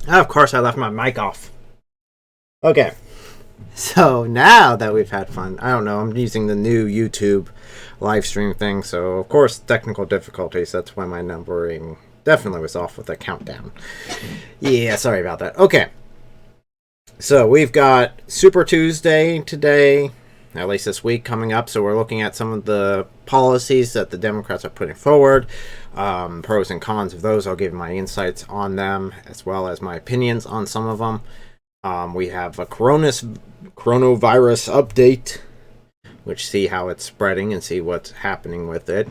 Of course, I left my mic off. Okay. So now that we've had fun, I don't know, I'm using the new YouTube live stream thing, so of course, technical difficulties, that's why my numbering definitely was off with the countdown. Yeah, sorry about that. Okay. So we've got Super Tuesday today, at least this week, coming up, so we're looking at some of the policies that the Democrats are putting forward, pros and cons of those. I'll give my insights on them, as well as my opinions on some of them. We have a coronavirus update, which see how it's spreading and see what's happening with it.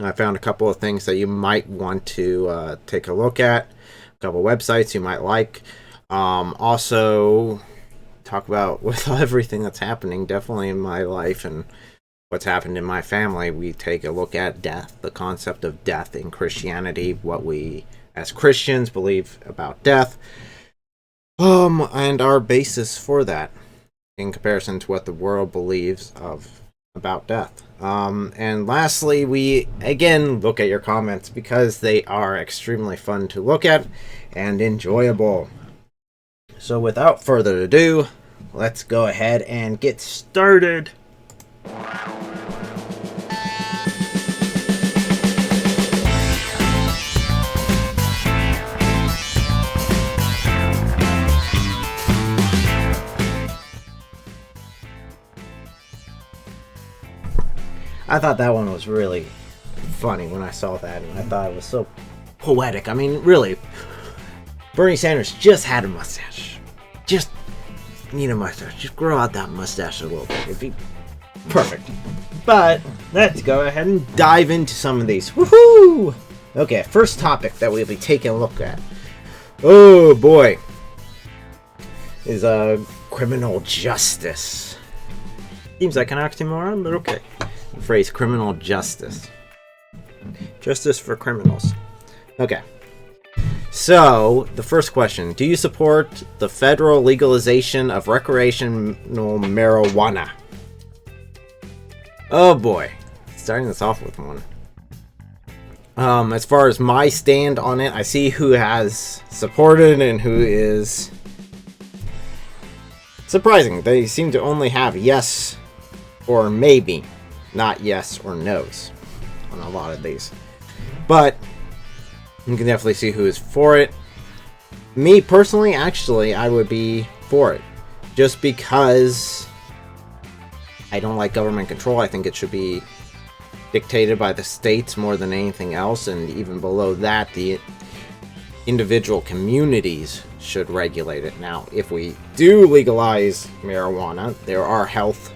I found a couple of things that you might want to take a look at, a couple of websites you might like. Also, talk about with everything that's happening, definitely in my life and what's happened in my family, we take a look at death, the concept of death in Christianity, what we as Christians believe about death. And our basis for that in comparison to what the world believes about death. And lastly, we again look at your comments because they are extremely fun to look at and enjoyable. So without further ado, let's go ahead and get started. I thought that one was really funny when I saw that, and I thought it was so poetic. I mean, really, Bernie Sanders just had a mustache. Just need a mustache. Just grow out that mustache a little bit. It'd be perfect. But let's go ahead and dive into some of these. Woohoo! Okay, first topic that we'll be taking a look at. Oh boy. Is criminal justice. Seems like an oxymoron, but okay. The phrase criminal justice. Justice for criminals. Okay. So, the first question. Do you support the federal legalization of recreational marijuana? Oh boy. Starting this off with one. As far as my stand on it, I see who has supported and who is surprising. They seem to only have yes or maybe, not yes or no's on a lot of these. But you can definitely see who is for it. Me personally, actually, I would be for it. Just because I don't like government control. I think it should be dictated by the states more than anything else. And even below that, the individual communities should regulate it. Now, if we do legalize marijuana, there are health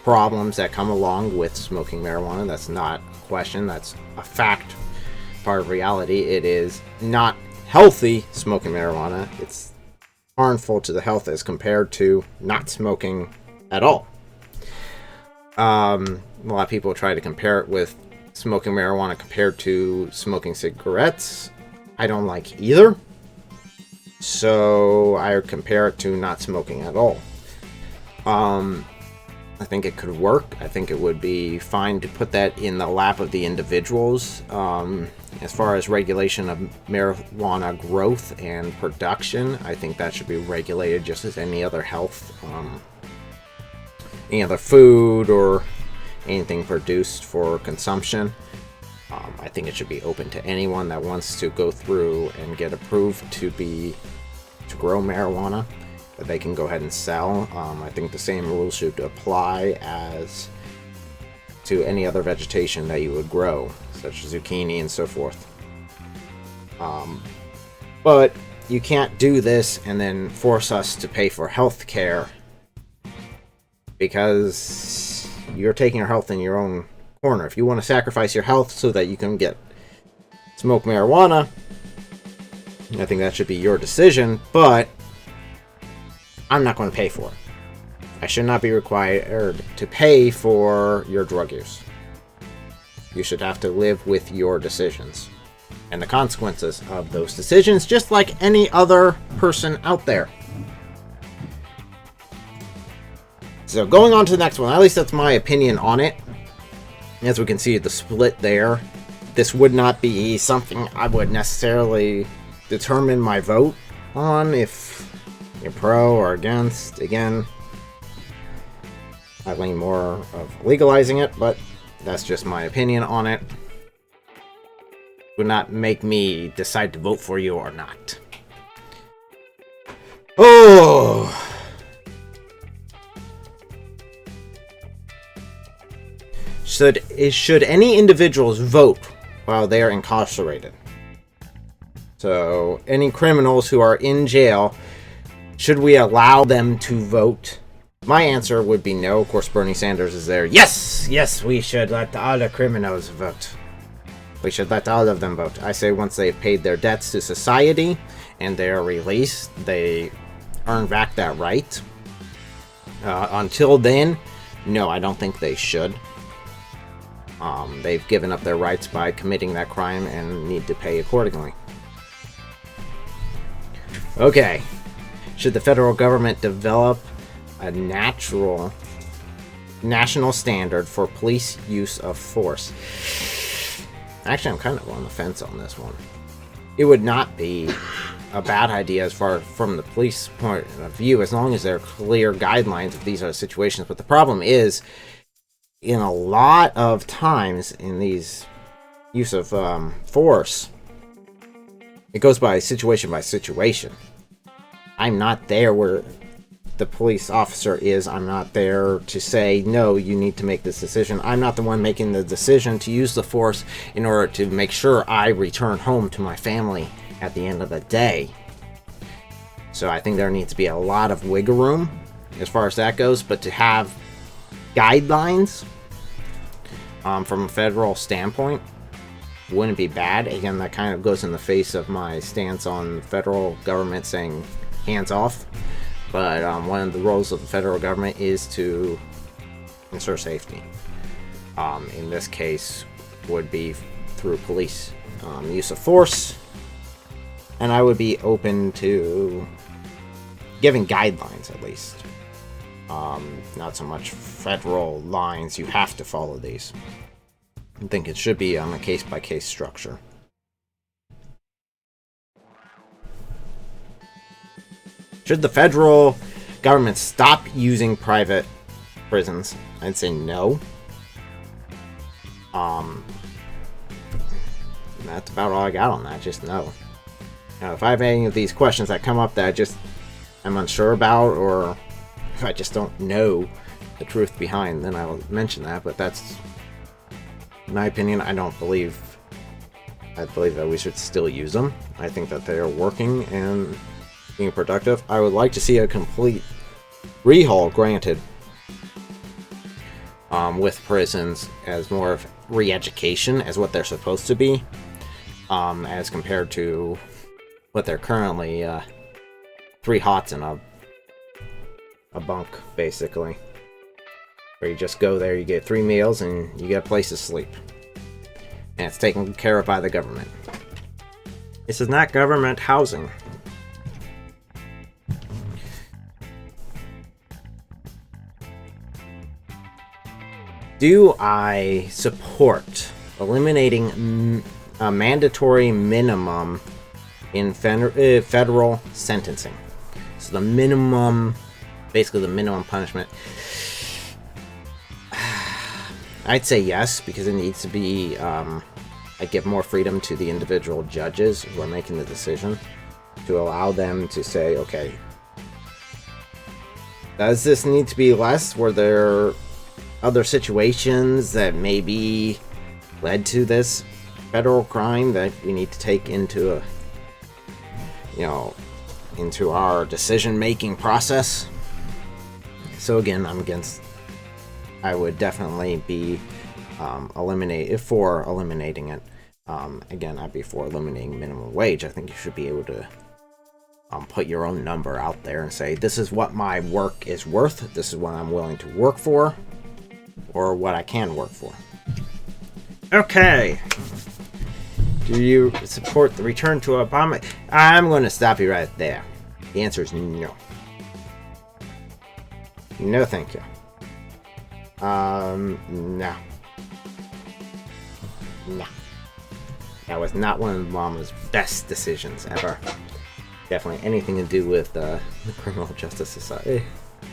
problems that come along with smoking marijuana. That's not a question. That's a fact. Part of reality. It is not healthy smoking marijuana. It's harmful to the health as compared to not smoking at all. A lot of people try to compare it with smoking marijuana compared to smoking cigarettes. I don't like either. So I would compare it to not smoking at all. I think it could work. I think it would be fine to put that in the lap of the individuals. As far as regulation of marijuana growth and production, I think that should be regulated just as any other health, any other food or anything produced for consumption. I think it should be open to anyone that wants to go through and get approved to grow marijuana. They can go ahead and sell. I think the same rules should apply as to any other vegetation that you would grow, such as zucchini and so forth. But you can't do this and then force us to pay for health care because you're taking your health in your own corner. If you want to sacrifice your health so that you can smoke marijuana, I think that should be your decision, but I'm not going to pay for it. I should not be required to pay for your drug use. You should have to live with your decisions and the consequences of those decisions, just like any other person out there. So going on to the next one, at least that's my opinion on it. As we can see the split there, this would not be something I would necessarily determine my vote on, if you're pro or against. Again, I lean more of legalizing it, but that's just my opinion on it. Would not make me decide to vote for you or not. Oh! Should any individuals vote while they are incarcerated? So, any criminals who are in jail, should we allow them to vote? My answer would be no. Of course, Bernie Sanders is there. Yes! Yes, we should let all the criminals vote. We should let all of them vote. I say once they've paid their debts to society and they are released, they earn back that right. Until then, no, I don't think they should. They've given up their rights by committing that crime and need to pay accordingly. Okay. Should the federal government develop a national standard for police use of force? Actually, I'm kind of on the fence on this one. It would not be a bad idea as far from the police point of view, as long as there are clear guidelines if these are situations. But the problem is, in a lot of times in these use of force, it goes by situation. I'm not there where the police officer is. I'm not there to say, no, you need to make this decision. I'm not the one making the decision to use the force in order to make sure I return home to my family at the end of the day. So I think there needs to be a lot of wiggle room as far as that goes, but to have guidelines from a federal standpoint wouldn't be bad. Again, that kind of goes in the face of my stance on the federal government saying hands off. But one of the roles of the federal government is to ensure safety. In this case, would be through police use of force. And I would be open to giving guidelines, at least. Not so much federal lines, you have to follow these. I think it should be on a case-by-case structure. Should the federal government stop using private prisons? I'd say no. That's about all I got on that. Just no. Now, if I have any of these questions that come up that I'm unsure about, or if I just don't know the truth behind, then I will mention that. But that's, in my opinion, I believe that we should still use them. I think that they are working and being productive. I would like to see a complete rehaul granted with prisons as more of re-education as what they're supposed to be, as compared to what they're currently 3 hots in a bunk, basically, where you just go there, you get 3 meals, and you get a place to sleep, and it's taken care of by the government. This is not government housing. Do I support eliminating a mandatory minimum in federal sentencing? So the minimum, basically the minimum punishment. I'd say yes, because it needs to be, I give more freedom to the individual judges who are making the decision, to allow them to say, okay, does this need to be less? Were there other situations that maybe led to this federal crime that we need to take into into our decision-making process? So again, I would definitely be eliminating it. Again, I'd be for eliminating minimum wage. I think you should be able to put your own number out there and say, this is what my work is worth, this is what I'm willing to work for, or what I can work for. Okay. Do you support the return to Obama? I'm going to stop you right there. The answer is no. No, thank you. No. No. That was not one of Mama's best decisions ever. Definitely anything to do with the criminal justice society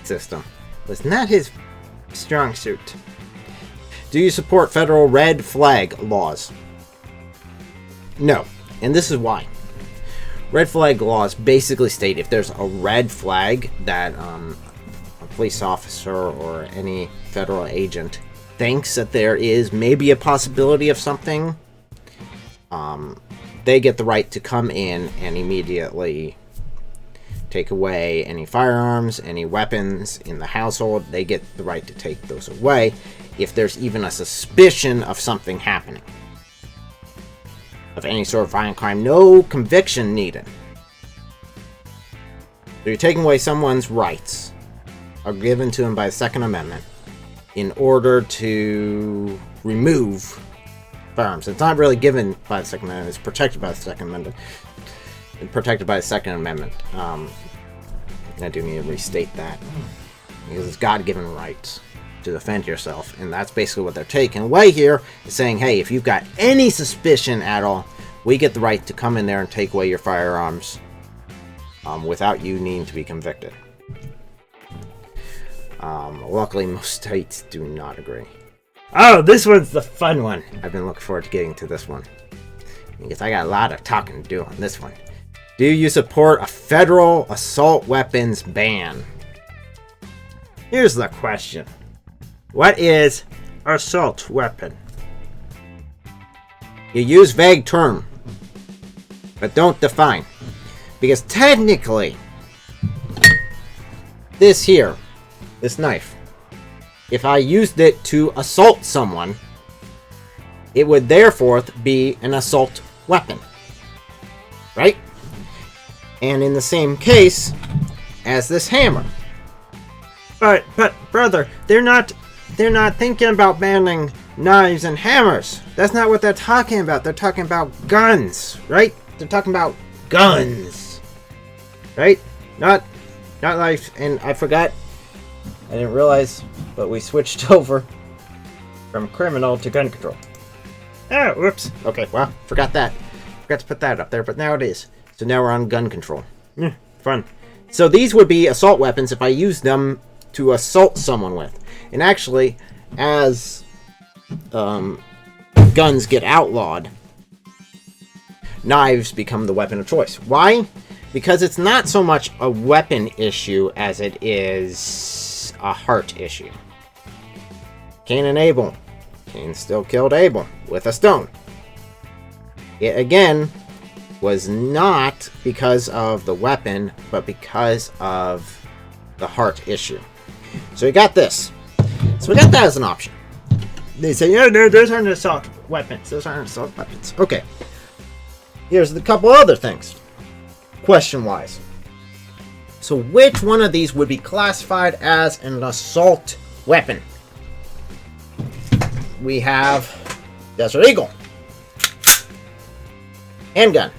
system was not his strong suit. Do you support federal red flag laws? No, and this is why. Red flag laws basically state if there's a red flag that a police officer or any federal agent thinks that there is maybe a possibility of something, they get the right to come in and immediately take away any firearms, any weapons in the household. They get the right to take those away if there's even a suspicion of something happening. Of any sort of violent crime, no conviction needed. So you're taking away someone's rights are given to them by the Second Amendment in order to remove firearms. It's not really given by the Second Amendment, it's protected by the Second Amendment. Protected by the Second Amendment. I do need to restate that. Because it's God-given rights to defend yourself, and that's basically what they're taking away here, is saying, hey, if you've got any suspicion at all, we get the right to come in there and take away your firearms without you needing to be convicted. Luckily, most states do not agree. Oh, this one's the fun one. I've been looking forward to getting to this one, because I got a lot of talking to do on this one. Do you support a federal assault weapons ban? Here's the question. What is assault weapon? You use vague term, but don't define. Because technically, this here, this knife, if I used it to assault someone, it would therefore be an assault weapon. Right? And in the same case as this hammer. But brother, they're not thinking about banning knives and hammers. That's not what they're talking about. They're talking about guns, right? They're talking about guns, right? Not knives. And I forgot. I didn't realize, but we switched over from criminal to gun control. Oh, whoops. Okay, well, forgot that. Forgot to put that up there, but now it is. So now we're on gun control. Fun. So these would be assault weapons if I use them to assault someone with. And actually, as guns get outlawed, knives become the weapon of choice. Why? Because it's not so much a weapon issue as it is a heart issue. Cain and Abel. Cain still killed Abel with a stone. It again was not because of the weapon, but because of the heart issue. So we got this. So we got that as an option. They say, yeah, no, those aren't assault weapons. Those aren't assault weapons. Okay. Here's a couple other things, question-wise. So which one of these would be classified as an assault weapon? We have Desert Eagle. Handgun.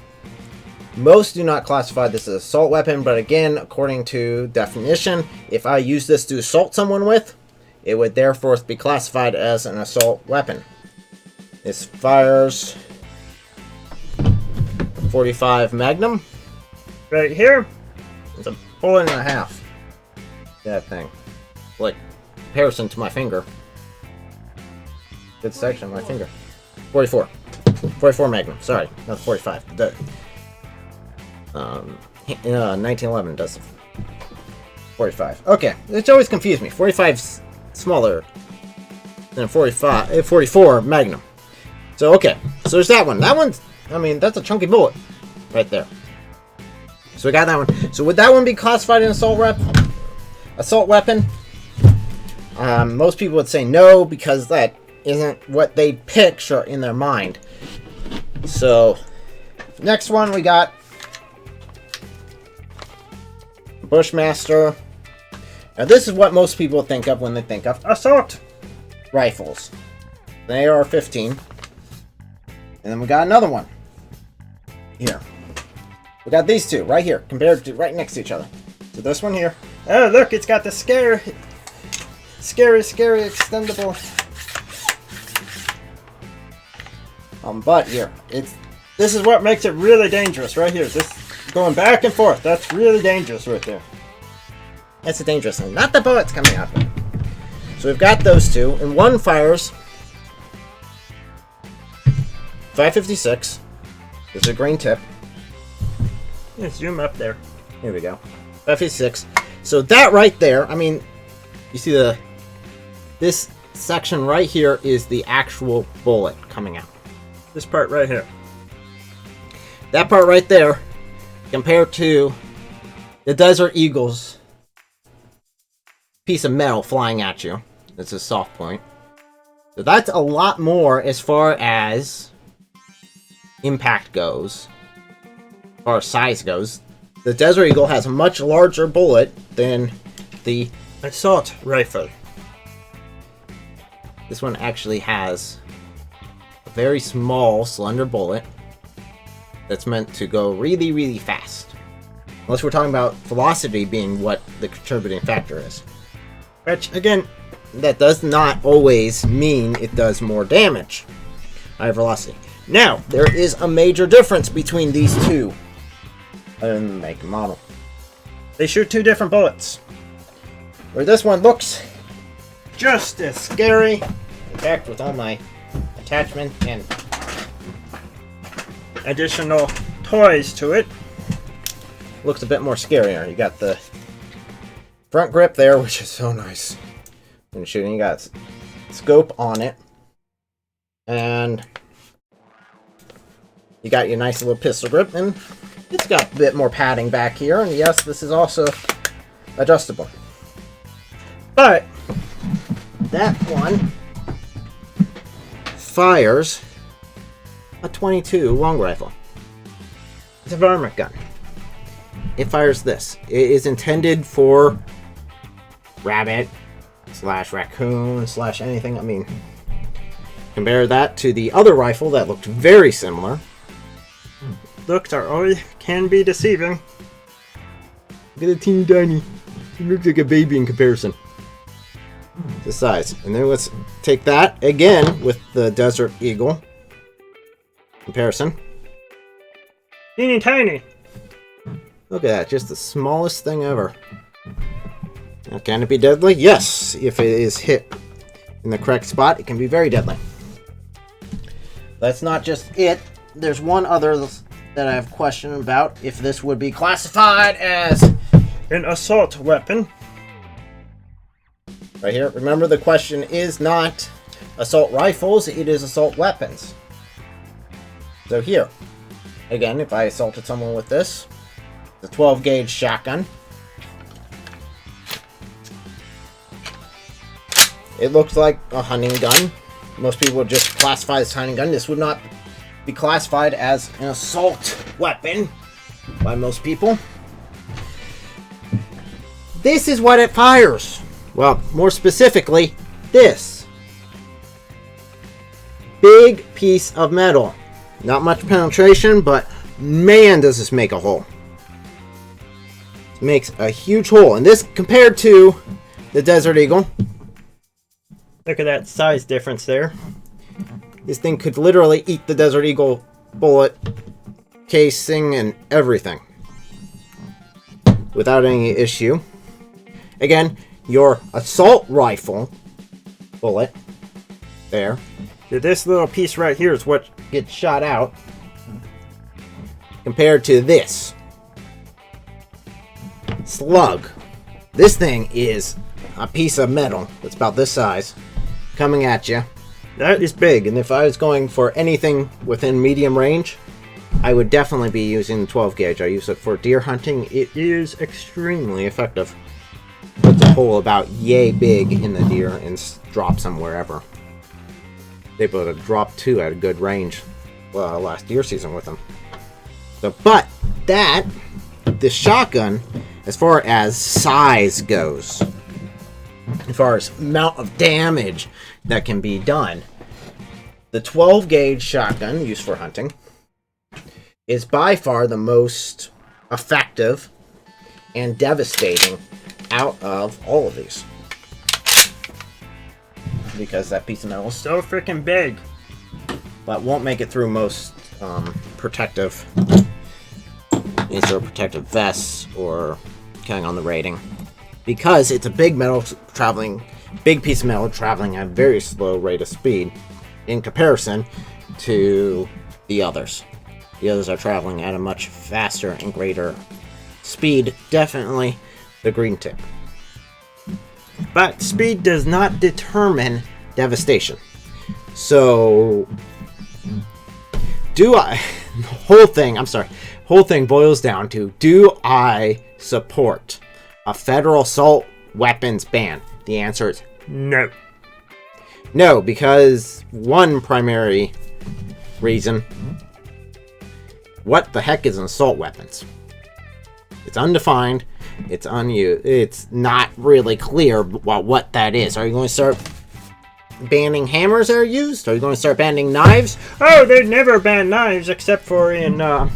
Most do not classify this as an assault weapon, but again, according to definition, if I use this to assault someone with, it would therefore be classified as an assault weapon. This fires 45 Magnum. Right here. It's a bullet and a half. That thing. Like, comparison to my finger. Good section of my finger. 44. 44 Magnum. Sorry, not 45. The 1911 does 45. Okay, it's always confused me. 45's smaller than 44 Magnum. So okay, so there's that one. That one's, I mean, that's a chunky bullet right there. So we got that one. So would that one be classified an assault weapon? Most people would say no, because that isn't what they picture in their mind. So next one we got Bushmaster. Now this is what most people think of when they think of assault rifles. They are 15. And then we got another one. Here. We got these two right here, compared to right next to each other. So this one here. Oh look, it's got the scary extendable butt here. This is what makes it really dangerous right here. This going back and forth. That's really dangerous right there. That's a dangerous thing. Not the bullets coming out. So we've got those two, and one fires 556. There's a green tip. Yeah, zoom up there. Here we go. 556. So that right there, I mean, you see this section right here is the actual bullet coming out. This part right here. That part right there, compared to the Desert Eagle's piece of metal flying at you. It's a soft point. So that's a lot more as far as impact goes. As far as size goes. The Desert Eagle has a much larger bullet than the assault rifle. This one actually has a very small, slender bullet that's meant to go really, really fast. Unless we're talking about velocity being what the contributing factor is. Which, again, that does not always mean it does more damage. Higher velocity. Now, there is a major difference between these two. Other than the make and model. They shoot two different bullets. Where this one looks just as scary. In fact, with all my attachment and additional toys to it, looks a bit more scarier. You got the front grip there, which is so nice when shooting. You got scope on it, and you got your nice little pistol grip, and it's got a bit more padding back here. And yes, this is also adjustable. But that one fires a .22 long rifle. It's a varmint gun. It fires this. It is intended for rabbit / raccoon / anything. I mean, compare that to the other rifle that looked very similar. looks are always can be deceiving. Look at the teeny tiny. He looks like a baby in comparison. The size. And then let's take that again with the Desert Eagle comparison. Teeny tiny. Look at that, just the smallest thing ever. Now, can it be deadly? Yes, if it is hit in the correct spot, it can be very deadly. That's not just it. There's one other that I have a question about. If this would be classified as an assault weapon. Right here. Remember, the question is not assault rifles, it is assault weapons. So here, again, if I assaulted someone with this, the 12 gauge shotgun. It looks like a hunting gun. Most people would just classify this hunting gun. This would not be classified as an assault weapon by most people. This is what it fires. Well, more specifically, this. Big piece of metal. Not much penetration, but man, does this make a hole. It makes a huge hole. And this, compared to the Desert Eagle, look at that size difference there. This thing could literally eat the Desert Eagle bullet, casing, and everything without any issue. Again, your assault rifle bullet there. This little piece right here is what gets shot out compared to this slug. This thing is a piece of metal that's about this size coming at you. That is big, and if I was going for anything within medium range, I would definitely be using the 12 gauge. I use it for deer hunting. It is extremely effective. Puts a hole about yay big in the deer and drops them wherever. They able to drop two at a good range last deer season with them. So, but that, the shotgun, as far as size goes, as far as amount of damage that can be done, the 12 gauge shotgun used for hunting is by far the most effective and devastating out of all of these, because that piece of metal is so freaking big, but won't make it through most protective, any sort of protective vests, or depending on the rating, because it's a big piece of metal traveling at a very slow rate of speed in comparison to the others. The others are traveling at a much faster and greater speed, definitely the green tip. But speed does not determine devastation. So, whole thing boils down to, do I support a federal assault weapons ban? The answer is no. No, because one primary reason: what the heck is an assault weapons? It's undefined. It's unused. It's not really clear what that is. Are you going to start banning hammers that are used? Are you going to start banning knives? Oh, they'd never ban knives except for in the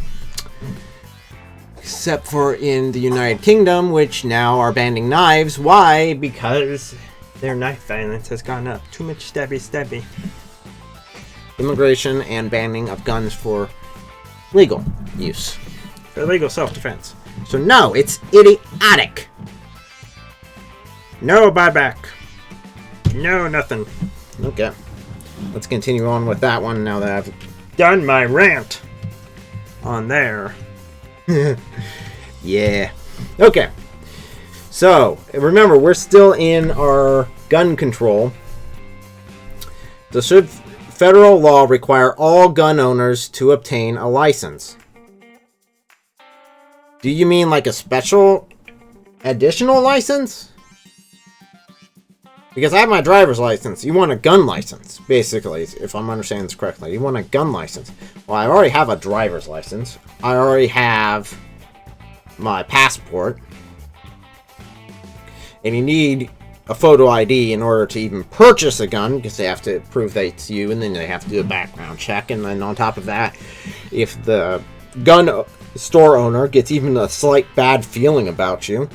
United Kingdom, which now are banning knives. Why? Because their knife violence has gone up. Too much stabby. Immigration and banning of guns for legal use. For legal self-defense. So no, it's idiotic. No buyback. No nothing. Okay. Let's continue on with that one now that I've done my rant on there. Yeah. Okay. So, remember, we're still in our gun control. So should federal law require all gun owners to obtain a license? Do you mean like a special additional license? Because I have my driver's license. You want a gun license, basically, if I'm understanding this correctly. You want a gun license. Well, I already have a driver's license. I already have my passport. And you need a photo ID in order to even purchase a gun, because they have to prove that it's you, and then they have to do a background check. And then on top of that, if the gun store owner gets even a slight bad feeling about you,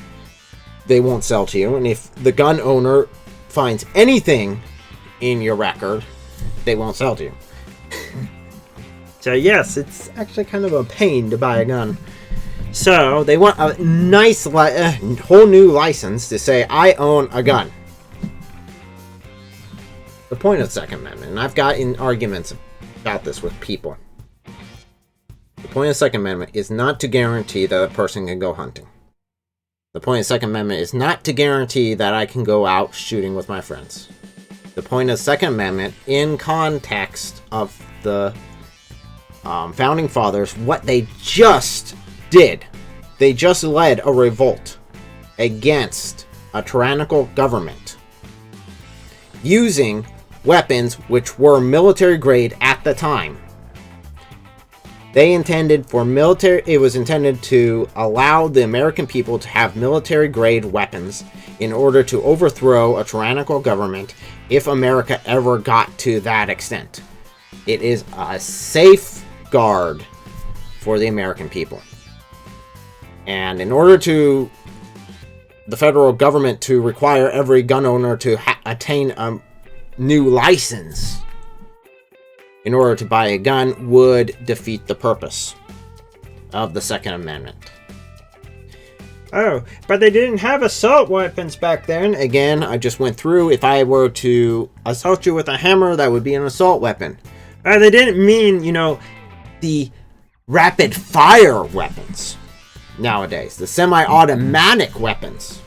they won't sell to you. And if the gun owner finds anything in your record, they won't sell to you. So yes, it's actually kind of a pain to buy a gun. So they want a nice whole new license to say, I own a gun. The point of the Second Amendment, and I've got in arguments about this with people, the point of the Second Amendment is not to guarantee that a person can go hunting. The point of the Second Amendment is not to guarantee that I can go out shooting with my friends. The point of the Second Amendment, in context of the Founding Fathers, what they just did, they just led a revolt against a tyrannical government using weapons which were military grade at the time. They intended for military, it was intended to allow the American people to have military grade weapons in order to overthrow a tyrannical government if America ever got to that extent. It is a safeguard for the American people. And in order to the federal government to require every gun owner to attain a new license in order to buy a gun would defeat the purpose of the Second Amendment. Oh, but they didn't have assault weapons back then. Again, I just went through, if I were to assault you with a hammer, that would be an assault weapon. They didn't mean, the rapid fire weapons nowadays, the semi-automatic weapons.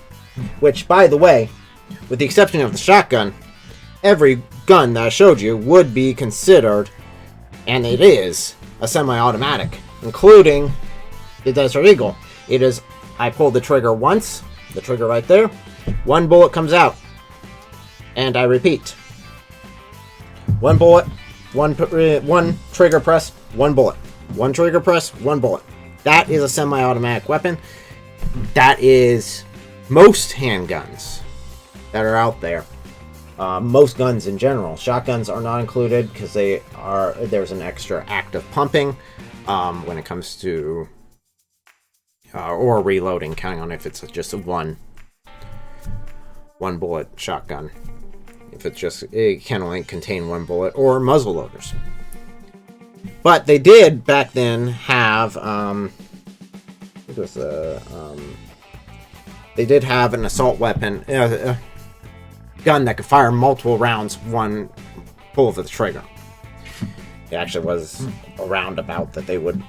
Which, by the way, with the exception of the shotgun, every gun that I showed you would be considered, and it is, a semi-automatic, including the Desert Eagle. It is, I pull the trigger once, the trigger right there, one bullet comes out, and I repeat. One bullet, one trigger press, one bullet. One trigger press, one bullet. That is a semi-automatic weapon. That is most handguns that are out there. Most guns in general. Shotguns are not included because there's an extra act of pumping when it comes to or reloading, counting on if it's just a one bullet shotgun. If it's just, it can only contain one bullet, or muzzle loaders. But they did back then have it was they did have an assault weapon, gun that could fire multiple rounds one pull of the trigger. It actually was a roundabout that they would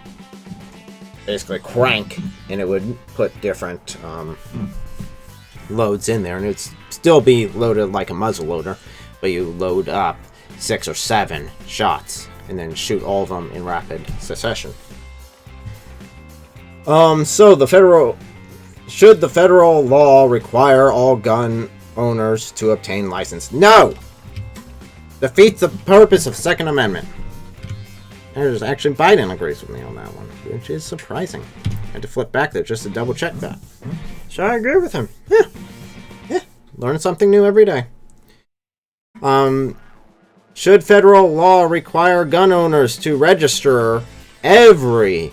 basically crank, and it would put different loads in there, and it'd still be loaded like a muzzle loader, but you load up 6 or 7 shots and then shoot all of them in rapid succession. So should the federal law require all gun owners to obtain license? No! Defeats the purpose of Second Amendment. There's actually Biden agrees with me on that one, which is surprising. I had to flip back there just to double check that. So I agree with him. Yeah. Learn something new every day. Should federal law require gun owners to register every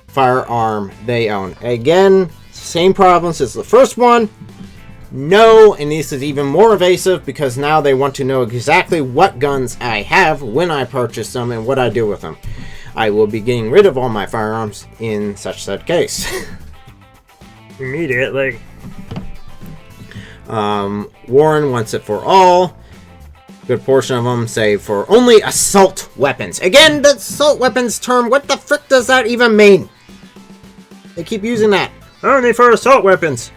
firearm they own? Again, same problems as the first one. No, and this is even more evasive because now they want to know exactly what guns I have when I purchase them and what I do with them. I will be getting rid of all my firearms in such said case. Immediately. Warren wants it for all. Good portion of them say for only assault weapons. Again, the assault weapons term, what the frick does that even mean? They keep using that. Only for assault weapons.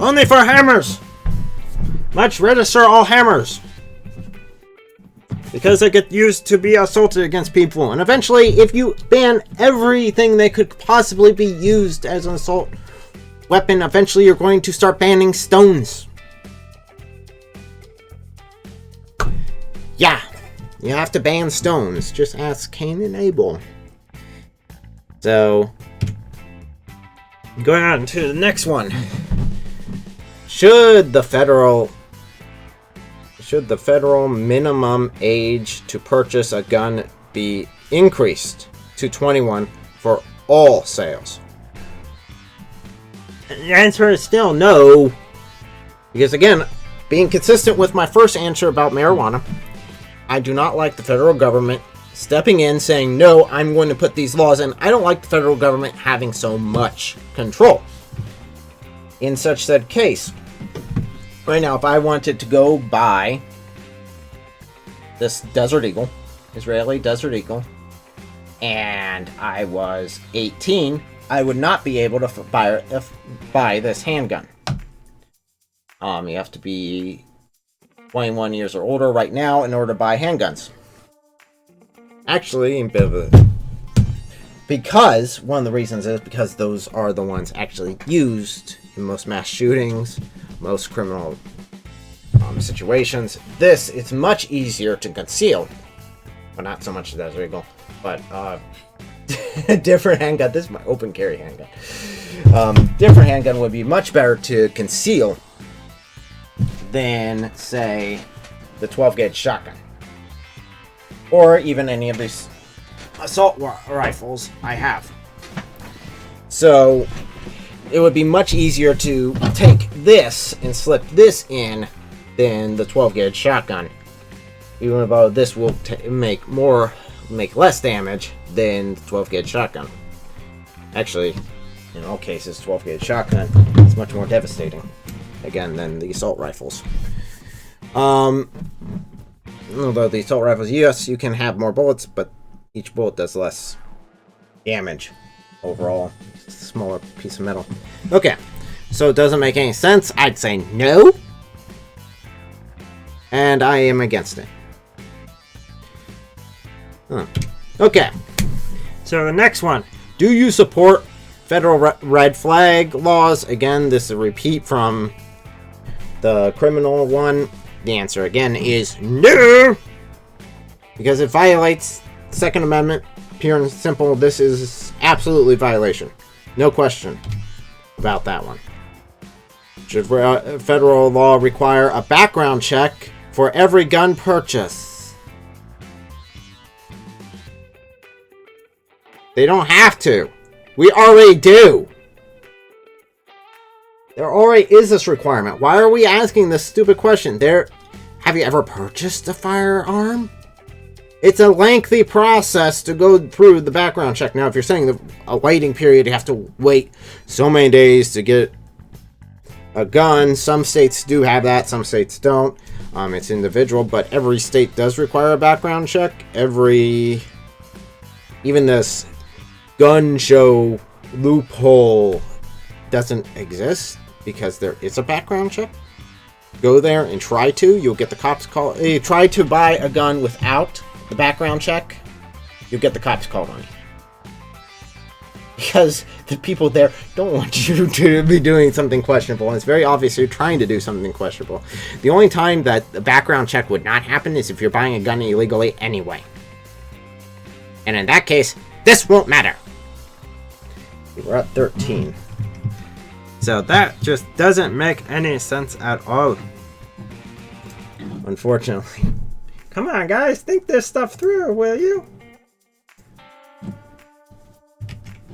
Only for hammers. Let's register all hammers. Because they get used to be assaulted against people. And eventually, if you ban everything that could possibly be used as an assault weapon, eventually you're going to start banning stones. Yeah, you have to ban stones. Just ask Cain and Abel. So, going on to the next one. Should the federal minimum age to purchase a gun be increased to 21 for all sales? The answer is still no. Because again, being consistent with my first answer about marijuana, I do not like the federal government stepping in saying, no, I'm going to put these laws in. I don't like the federal government having so much control. In such said case, right now, if I wanted to go buy this Desert Eagle, Israeli Desert Eagle, and I was 18, I would not be able to buy this handgun. You have to be 21 years or older right now in order to buy handguns. Actually, because one of the reasons is because those are the ones actually used in most mass shootings, most criminal situations. This is much easier to conceal. Well, not so much the Desert Eagle, but a different handgun. This is my open carry handgun. Different handgun would be much better to conceal than, say, the 12-gauge shotgun. Or even any of these assault rifles I have. So, it would be much easier to take this and slip this in than the 12-gauge shotgun. Even though this will make less damage than the 12-gauge shotgun. Actually, in all cases, 12-gauge shotgun is much more devastating, again, than the assault rifles. Although the assault rifles, yes, you can have more bullets, but each bullet does less damage overall. It's a smaller piece of metal. Okay, so it doesn't make any sense. I'd say no. And I am against it. Okay. So the next one. Do you support federal red flag laws? Again, this is a repeat from the criminal one. The answer again is no. Because it violates the Second Amendment. Pure and simple, this is absolutely violation. No question about that one. Should federal law require a background check for every gun purchase? They don't have to. We already do. There already is this requirement. Why are we asking this stupid question? Have you ever purchased a firearm? It's a lengthy process to go through the background check. Now, if you're saying a waiting period, you have to wait so many days to get a gun. Some states do have that, some states don't. It's individual, but every state does require a background check. Even this gun show loophole doesn't exist because there is a background check. Go there and try to. You'll get the cops called. You try to buy a gun without the background check, you'll get the cops called on you. Because the people there don't want you to be doing something questionable. And it's very obvious you're trying to do something questionable. The only time that the background check would not happen is if you're buying a gun illegally anyway. And in that case, this won't matter. We're at 13. So that just doesn't make any sense at all. Unfortunately. Come on, guys, think this stuff through, will you?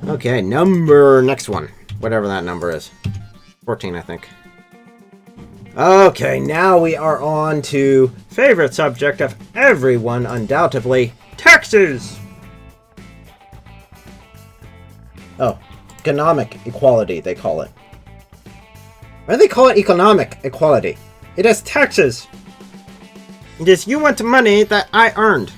Okay, next one. Whatever that number is. 14, I think. Okay, now we are on to favorite subject of everyone, undoubtedly, taxes! Oh, economic equality, they call it. Why do they call it economic equality? It has taxes! It is you want money that I earned.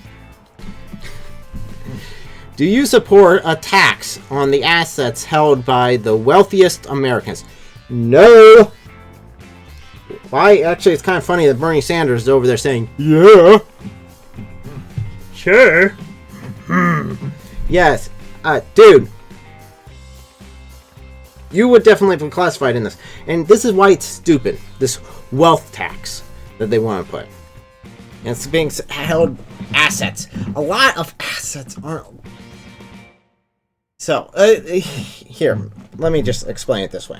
Do you support a tax on the assets held by the wealthiest Americans? No! Why? Actually, it's kind of funny that Bernie Sanders is over there saying, yeah! Sure. Yes. Dude. You would definitely be classified in this. And this is why it's stupid. This wealth tax that they want to put. And it's being held assets. A lot of assets aren't. So, here, let me just explain it this way.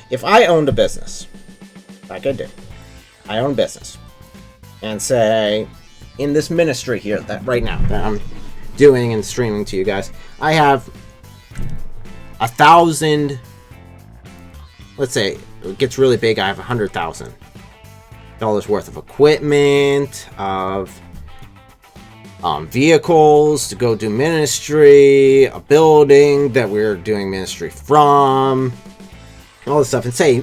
If I owned a business, like I do, I own a business, and say, in this ministry here, that right now, that I'm doing and streaming to you guys, I have 1,000, let's say, it gets really big, I have $100,000 worth of equipment, of vehicles to go do ministry, a building that we're doing ministry from, all this stuff, and say,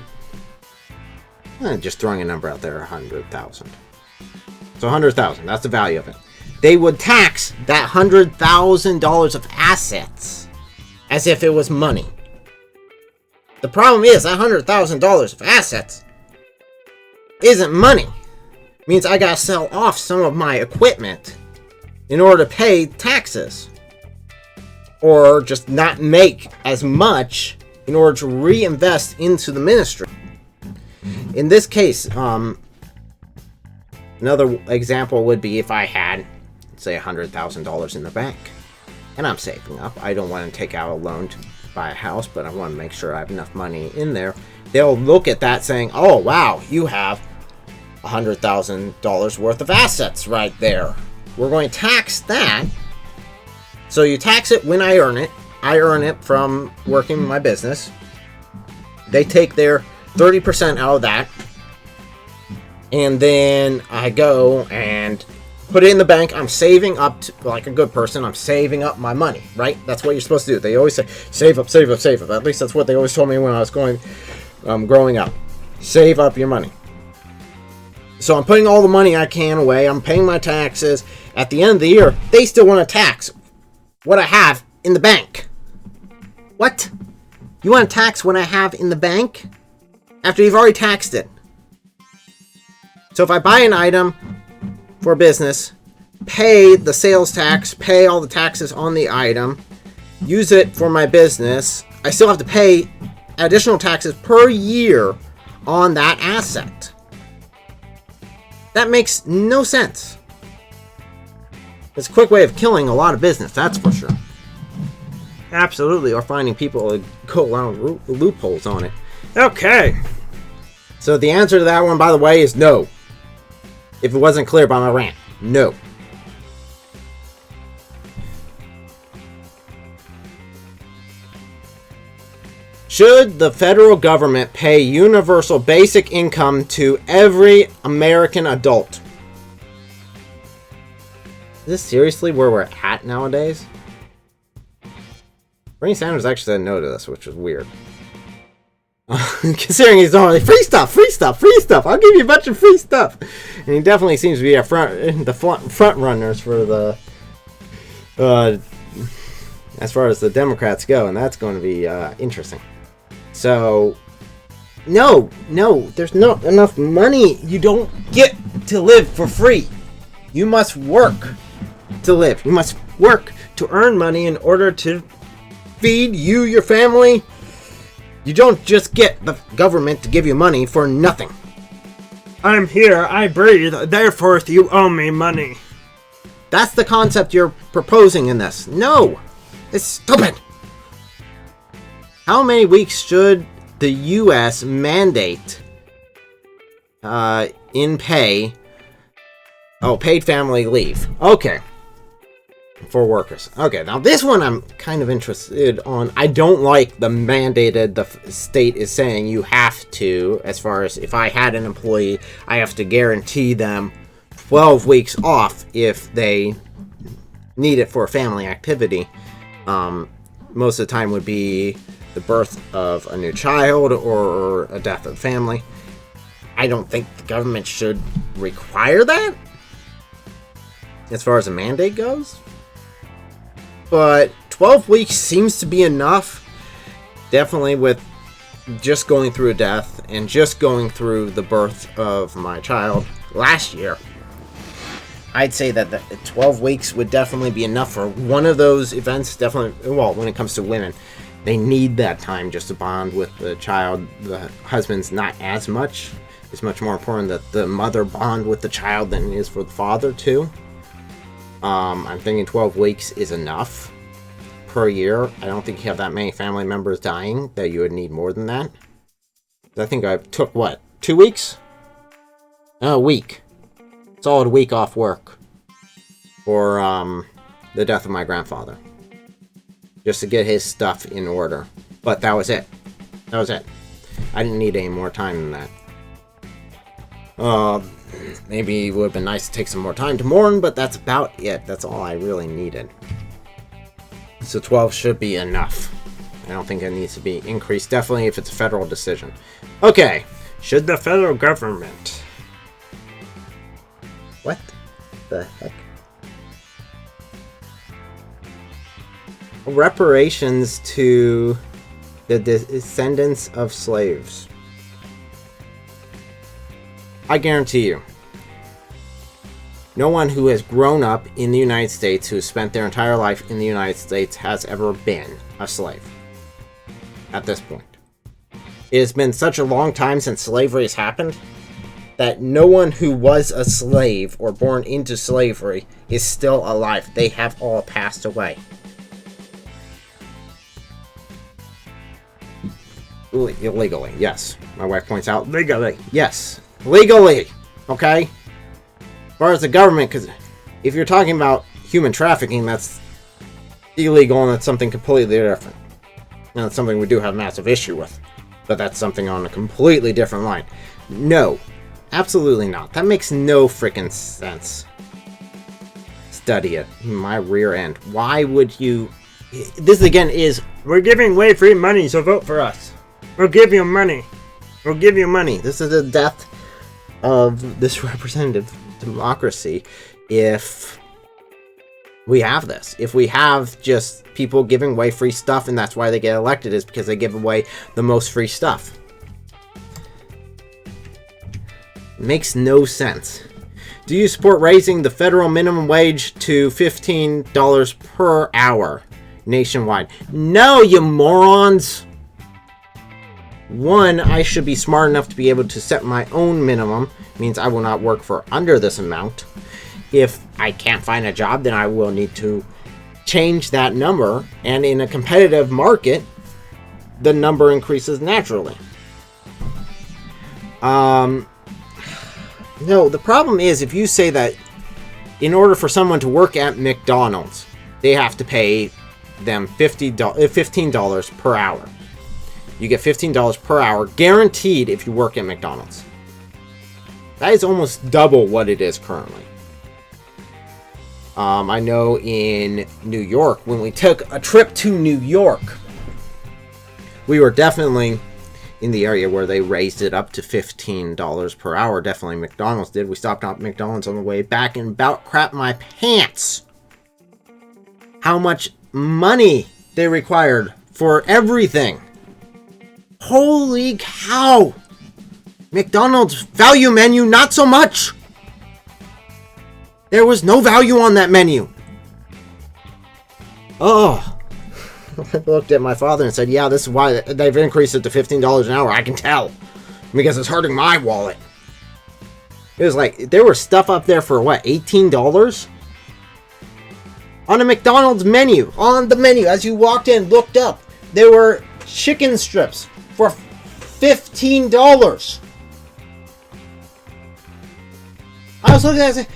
just throwing a number out there, 100,000. So 100,000, that's the value of it. They would tax that $100,000 of assets as if it was money. The problem is that $100,000 of assets isn't money. It means I gotta sell off some of my equipment in order to pay taxes. Or just not make as much in order to reinvest into the ministry. In this case, another example would be if I had, say, $100,000 in the bank. And I'm saving up. I don't want to take out a loan to buy a house, but I want to make sure I have enough money in there. They'll look at that saying, oh, wow, you have $100,000 worth of assets right there. We're going to tax that. So you tax it when I earn it. I earn it from working my business. They take their 30% out of that. And then I go and put it in the bank. I'm saving up, like a good person, I'm saving up my money, right? That's what you're supposed to do. They always say, save up, save up, save up. At least that's what they always told me when I was growing up. Save up your money. So I'm putting all the money I can away. I'm paying my taxes. At the end of the year, they still want to tax what I have in the bank. What? You want to tax what I have in the bank? After you've already taxed it. So if I buy an item for business, pay the sales tax, pay all the taxes on the item, use it for my business, I still have to pay additional taxes per year on that asset. That makes no sense. It's a quick way of killing a lot of business, that's for sure. Absolutely, or finding people to go around loopholes on it. Okay. So the answer to that one, by the way, is no. If it wasn't clear by my rant, no. Should the federal government pay universal basic income to every American adult? this seriously where we're at nowadays? Bernie Sanders actually said no to this, which was weird. Considering he's all like, free stuff, free stuff, free stuff. I'll give you a bunch of free stuff. And he definitely seems to be front runners for the as far as the Democrats go, and that's going to be interesting. So, no, there's not enough money. You don't get to live for free. You must work to live. You must work to earn money in order to feed you, your family. You don't just get the government to give you money for nothing. I'm here, I breathe, therefore you owe me money. That's the concept you're proposing in this. No! It's stupid! How many weeks should the U.S. mandate in pay? Oh, paid family leave. Okay. For workers. Okay, now this one I'm kind of interested on. I don't like the mandated, the state is saying you have to, as far as if I had an employee, I have to guarantee them 12 weeks off if they need it for a family activity. Most of the time would be the birth of a new child or a death of family. I don't think the government should require that as far as a mandate goes. But 12 weeks seems to be enough. Definitely with just going through a death and just going through the birth of my child last year. I'd say that the 12 weeks would definitely be enough for one of those events. Definitely, well, when it comes to women, they need that time just to bond with the child. The husband's not as much. It's much more important that the mother bond with the child than it is for the father, too. I'm thinking 12 weeks is enough per year. I don't think you have that many family members dying that you would need more than that. I think I took, 2 weeks? A week. Solid week off work for the death of my grandfather. Just to get his stuff in order. But that was it. That was it. I didn't need any more time than that. Maybe it would have been nice to take some more time to mourn, but that's about it. That's all I really needed. So 12 should be enough. I don't think it needs to be increased. Definitely if it's a federal decision. Okay. Should the federal government... What the heck? Reparations to the descendants of slaves. I guarantee you, no one who has grown up in the United States, who has spent their entire life in the United States, has ever been a slave. At this point. It has been such a long time since slavery has happened that no one who was a slave or born into slavery is still alive. They have all passed away. Illegally, yes. My wife points out, legally. Yes. Legally. Okay? As far as the government, because if you're talking about human trafficking, that's illegal and that's something completely different. And that's something we do have a massive issue with. But that's something on a completely different line. No. Absolutely not. That makes no freaking sense. Study it. My rear end. Why would you... This again is... We're giving away free money, so vote for us. We'll give you money. We'll give you money. This is the death of this representative democracy if we have this. If we have just people giving away free stuff and that's why they get elected is because they give away the most free stuff. Makes no sense. Do you support raising the federal minimum wage to $15 per hour nationwide? No, you morons! One, I should be smart enough to be able to set my own minimum. Means I will not work for under this amount. If I can't find a job, then I will need to change that number. And in a competitive market, the number increases naturally. No, the problem is if you say that in order for someone to work at McDonald's, they have to pay them $15 per hour. You get $15 per hour guaranteed if you work at McDonald's. That is almost double what it is currently. I know in New York, when we took a trip to New York, we were definitely in the area where they raised it up to $15 per hour. Definitely McDonald's did. We stopped at McDonald's on the way back and about crap my pants how much money they required for everything. Holy cow! McDonald's value menu, not so much. There was no value on that menu. Oh. I looked at my father and said, yeah, this is why they've increased it to $15 an hour. I can tell. Because it's hurting my wallet. It was like, there was stuff up there for what, $18? On a McDonald's menu. On the menu, as you walked in, looked up, there were chicken strips for $15. I was looking at it and said,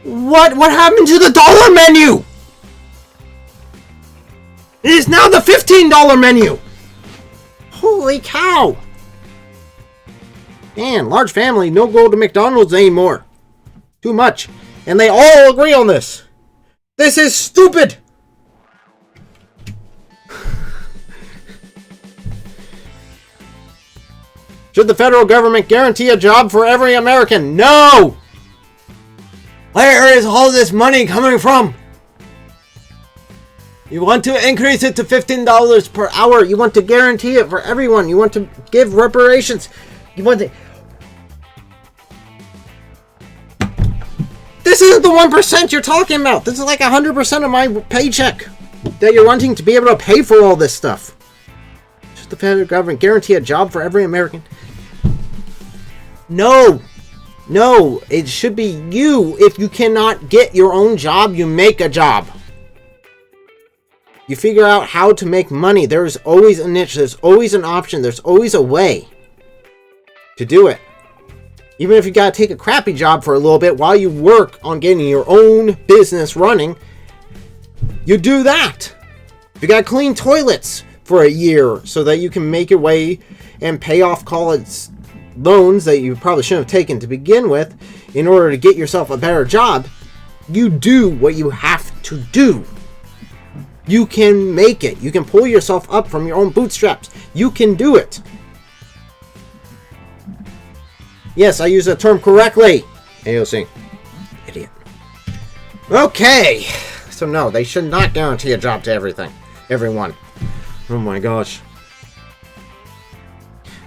what happened to the dollar menu? It is now the $15 menu. Holy cow. Man, large family, no go to McDonald's anymore. Too much. And they all agree on this. This is stupid. Should the federal government guarantee a job for every American? No! Where is all this money coming from? You want to increase it to $15 per hour. You want to guarantee it for everyone. You want to give reparations. You want to... This isn't the 1% you're talking about. This is like 100% of my paycheck that you're wanting to be able to pay for all this stuff. Should the federal government guarantee a job for every American? No. No. It should be you. If you cannot get your own job, you make a job. You figure out how to make money. There's always a niche. There's always an option. There's always a way to do it. Even if you gotta take a crappy job for a little bit while you work on getting your own business running, you do that. If you gotta clean toilets for a year so that you can make your way and pay off college loans that you probably shouldn't have taken to begin with in order to get yourself a better job, you do what you have to do. You can make it. You can pull yourself up from your own bootstraps. You can do it. Yes, I use that term correctly. AOC. Idiot. Okay. So no, they should not guarantee a job to everyone. Oh my gosh.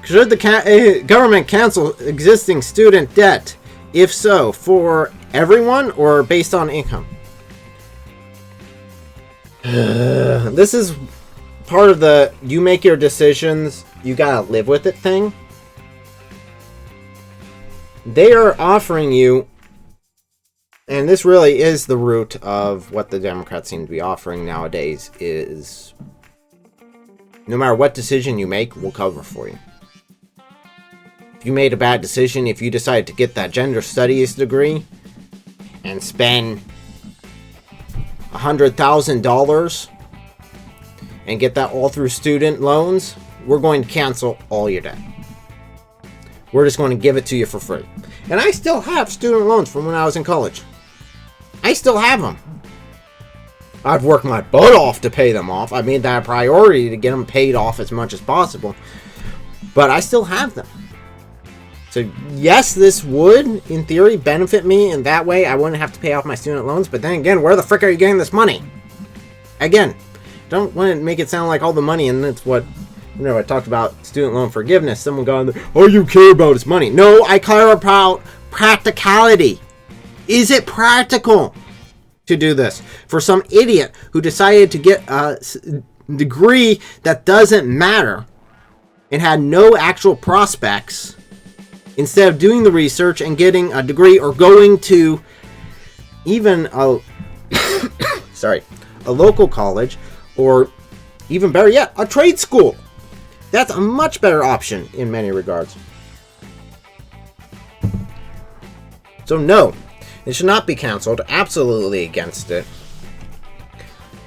Should the government cancel existing student debt? If so, for everyone or based on income? This is part of the you make your decisions, you gotta live with it thing. They are offering you, and this really is the root of what the Democrats seem to be offering nowadays, is no matter what decision you make, we'll cover for you. If you made a bad decision, if you decide to get that gender studies degree and spend $100,000 and get that all through student loans, we're going to cancel all your debt. We're just going to give it to you for free. And I still have student loans from when I was in college. I still have them. I've worked my butt off to pay them off. I made that a priority to get them paid off as much as possible. But I still have them. So yes, this would, in theory, benefit me in that way. I wouldn't have to pay off my student loans. But then again, where the frick are you getting this money? Again, don't want to make it sound like all the money, and that's what... I talked about student loan forgiveness. Someone got on there, all you care about is money. No, I care about practicality. Is it practical to do this? For some idiot who decided to get a degree that doesn't matter and had no actual prospects, instead of doing the research and getting a degree or going to even a local college, or even better yet, a trade school. That's a much better option in many regards. So no, it should not be canceled. Absolutely against it.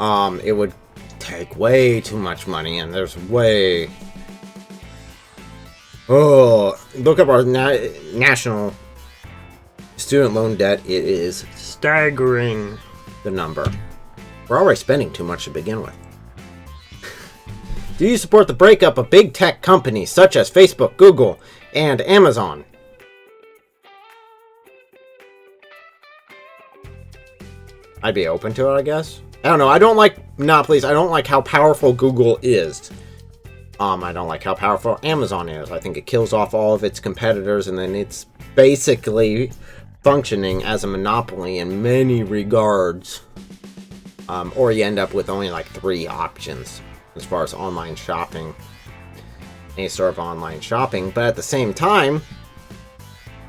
It would take way too much money, and there's way... Oh, look up our national student loan debt. It is staggering. the number. We're already spending too much to begin with. Do you support the breakup of big tech companies such as Facebook, Google, and Amazon? I'd be open to it, I guess. I don't know. I don't like monopolies. I don't like how powerful Google is. I don't like how powerful Amazon is. I think it kills off all of its competitors, and then it's basically functioning as a monopoly in many regards. Or you end up with only like 3 options as far as online shopping. Any sort of online shopping. But at the same time,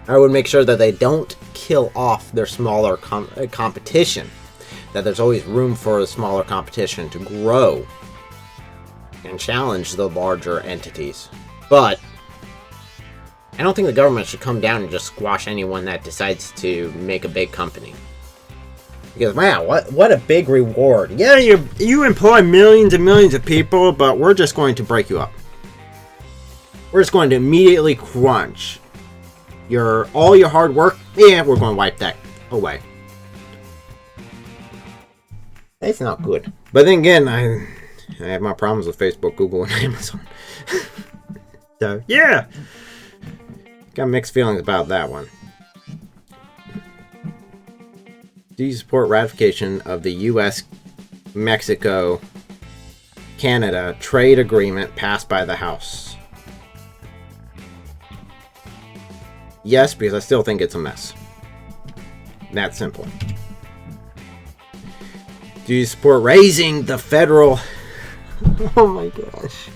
I would make sure that they don't kill off their smaller competition. That there's always room for the smaller competition to grow and challenge the larger entities. But I don't think the government should come down and just squash anyone that decides to make a big company. Because, wow, what a big reward. Yeah, you employ millions and millions of people, but we're just going to break you up. We're just going to immediately crunch all your hard work. Yeah, we're going to wipe that away. That's not good. But then again, I have my problems with Facebook, Google, and Amazon. So, yeah. Got mixed feelings about that one. Do you support ratification of the U.S., Mexico, Canada trade agreement passed by the House? Yes, because I still think it's a mess. That simple. Do you support raising the federal... Oh my gosh.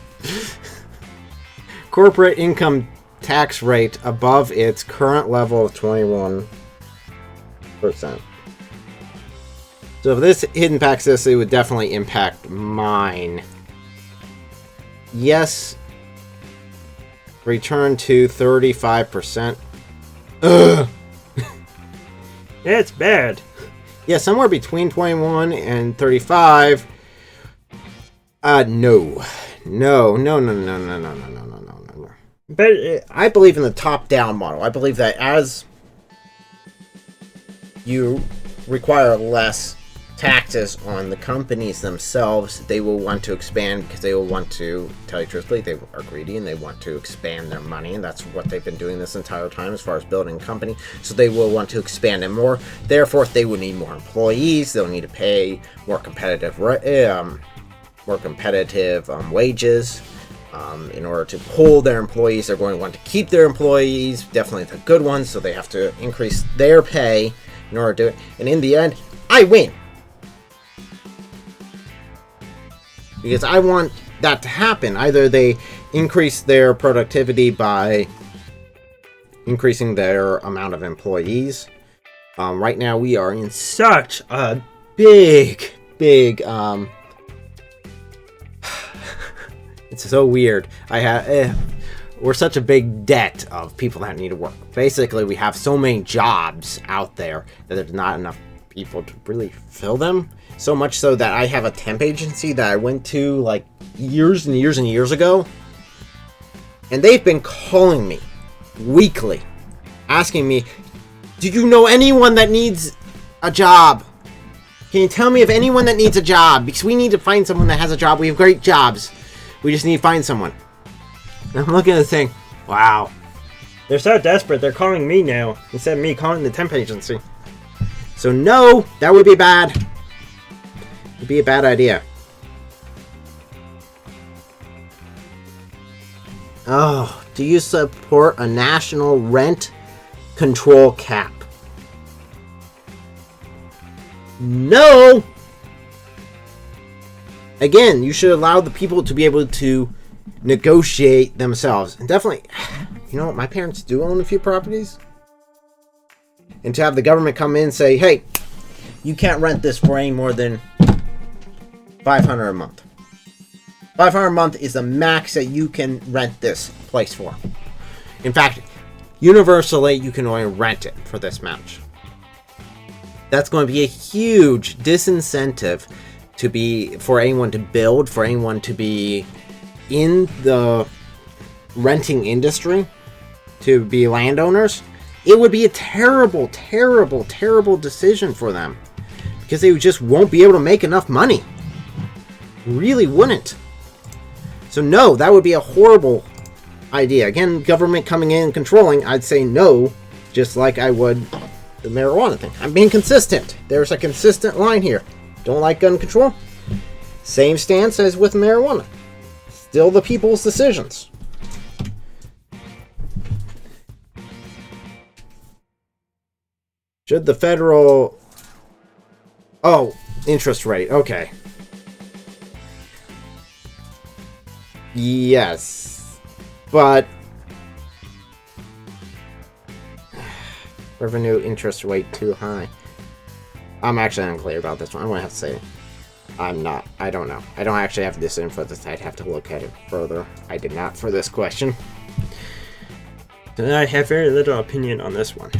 Corporate income tax rate above its current level of 21%? So if this impacts this, it would definitely impact mine. Yes. Return to 35%. Ugh. It's bad. Yeah, somewhere between 21 and 35. No. No. But I believe in the top-down model. I believe that as you require less taxes on the companies themselves, they will want to expand because they will want to, tell you truthfully, they are greedy and they want to expand their money, and that's what they've been doing this entire time as far as building a company. So they will want to expand it more. Therefore, they will need more employees. They'll need to pay more competitive wages. In order to pull their employees, they're going to want to keep their employees, definitely the good ones, so they have to increase their pay in order to do it. And in the end, I win. Because I want that to happen. Either they increase their productivity by increasing their amount of employees. Right now we are in such a big it's so weird. We're such a big debt of people that need to work. Basically, we have so many jobs out there that there's not enough people to really fill them. So much so that I have a temp agency that I went to like years and years and years ago. And they've been calling me weekly, asking me, do you know anyone that needs a job? Can you tell me of anyone that needs a job? Because we need to find someone that has a job. We have great jobs. We just need to find someone. And I'm looking at this thing. Wow. they're so desperate, they're calling me now instead of me calling the temp agency. So no, that would be bad. It would be a bad idea. Oh, do you support a national rent control cap? No! Again, you should allow the people to be able to negotiate themselves. And definitely, you know what, my parents do own a few properties. And to have the government come in and say, hey, you can't rent this for any more than $500 a month. $500 a month is the max that you can rent this place for. In fact, universally, you can only rent it for this much. That's going to be a huge disincentive for anyone to build, for anyone to be in the renting industry, to be landowners. it would be a terrible, terrible, terrible decision for them. Because they just won't be able to make enough money. Really wouldn't. So no, that would be a horrible idea. Again, government coming in and controlling, I'd say no, just like I would the marijuana thing. I'm being consistent. There's a consistent line here. Don't like gun control? Same stance as with marijuana. Still the people's decisions. Should the federal... Oh, interest rate. Okay. Yes. But... revenue interest rate too high. I'm actually unclear about this one. I'm going to have to say I'm not. I don't know. I don't actually have this info. I'd have to look at it further. I did not for this question. Then I have very little opinion on this one.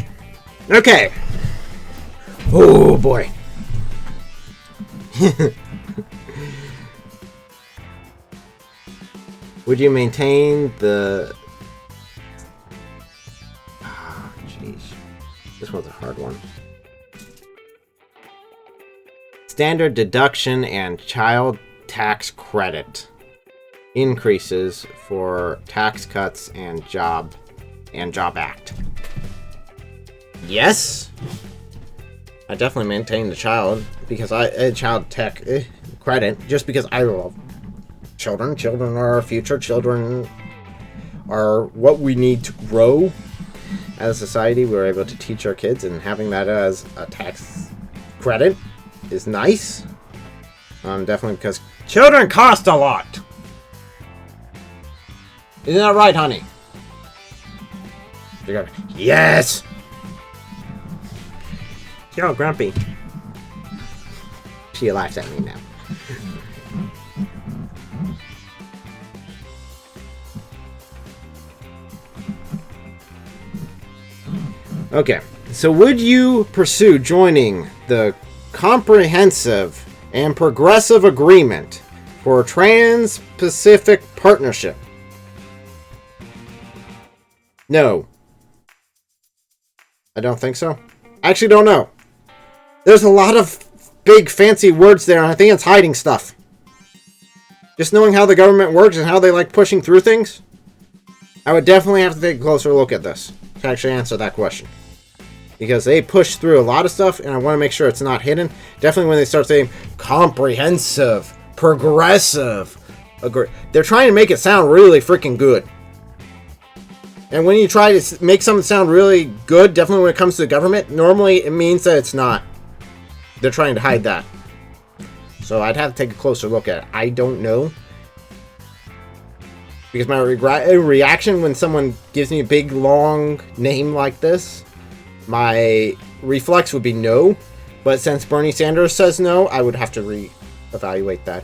Okay. Oh boy. Would you maintain the... oh, jeez. This one's a hard one. Standard deduction and child tax credit increases for tax cuts and Job Act. Yes. I definitely maintain the child because child tech credit just because I love children. Children are our future. Children are what we need to grow as a society. We're able to teach our kids, and having that as a tax credit is nice. Definitely because children cost a lot. Isn't that right, honey? Yes. Yo, Grumpy. She laughs at me now. Okay, so would you pursue joining the Comprehensive and Progressive Agreement for Trans-Pacific Partnership? No. I don't think so. I actually don't know. There's a lot of big fancy words there, and I think it's hiding stuff. Just knowing how the government works and how they like pushing through things, I would definitely have to take a closer look at this to actually answer that question. Because they push through a lot of stuff, and I want to make sure it's not hidden. Definitely when they start saying comprehensive, progressive, they're trying to make it sound really freaking good. And when you try to make something sound really good, definitely when it comes to the government, normally it means that it's not. They're trying to hide that. So I'd have to take a closer look at it. I don't know. Because my reaction when someone gives me a big, long name like this, my reflex would be no. But since Bernie Sanders says no, I would have to re-evaluate that.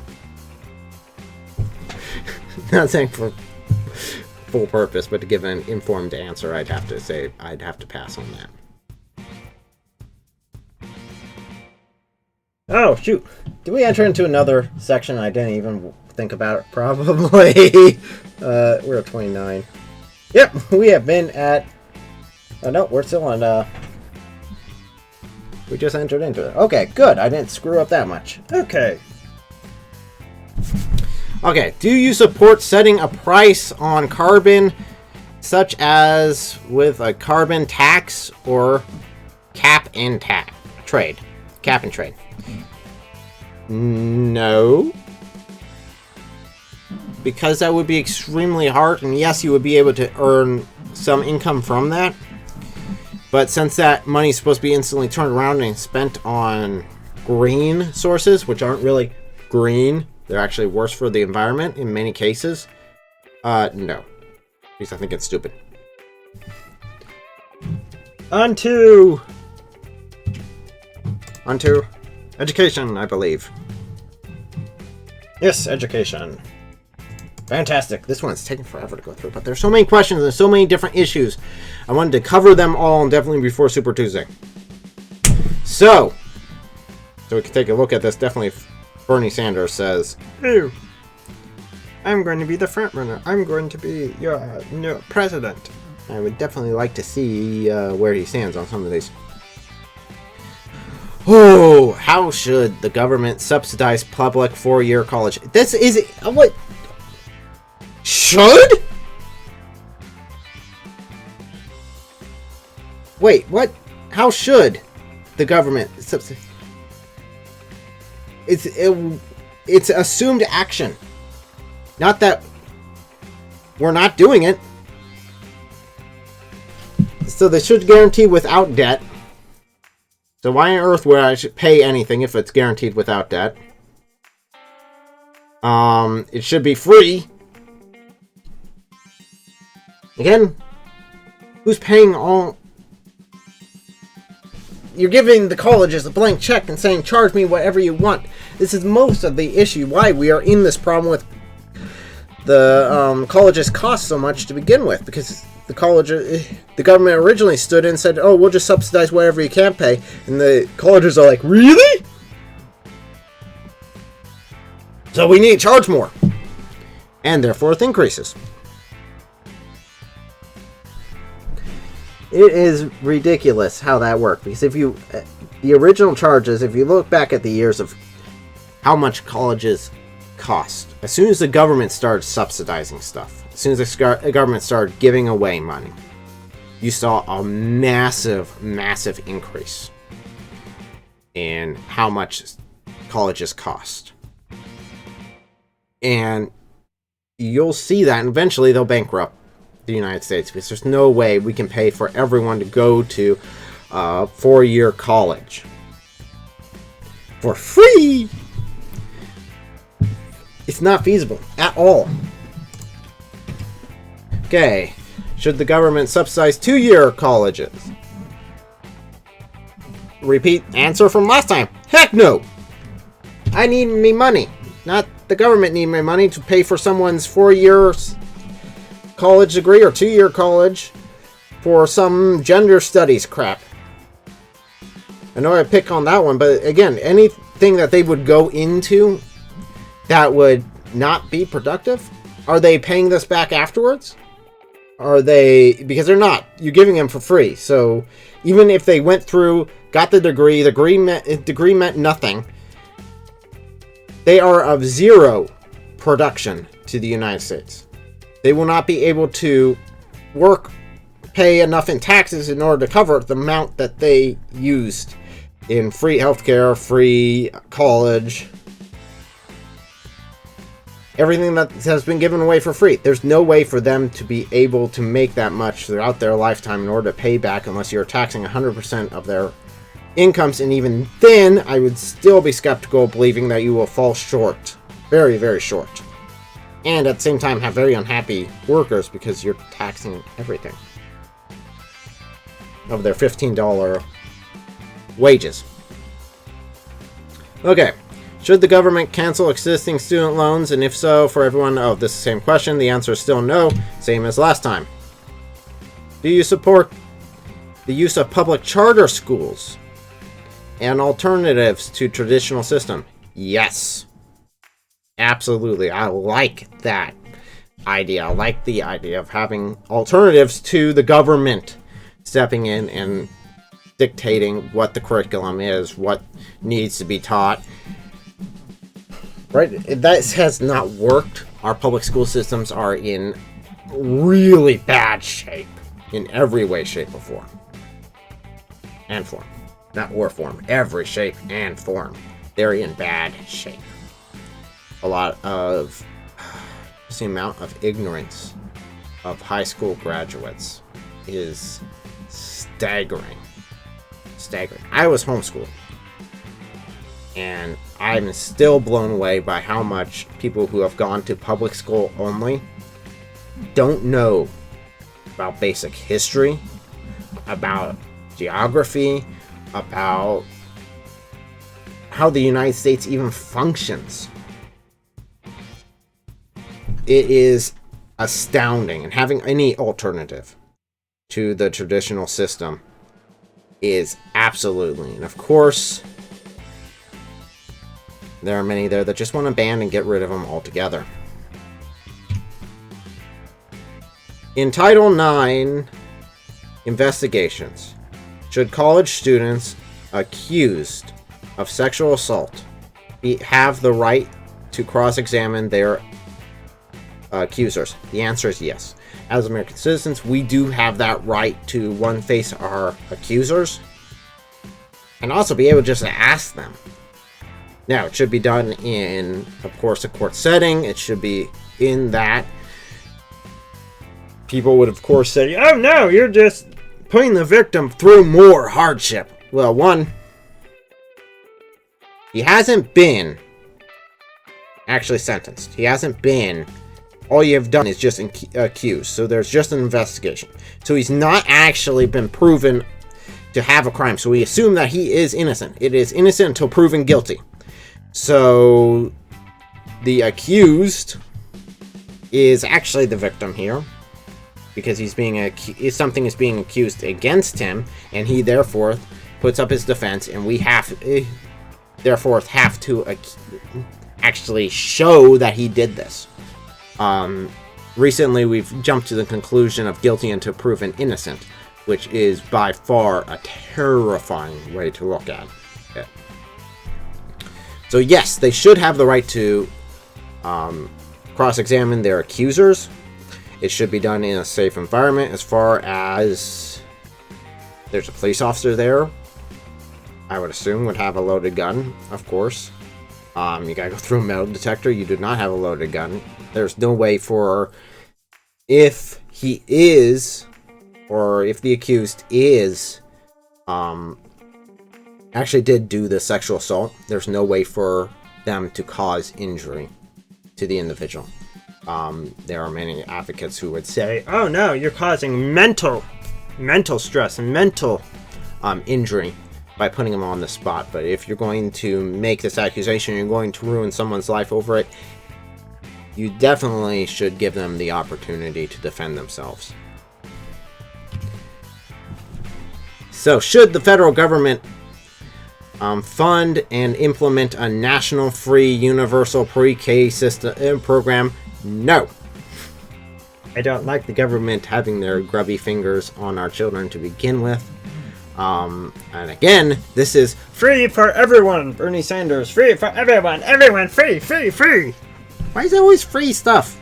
Not saying for full purpose, but to give an informed answer, I'd have to say I'd have to pass on that. Oh, shoot. Did we enter into another section I didn't even think about it? Probably. We're at 29. Yep, we have been at... oh, no, we're still on... we just entered into it. Okay, good. I didn't screw up that much. Okay. Okay, do you support setting a price on carbon, such as with a carbon tax or cap and trade? Cap and trade. No. Because that would be extremely hard, and yes, you would be able to earn some income from that. But since that money is supposed to be instantly turned around and spent on green sources, which aren't really green, they're actually worse for the environment in many cases. No. Because I think it's stupid. On to education, I believe. Yes, education. Fantastic. This one's taking forever to go through, but there's so many questions and so many different issues. I wanted to cover them all, and definitely before Super Tuesday. So we can take a look at this. Definitely Bernie Sanders says, "Hey, I'm going to be the front runner. I'm going to be your new president." I would definitely like to see where he stands on some of these. Oh, how should the government subsidize public 4-year college? This is what should? Wait, what? How should the government subsidize? It's assumed action. Not that we're not doing it. So they should guarantee without debt. So why on earth would I pay anything if it's guaranteed without debt? It should be free. Again, who's paying all? You're giving the colleges a blank check and saying, charge me whatever you want. This is most of the issue why we are in this problem with the colleges cost so much to begin with, because the government originally stood in and said, oh, we'll just subsidize whatever you can't pay, and the colleges are like, really? So we need to charge more, and therefore it increases. It is ridiculous how that worked, because if you, the original charges, if you look back at the years of how much colleges cost, as soon as the government started subsidizing stuff, as soon as the government started giving away money, you saw a massive increase in how much colleges cost. And you'll see that, and eventually they'll bankrupt the United States, because there's no way we can pay for everyone to go to 4-year college for free. It's not feasible at all. Okay, should the government subsidize 2-year colleges? Repeat answer from last time. Heck no! I need me money, not the government need my money to pay for someone's 4-year college degree or 2-year college for some gender studies crap. I know I pick on that one, but again, anything that they would go into that would not be productive, are they paying this back afterwards? Are they, because they're not. You're giving them for free. So even if they went through, got the degree meant nothing. They are of zero production to the United States. They will not be able to pay enough in taxes in order to cover the amount that they used in free healthcare, free college, everything that has been given away for free. There's no way for them to be able to make that much throughout their lifetime in order to pay back unless you're taxing 100% of their incomes. And even then, I would still be skeptical, believing that you will fall short. Very, very short. And at the same time have very unhappy workers because you're taxing everything of their $15 wages. Okay. Should the government cancel existing student loans? And if so, for everyone, this is the same question. The answer is still no, same as last time. Do you support the use of public charter schools and alternatives to traditional system? Yes. Absolutely. I like that idea. I like the idea of having alternatives to the government stepping in and dictating what the curriculum is, what needs to be taught. Right? That has not worked. Our public school systems are in really bad shape in every way, shape, or form. And form. Not or form. Every shape and form. They're in bad shape. A lot of the amount of ignorance of high school graduates is staggering. Staggering. I was homeschooled. And I'm still blown away by how much people who have gone to public school only don't know about basic history, about geography, about how the United States even functions. It is astounding, and having any alternative to the traditional system is absolutely, and of course, there are many there that just want to ban and get rid of them altogether. In Title IX investigations, should college students accused of sexual assault have the right to cross-examine their accusers? The answer is yes. As American citizens, we do have that right to, one, face our accusers, and also be able just to ask them. Now, it should be done in, of course, a court setting. It should be in that. People would, of course, say, oh no, you're just putting the victim through more hardship. Well, one, he hasn't been actually sentenced. He hasn't been. All you have done is just accused. So there's just an investigation. So he's not actually been proven to have a crime. So we assume that he is innocent. It is innocent until proven guilty. So the accused is actually the victim here, because he's being something is being accused against him, and he therefore puts up his defense, and we therefore have to actually show that he did this. Recently we've jumped to the conclusion of guilty until proven innocent, which is by far a terrifying way to look at it. So yes, they should have the right to cross-examine their accusers. It should be done in a safe environment. As far as there's a police officer there, I would assume would have a loaded gun, of course. You gotta go through a metal detector. You do not have a loaded gun. There's no way for, if he is, or if the accused is, actually did do the sexual assault, there's no way for them to cause injury to the individual. There are many advocates who would say, oh no, you're causing mental stress and mental injury by putting him on the spot. But if you're going to make this accusation, you're going to ruin someone's life over it, you definitely should give them the opportunity to defend themselves. So, should the federal government fund and implement a national free universal pre-K system program? No. I don't like the government having their grubby fingers on our children to begin with. And again, this is free for everyone. Bernie Sanders, free for everyone. Everyone, free, free, free. Why is it always free stuff?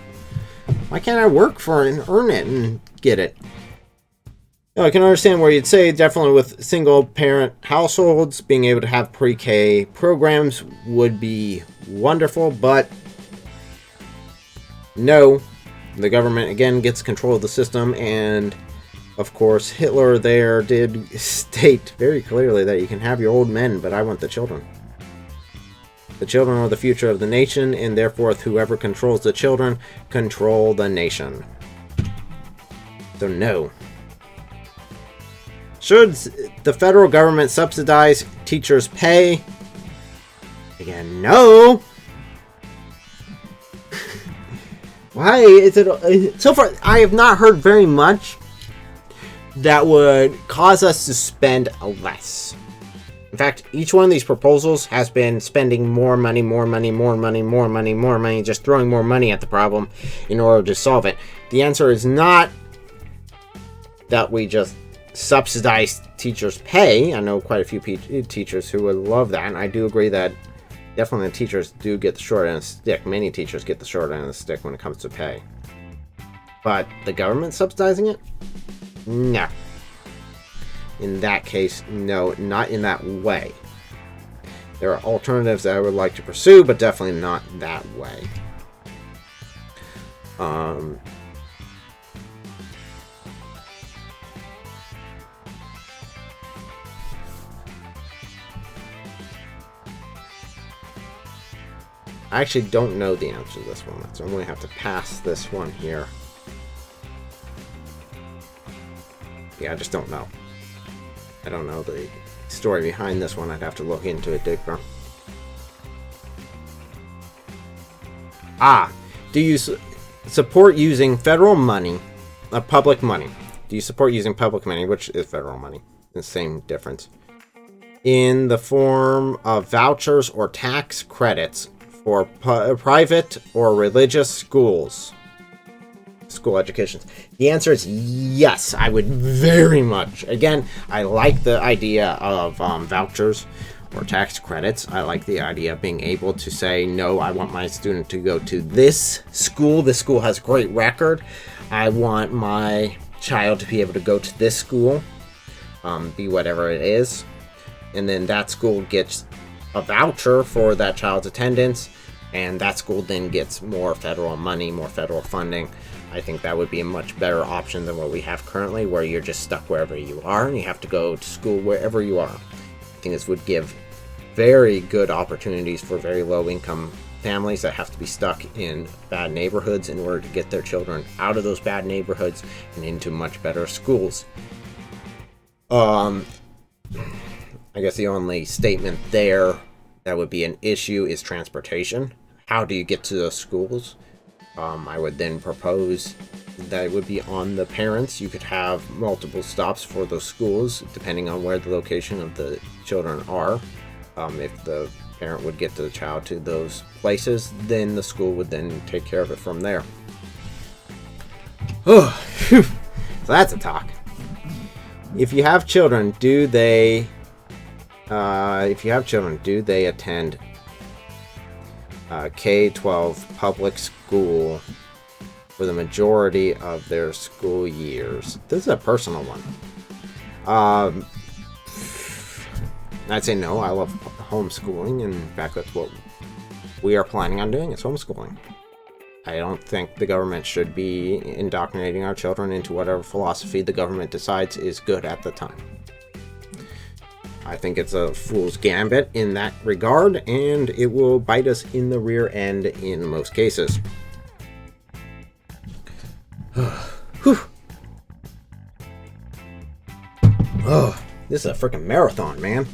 Why can't I work for it and earn it and get it? I can understand where you'd say definitely with single parent households, being able to have pre-K programs would be wonderful, but no, the government again gets control of the system, and of course Hitler there did state very clearly that you can have your old men, but I want the children. The children are the future of the nation, and therefore whoever controls the children control the nation. So no. Should the federal government subsidize teachers' pay? Again, no. Why is it... So far, I have not heard very much that would cause us to spend less. In fact, each one of these proposals has been spending more money, just throwing more money at the problem in order to solve it. The answer is not that we just subsidize teachers' pay. I know quite a few teachers who would love that, and I do agree that definitely the teachers do get the short end of the stick. Many teachers get the short end of the stick when it comes to pay. But the government subsidizing it? No. In that case, no, not in that way. There are alternatives that I would like to pursue, but definitely not that way. I actually don't know the answer to this one, so I'm going to have to pass this one here. Yeah, I just don't know. I don't know the story behind this one. I'd have to look into it deeper. Do you support using federal money, public money? Do you support using public money, which is federal money? The same difference. In the form of vouchers or tax credits for private or religious schools school education? The answer is yes. I would very much. Again, I like the idea of vouchers or tax credits. I like the idea of being able to say, no, I want my student to go to this school. This school has great record. I want my child to be able to go to this school, be whatever it is. And then that school gets a voucher for that child's attendance, and that school then gets more federal money, more federal funding. I think that would be a much better option than what we have currently, where you're just stuck wherever you are and you have to go to school wherever you are. I think this would give very good opportunities for very low income families that have to be stuck in bad neighborhoods in order to get their children out of those bad neighborhoods and into much better schools. I guess the only statement there that would be an issue is transportation. How do you get to those schools? I would then propose that it would be on the parents. You could have multiple stops for those schools depending on where the location of the children are. If the parent would get the child to those places, then the school would then take care of it from there. Oh, so that's a talk. If you have children, do they attend K-12 public school for the majority of their school years? This is a personal one. I'd say no. I love homeschooling, and in fact, that's what we are planning on doing, is homeschooling. I don't think the government should be indoctrinating our children into whatever philosophy the government decides is good at the time. I think it's a fool's gambit in that regard, and it will bite us in the rear end in most cases. Whew. Oh, this is a freaking marathon, man.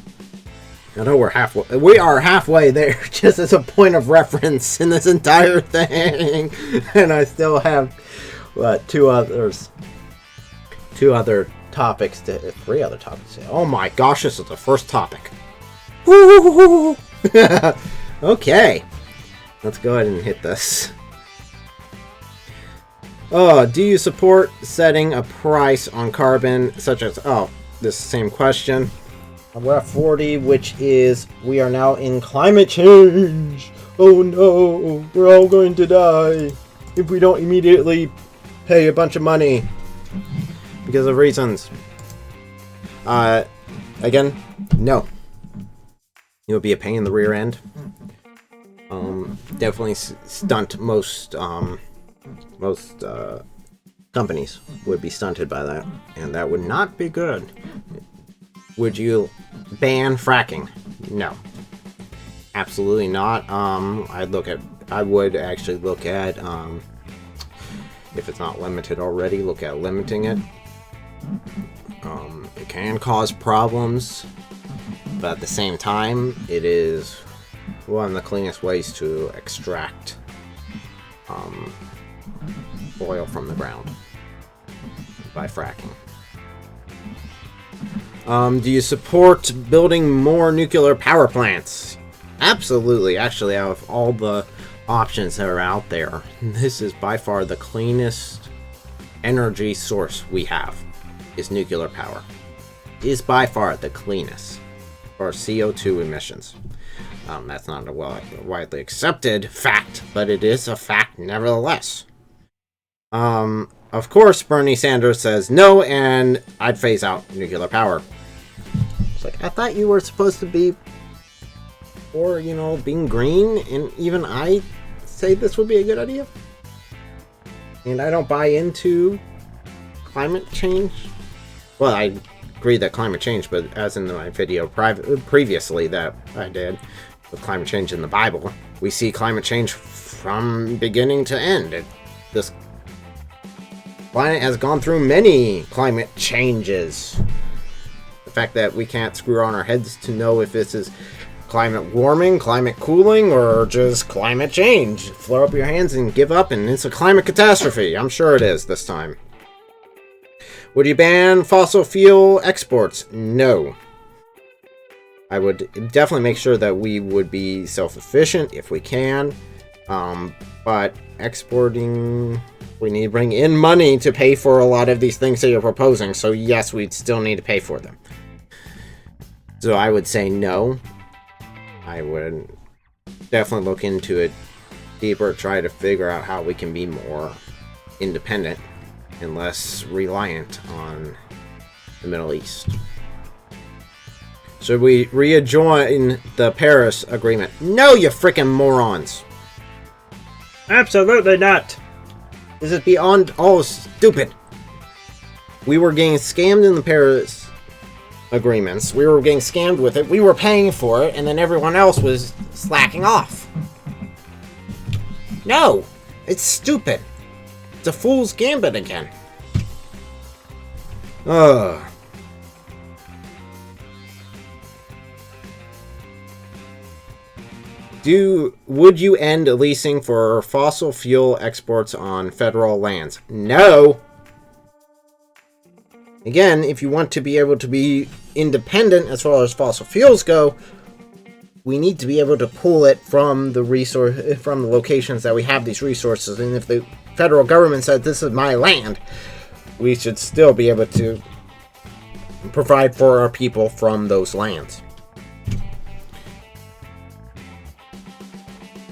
I know we are halfway there, just as a point of reference in this entire thing. And I still have, three other topics to... Oh my gosh, this is the first topic. Woo! Okay. Let's go ahead and hit this. Do you support setting a price on carbon, such as... this same question. We're at 40, which is, we are now in climate change. Oh no, we're all going to die if we don't immediately pay a bunch of money because of reasons. Again, no. It would be a pain in the rear end. Definitely stunt most companies would be stunted by that, and that would not be good. Would you ban fracking? No. Absolutely not. I would actually look at, if it's not limited already, look at limiting it. It can cause problems, but at the same time, it is one of the cleanest ways to extract oil from the ground by fracking. Do you support building more nuclear power plants? Absolutely. Actually, out of all the options that are out there, this is by far the cleanest energy source we have, is nuclear power. It is by far the cleanest for CO2 emissions. That's not a widely accepted fact, but it is a fact nevertheless. Of course, Bernie Sanders says no, and I'd phase out nuclear power. It's like, I thought you were supposed to be for, being green, and even I say this would be a good idea. And I don't buy into climate change. Well, I agree that climate change, but as in my video previously that I did with climate change in the Bible, we see climate change from beginning to end. This planet has gone through many climate changes. The fact that we can't screw on our heads to know if this is climate warming, climate cooling, or just climate change. Throw up your hands and give up, and it's a climate catastrophe. I'm sure it is this time. Would you ban fossil fuel exports? No. I would definitely make sure that we would be self-sufficient if we can. But exporting We need to bring in money to pay for a lot of these things that you're proposing. So yes, we'd still need to pay for them. So I would say no. I would definitely look into it deeper, try to figure out how we can be more independent and less reliant on the Middle East. Should we rejoin the Paris Agreement? No, you freaking morons! Absolutely not. This is beyond all stupid. We were getting scammed in the Paris agreements. We were getting scammed with it. We were paying for it, and then everyone else was slacking off. No! It's stupid. It's a fool's gambit again. Ugh. Would you end leasing for fossil fuel exports on federal lands? No! Again, if you want to be able to be independent as far as fossil fuels go, we need to be able to pull it from the locations that we have these resources. And if the federal government says this is my land, we should still be able to provide for our people from those lands.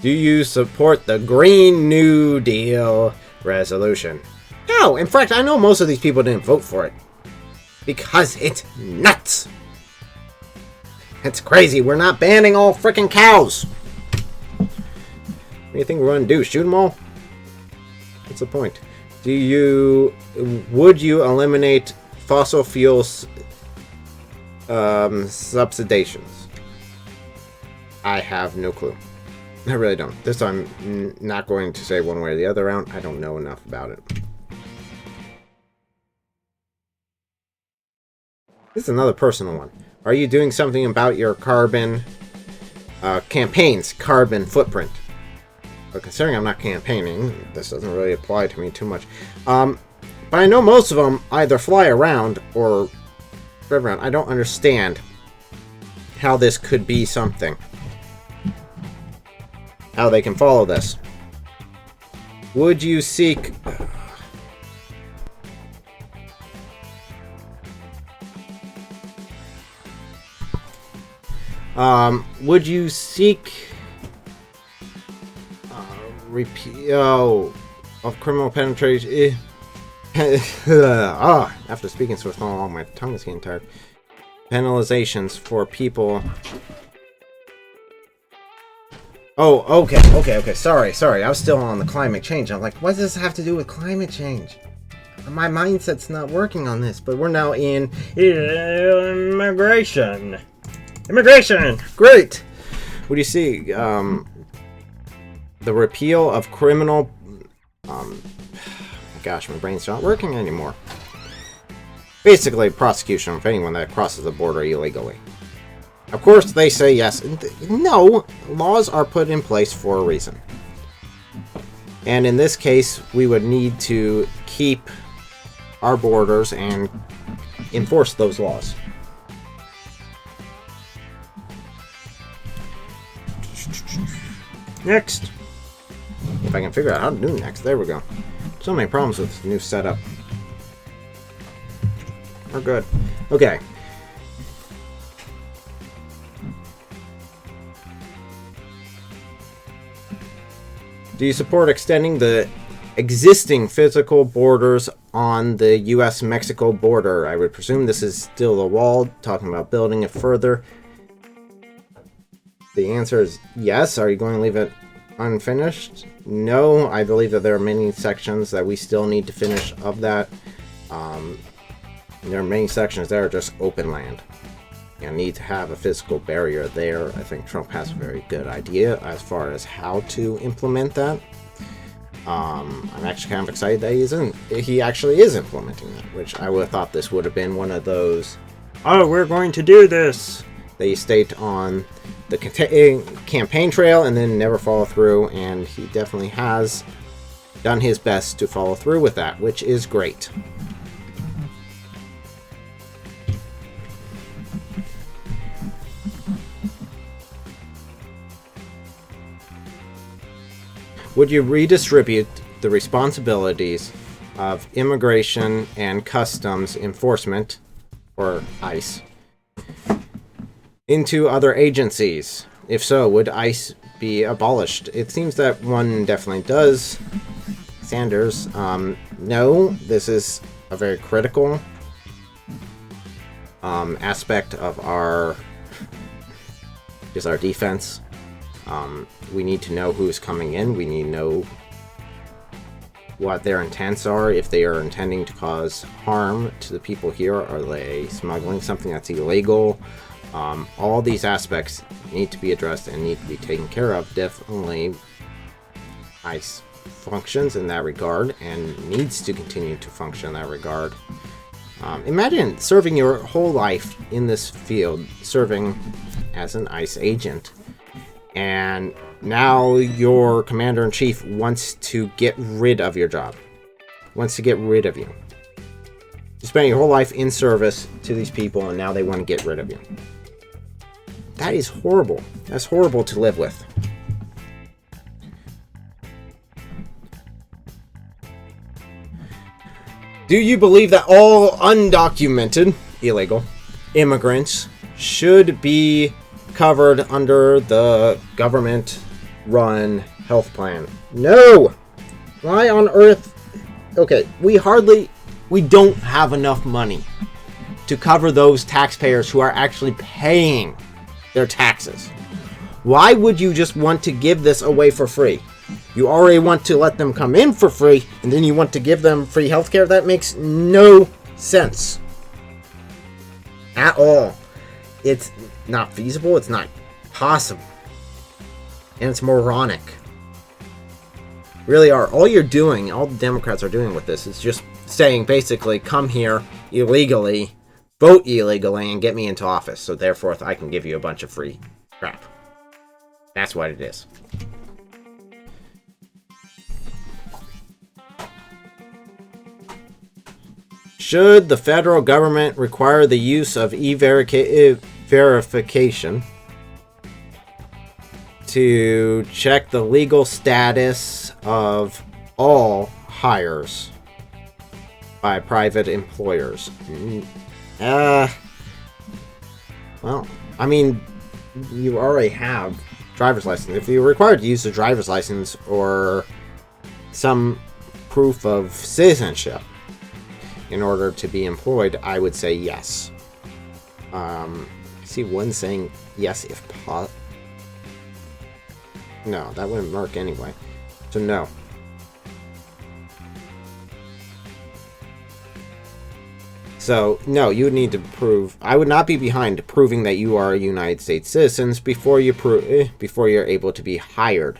Do you support the Green New Deal resolution? No, in fact, I know most of these people didn't vote for it. Because it's nuts. It's crazy. We're not banning all freaking cows. What do you think we're going to do? Shoot them all? What's the point? Would you eliminate fossil fuels subsidizations? I have no clue. I really don't. This I'm not going to say one way or the other around. I don't know enough about it. This is another personal one. Are you doing something about your carbon campaign's carbon footprint? But considering I'm not campaigning, this doesn't really apply to me too much. But I know most of them either fly around or drive around. I don't understand how this could be something. How they can follow this. Would you seek... would you seek repeal of criminal penetration? After speaking so long, my tongue is getting tired. Penalizations for people. Oh, okay. Sorry. I was still on the climate change. I'm like, what does this have to do with climate change? My mindset's not working on this, but we're now in Immigration. Great. What do you see? The repeal of criminal... gosh, my brain's not working anymore. Basically, prosecution of anyone that crosses the border illegally. Of course, they say yes. No, laws are put in place for a reason. And in this case, we would need to keep our borders and enforce those laws. Next. If I can figure out how to do next. There we go. So many problems with this new setup. We're good. Okay. Do you support extending the existing physical borders on the U.S.-Mexico border? I would presume this is still a wall, talking about building it further. The answer is yes. Are you going to leave it unfinished? No. I believe that there are many sections that we still need to finish of that. There are many sections that are just open land. You need to have a physical barrier there. I think Trump has a very good idea as far as how to implement that. I'm actually kind of excited that he actually is implementing that, which I would have thought this would have been one of those, oh, we're going to do this. They state on the campaign trail and then never follow through, and he definitely has done his best to follow through with that, which is great. Would you redistribute the the responsibilities of immigration and customs enforcement, or ICE, into other agencies? If so, would ICE be abolished? It seems that one definitely does. Sanders, no, this is a very critical aspect of our defense. We need to know who's coming in. We need to know what their intents are. If they are intending to cause harm to the people here, are they smuggling something that's illegal? All these aspects need to be addressed and need to be taken care of. Definitely, ICE functions in that regard and needs to continue to function in that regard. Imagine serving your whole life in this field, serving as an ICE agent, and now your commander-in-chief wants to get rid of your job, wants to get rid of you. You spent your whole life in service to these people, and now they want to get rid of you. That is horrible. That's horrible to live with. Do you believe that all undocumented, illegal, immigrants should be covered under the government-run health plan? No! Why on earth? Okay, we don't have enough money to cover those taxpayers who are actually paying their taxes. Why would you just want to give this away for free? You already want to let them come in for free, and then you want to give them free healthcare? That makes no sense at all. It's not feasible, it's not possible, and it's moronic. Really are. All you're doing, all the Democrats are doing with this, is just saying basically, come here illegally, vote illegally, and get me into office, so therefore I can give you a bunch of free crap. That's what it is. Should the federal government require the use of e-verification to check the legal status of all hires by private employers? Well, I mean, you already have driver's license. If you're required to use a driver's license or some proof of citizenship in order to be employed, I would say yes. I see one saying yes if possible. No, that wouldn't work anyway. So no. So no, you would need to prove. I would not be behind proving that you are United States citizens before before you're able to be hired.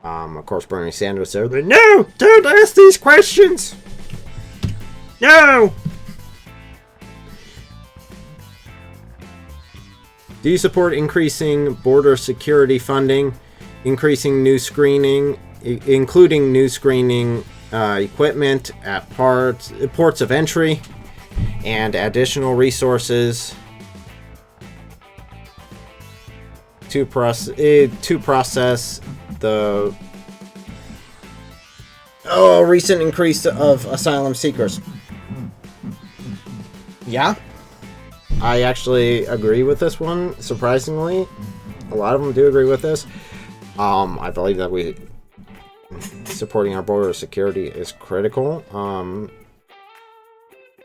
Of course, Bernie Sanders said, "No, don't ask these questions. No." Do you support increasing border security funding, increasing new screening, including new screening equipment at ports of entry, and additional resources to process the recent increase of asylum seekers? Yeah. I actually agree with this one, surprisingly. A lot of them do agree with this. I believe that supporting our border security is critical.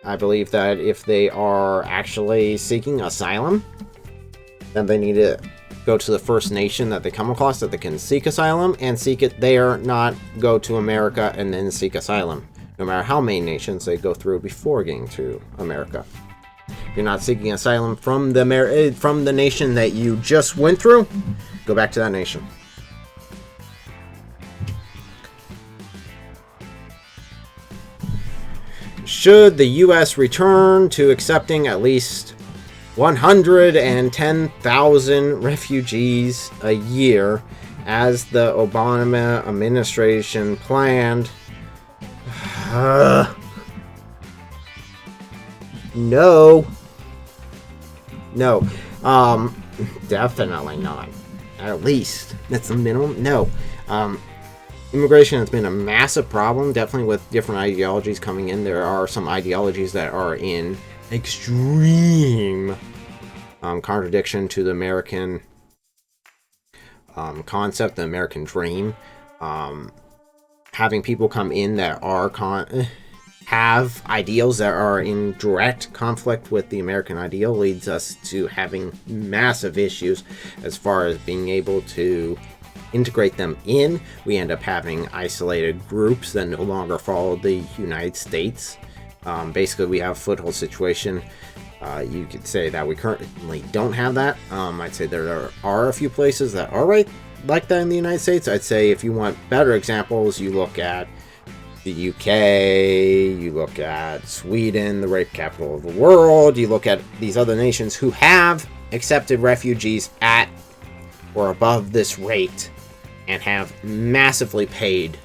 I believe that if they are actually seeking asylum, then they need to go to the first nation that they come across that they can seek asylum, and seek it there, not go to America and then seek asylum, no matter how many nations they go through before getting to America. If you're not seeking asylum from the nation that you just went through, go back to that nation. Should the U.S. return to accepting at least 110,000 refugees a year, as the Obama administration planned? No. Definitely not. At least. That's the minimum. No. immigration has been a massive problem, definitely with different ideologies coming in. There are some ideologies that are in extreme contradiction to the American concept, the American dream. Having people come in that are have ideals that are in direct conflict with the American ideal leads us to having massive issues as far as being able to integrate them in. We end up having isolated groups that no longer follow the United States. Basically, we have a foothold situation. You could say that we currently don't have that. I'd say there are a few places that are right like that in the United States. I'd say if you want better examples, you look at the UK, you look at Sweden, the rape capital of the world, you look at these other nations who have accepted refugees at or above this rate and have massively paid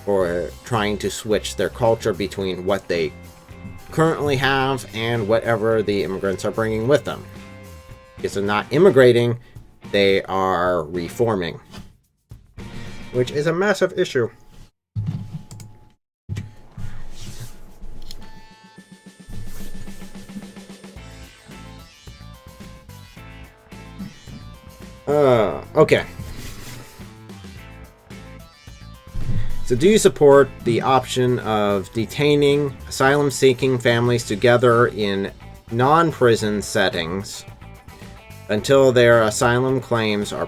for trying to switch their culture between what they currently have and whatever the immigrants are bringing with them. Because they're not immigrating, they are reforming, which is a massive issue. Okay. So do you support the option of detaining asylum-seeking families together in non-prison settings until their asylum claims are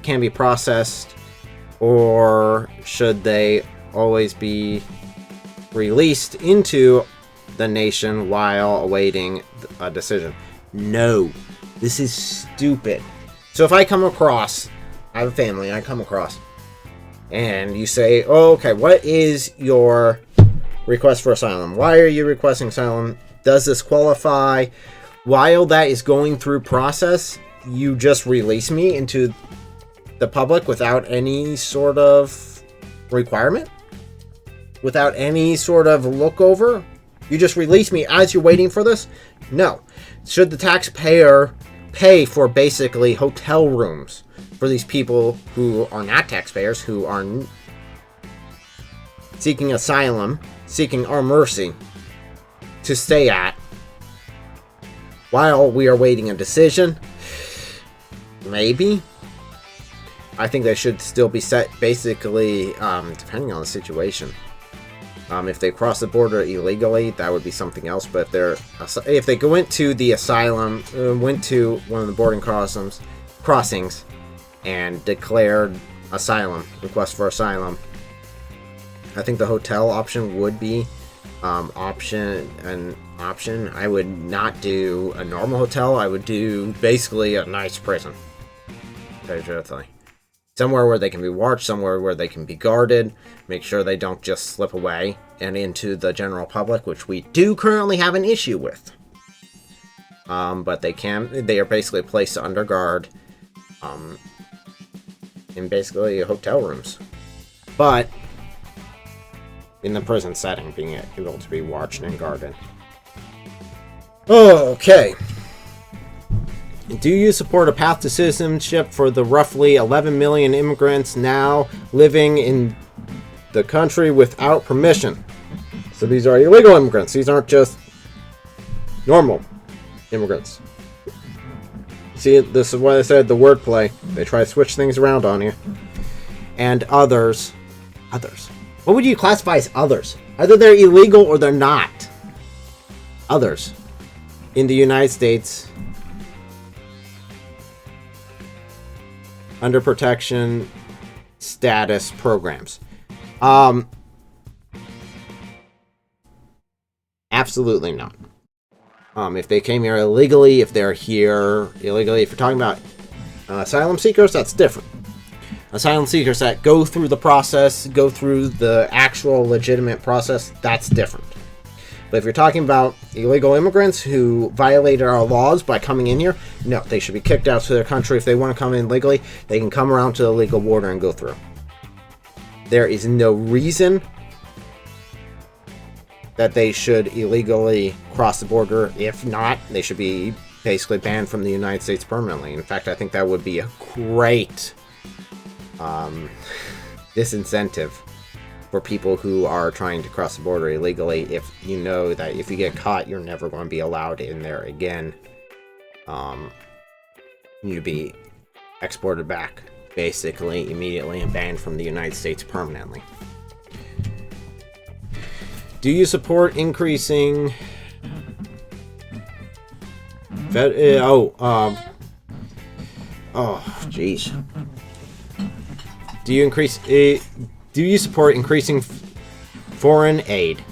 can be processed, or should they always be released into the nation while awaiting a decision? No. This is stupid. So if I come across, I have a family, and I come across, and you say, oh, okay, what is your request for asylum? Why are you requesting asylum? Does this qualify? While that is going through process, you just release me into the public without any sort of requirement? Without any sort of look over? You just release me as you're waiting for this? No. Should the taxpayer pay for basically hotel rooms for these people who are not taxpayers, who are seeking asylum, seeking our mercy to stay at while we are waiting a decision? Maybe. I think they should still be set basically depending on the situation. If they cross the border illegally, that would be something else. But if they went to the asylum, went to one of the boarding crossings, and declared request for asylum, I think the hotel option would be an option. I would not do a normal hotel. I would do basically a nice prison. Truthfully. Somewhere where they can be watched, somewhere where they can be guarded, make sure they don't just slip away and into the general public, which we do currently have an issue with. But they are basically placed under guard in basically hotel rooms. But in the prison setting, being able to be watched and guarded. Okay. Do you support a path to citizenship for the roughly 11 million immigrants now living in the country without permission? So these are illegal immigrants. These aren't just normal immigrants. See, this is why I said the wordplay. They try to switch things around on you. And others. Others. What would you classify as others? Either they're illegal or they're not. Others. In the United States. Under protection status programs. Absolutely not. If they came here illegally, if they're here illegally, if you're talking about asylum seekers, that's different. Asylum seekers that go through the process, go through the actual legitimate process, that's different. But if you're talking about illegal immigrants who violated our laws by coming in here, no, they should be kicked out to their country. If they want to come in legally, they can come around to the legal border and go through. There is no reason that they should illegally cross the border. If not, they should be basically banned from the United States permanently. In fact, I think that would be a great disincentive for people who are trying to cross the border illegally. If you know that if you get caught, you're never going to be allowed in there again. You'd be exported back basically immediately and banned from the United States permanently. Do you support increasing jeez. Do you support increasing foreign aid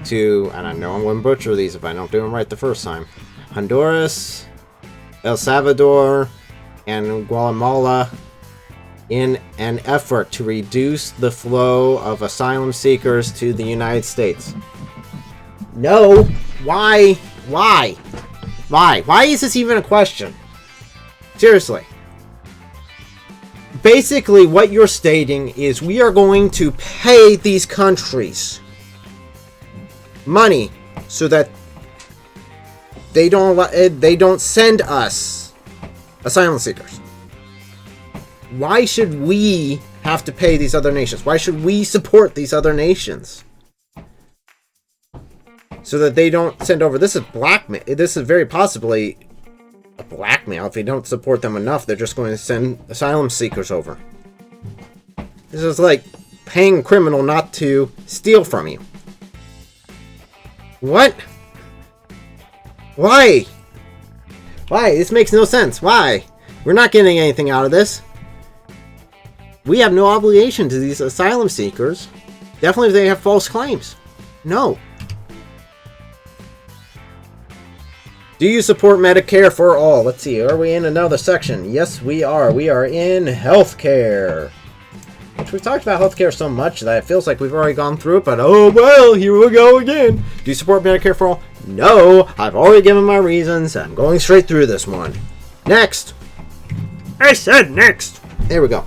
to, and I know I'm going to butcher these if I don't do them right the first time, Honduras, El Salvador, and Guatemala in an effort to reduce the flow of asylum seekers to the United States? No. Why? Why? Why is this even a question? Seriously. Basically, what you're stating is we are going to pay these countries money so that they don't send us asylum seekers. Why should we have to pay these other nations? Why should we support these other nations? So that they don't send over. This is blackmail. This is very possibly a blackmail. If you don't support them enough, they're just going to send asylum seekers over. This is like paying a criminal not to steal from you. What? Why? Why? This makes no sense. Why? We're not getting anything out of this. We have no obligation to these asylum seekers. Definitely if they have false claims. No. Do you support Medicare for all? Let's see. Are we in another section? Yes, we are. We are in healthcare. Which we've talked about healthcare so much that it feels like we've already gone through it, but oh well, here we go again. Do you support Medicare for all? No, I've already given my reasons. I'm going straight through this one. Next. I said next. There we go.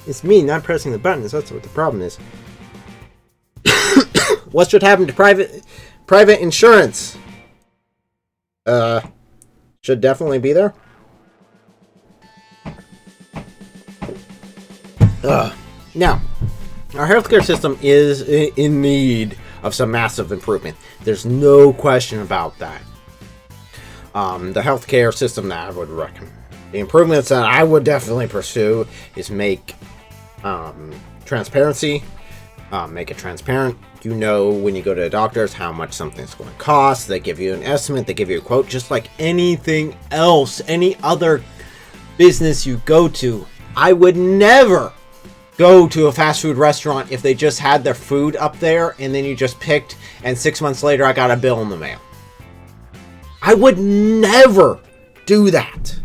It's me not pressing the buttons. That's what the problem is. What should happen to private insurance? Should definitely be there. Now, our healthcare system is in need of some massive improvement. There's no question about that. The healthcare system that I would recommend, the improvements that I would definitely pursue is make transparency, make it transparent. You know when you go to the doctors how much something's going to cost. They give you an estimate, they give you a quote, just like anything else, any other business you go to. I would never go to a fast food restaurant if they just had their food up there and then you just picked and 6 months later I got a bill in the mail. I would never do that.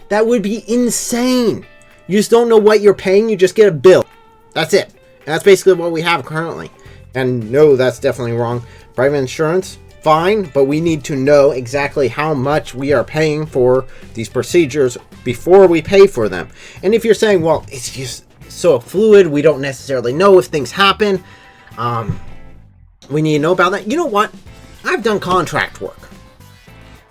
That would be insane. You just don't know what you're paying, you just get a bill. That's it. And that's basically what we have currently. And no, that's definitely wrong. Private insurance, fine, but we need to know exactly how much we are paying for these procedures before we pay for them. And if you're saying, well, it's just so fluid, we don't necessarily know if things happen, we need to know about that. You know what? I've done contract work.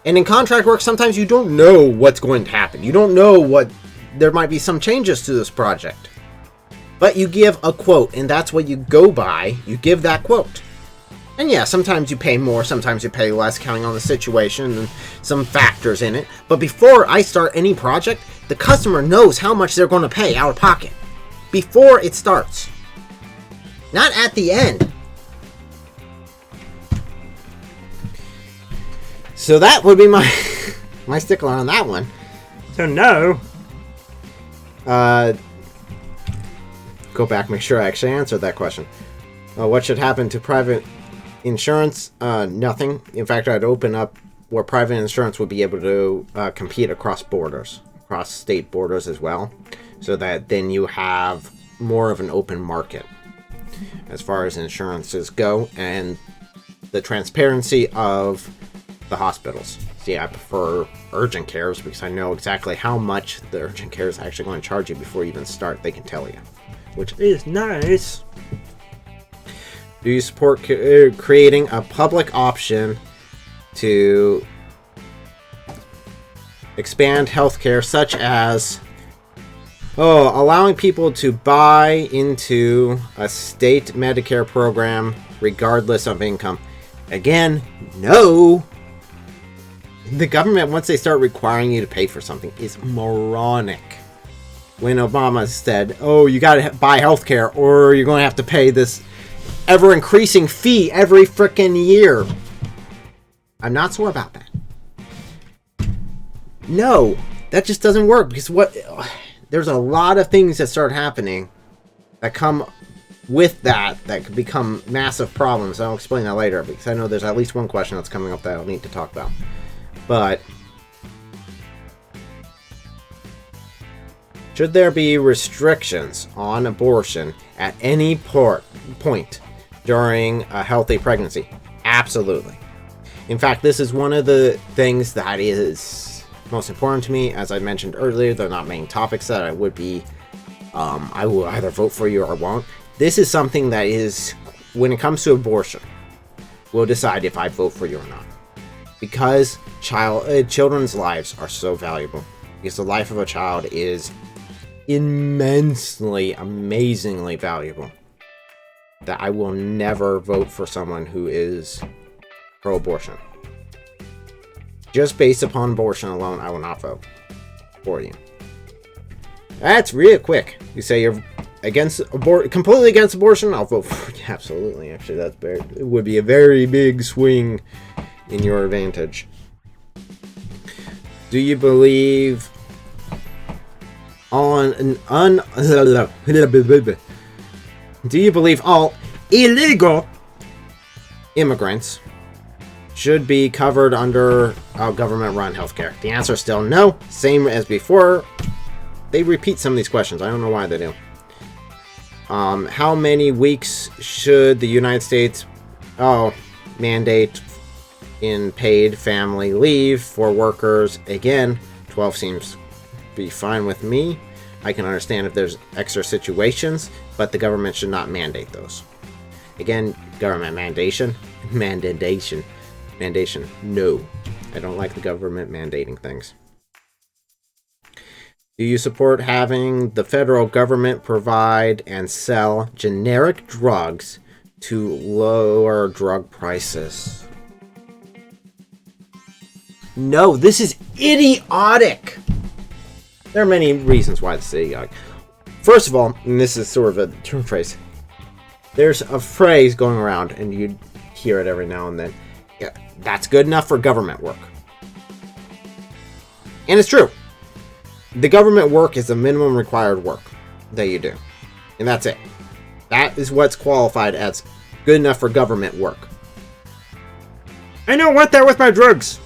And in contract work, sometimes you don't know what's going to happen. You don't know what, there might be some changes to this project. But you give a quote, and that's what you go by. You give that quote. And yeah, sometimes you pay more, sometimes you pay less, counting on the situation and some factors in it. But before I start any project, the customer knows how much they're going to pay out of pocket. Before it starts. Not at the end. So that would be my stickler on that one. So no. Go back, make sure I actually answered that question. What should happen to private insurance? Nothing. In fact, I'd open up where private insurance would be able to compete across borders, across state borders as well, so that then you have more of an open market as far as insurances go, and the transparency of the hospitals. See, I prefer urgent cares because I know exactly how much the urgent care is actually going to charge you before you even start. They can tell you. Which is nice. Do you support creating a public option to expand healthcare, such as allowing people to buy into a state Medicare program regardless of income. Again, no. The government, once they start requiring you to pay for something, is moronic. When Obama said, oh, you gotta buy healthcare or you're going to have to pay this ever-increasing fee every frickin' year. I'm not sore about that. No, that just doesn't work, because there's a lot of things that start happening that come with that could become massive problems. I'll explain that later, because I know there's at least one question that's coming up that I'll need to talk about. But should there be restrictions on abortion at any point during a healthy pregnancy? Absolutely. In fact, this is one of the things that is most important to me. As I mentioned earlier, they're not main topics that I would be, I will either vote for you or won't. This is something that is, when it comes to abortion, will decide if I vote for you or not. Because children's lives are so valuable. Because the life of a child is immensely, amazingly valuable. That I will never vote for someone who is pro-abortion. Just based upon abortion alone, I will not vote for you. That's real quick. You say you're completely against abortion, I'll vote for you. Absolutely. Actually, it would be a very big swing in your advantage. Do you believe do you believe all illegal immigrants should be covered under government-run healthcare? The answer is still no. Same as before. They repeat some of these questions. I don't know why they do. How many weeks should the United States mandate in paid family leave for workers? Again, 12 seems to be fine with me. I can understand if there's extra situations, but the government should not mandate those. Again, government mandation. No. I don't like the government mandating things. Do you support having the federal government provide and sell generic drugs to lower drug prices? No, this is idiotic. There are many reasons why this is idiotic. First of all, and this is sort of a term phrase, there's a phrase going around, and you hear it every now and then. Yeah, that's good enough for government work. And it's true. The government work is the minimum required work that you do. And that's it. That is what's qualified as good enough for government work. I don't want that with my drugs.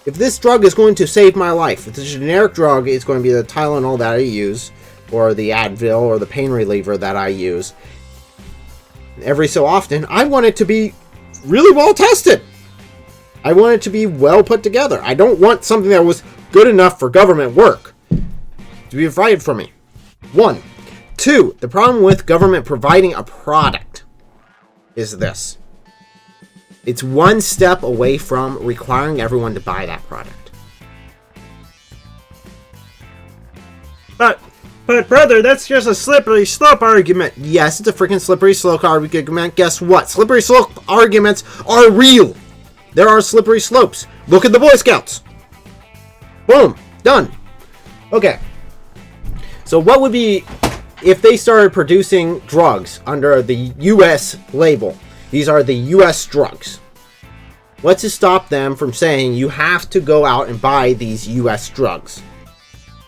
If this drug is going to save my life, if it's a generic drug, it's going to be the Tylenol that I use, or the Advil, or the pain reliever that I use, every so often, I want it to be really well tested. I want it to be well put together. I don't want something that was good enough for government work to be provided for me. 1. 2. The problem with government providing a product is this. It's one step away from requiring everyone to buy that product. But brother, that's just a slippery slope argument. Yes, it's a freaking slippery slope argument. Guess what? Slippery slope arguments are real. There are slippery slopes. Look at the Boy Scouts. Boom. Done. Okay. So what would be if they started producing drugs under the U.S. label? These are the U.S. drugs. What's to stop them from saying you have to go out and buy these U.S. drugs?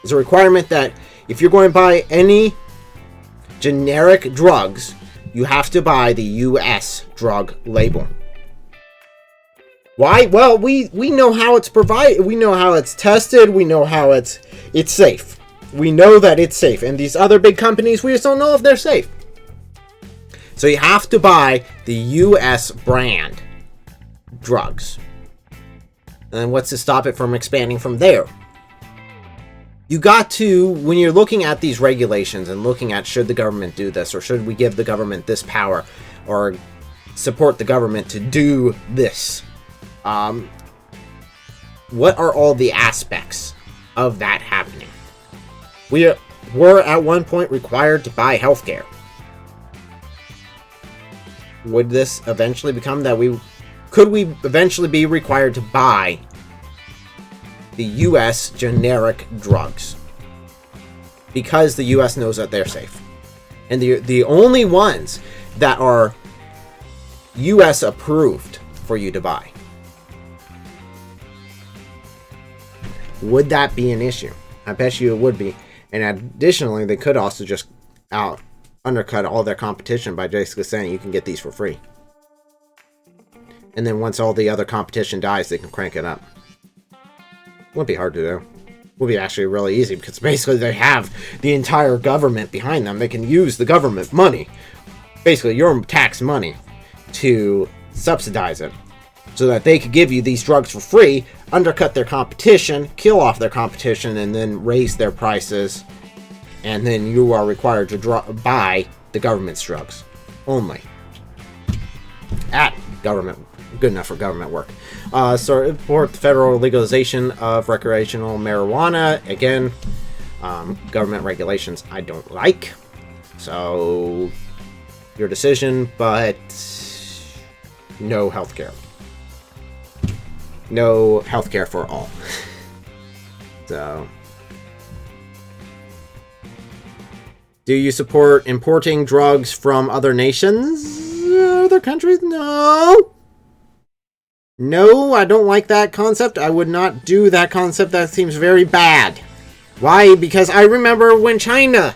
It's a requirement that if you're going to buy any generic drugs, you have to buy the U.S. drug label. Why? Well, we know how it's provided. We know how it's tested. We know how it's safe. We know that it's safe. And these other big companies, we just don't know if they're safe. So you have to buy the U.S. brand drugs. And what's to stop it from expanding from there? You got to, when you're looking at these regulations and looking at should the government do this, or should we give the government this power, or support the government to do this, what are all the aspects of that happening? were at one point required to buy healthcare, would this eventually become that could we eventually be required to buy the US generic drugs? Because the US knows that they're safe. And the only ones that are US approved for you to buy. Would that be an issue? I bet you it would be. And additionally, they could also just undercut all their competition by basically saying you can get these for free. And then once all the other competition dies, they can crank it up. Wouldn't be hard to do. Would be actually really easy because basically they have the entire government behind them. They can use the government money, basically your tax money, to subsidize it so that they could give you these drugs for free, undercut their competition, kill off their competition, and then raise their prices. And then you are required to buy the government's drugs only at government. Good enough for government work. Support the federal legalization of recreational marijuana. Again, government regulations I don't like. So, your decision, but no healthcare. No healthcare for all. So, do you support importing drugs from other nations? Other countries? No. No, I don't like that concept. I would not do that concept. That seems very bad. Why? Because I remember when China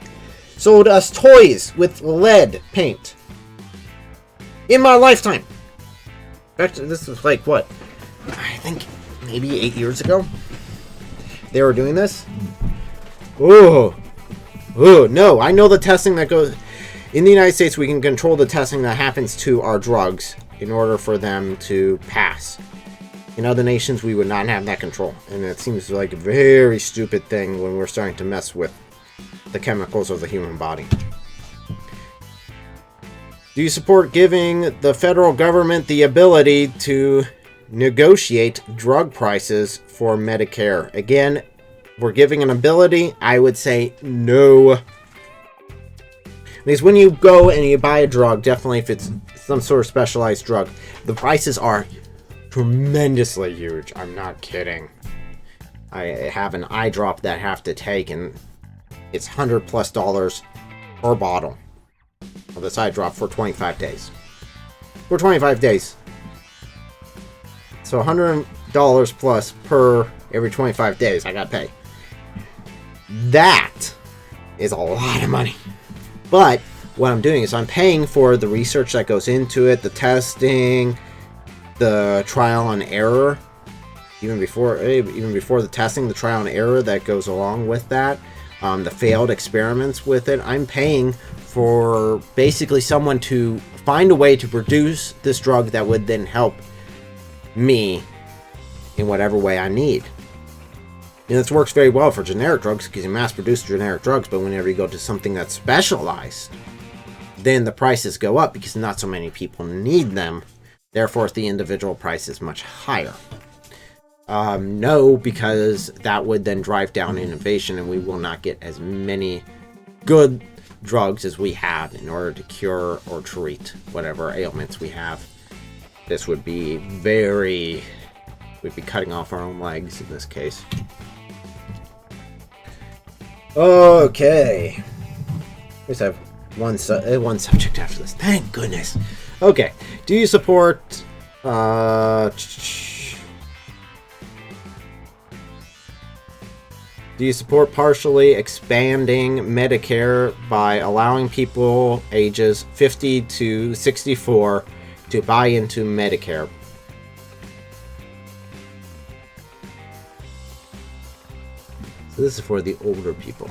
sold us toys with lead paint. In my lifetime. This was like, what? I think maybe 8 years ago? They were doing this? Oh, no. I know the testing that goes... In the United States, we can control the testing that happens to our drugs in order for them to pass. In other nations, we would not have that control. And it seems like a very stupid thing when we're starting to mess with the chemicals of the human body. Do you support giving the federal government the ability to negotiate drug prices for Medicare? Again, we're giving an ability. I would say no. Because when you go and you buy a drug, definitely if it's some sort of specialized drug, the prices are tremendously huge. I'm not kidding. I have an eye drop that I have to take, and it's $100+ per bottle of this eye drop for 25 days. For 25 days. So $100 plus per every 25 days I gotta pay. That is a lot of money. But what I'm doing is I'm paying for the research that goes into it, the testing, the trial and error, even before the testing, the trial and error that goes along with that, the failed experiments with it. I'm paying for basically someone to find a way to produce this drug that would then help me in whatever way I need. And this works very well for generic drugs because you mass produce generic drugs, but whenever you go to something that's specialized, then the prices go up because not so many people need them. Therefore, the individual price is much higher. No, because that would then drive down innovation and we will not get as many good drugs as we have in order to cure or treat whatever ailments we have. This would be we'd be cutting off our own legs in this case. Okay. We just have one subject after this. Thank goodness. Okay. Do you support... Do you support partially expanding Medicare by allowing people ages 50 to 64 to buy into Medicare? So this is for the older people.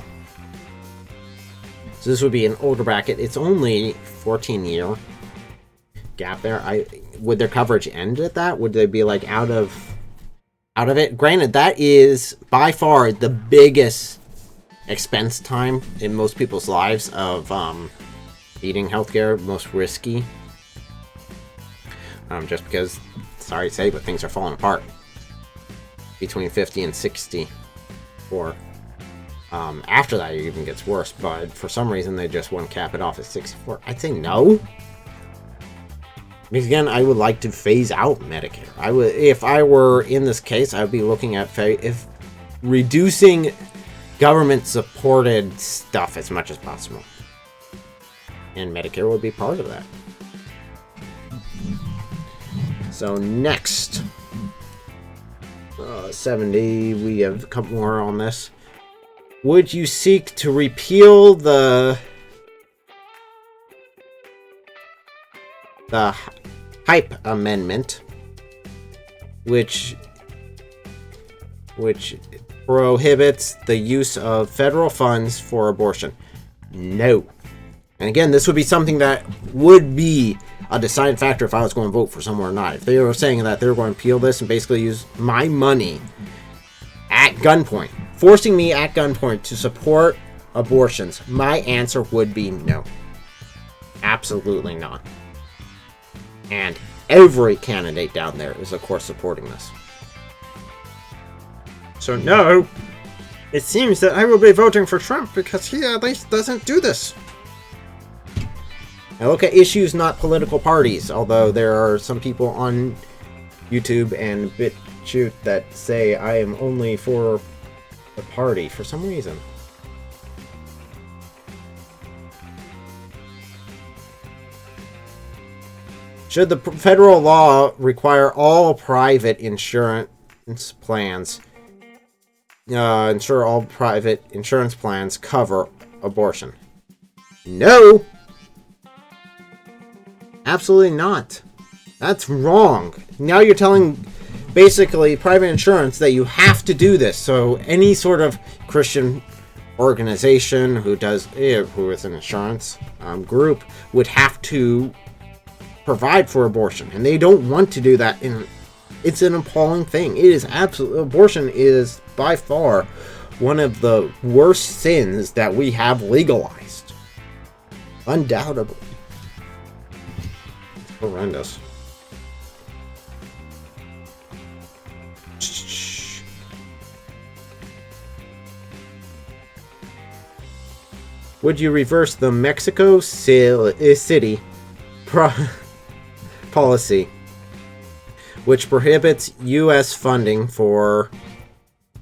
So this would be an older bracket. It's only 14-year gap there. Would their coverage end at that? Would they be like out of it? Granted, that is by far the biggest expense time in most people's lives of needing healthcare, most risky. Just because, sorry to say, but things are falling apart between 50 and 64. After that, it even gets worse. But for some reason, they just want to cap it off at 64. I'd say no. Because again, I would like to phase out Medicare. I would, if I were in this case, I would be looking at if reducing government-supported stuff as much as possible, and Medicare would be part of that. So next, 70. We have a couple more on this. Would you seek to repeal the HYPE amendment, which prohibits the use of federal funds for abortion? No. And again, this would be something that would be a deciding factor if I was going to vote for someone or not. If they were saying that they were going to repeal this and basically use my money at gunpoint, forcing me at gunpoint to support abortions, my answer would be no. Absolutely not. And every candidate down there is, of course, supporting this. So no, it seems that I will be voting for Trump because he at least doesn't do this. Now look at issues, not political parties, although there are some people on YouTube and BitChute that say I am only for the party for some reason. Should the federal law require all private insurance plans, ensure all private insurance plans cover abortion? No! Absolutely not. That's wrong. Now you're telling basically private insurance that you have to do this. So any sort of Christian organization who is an insurance group would have to provide for abortion, and they don't want to do that. It's an appalling thing. It is abortion is by far one of the worst sins that we have legalized. Undoubtedly. Horrendous. Would you reverse the Mexico City policy, which prohibits U.S. funding for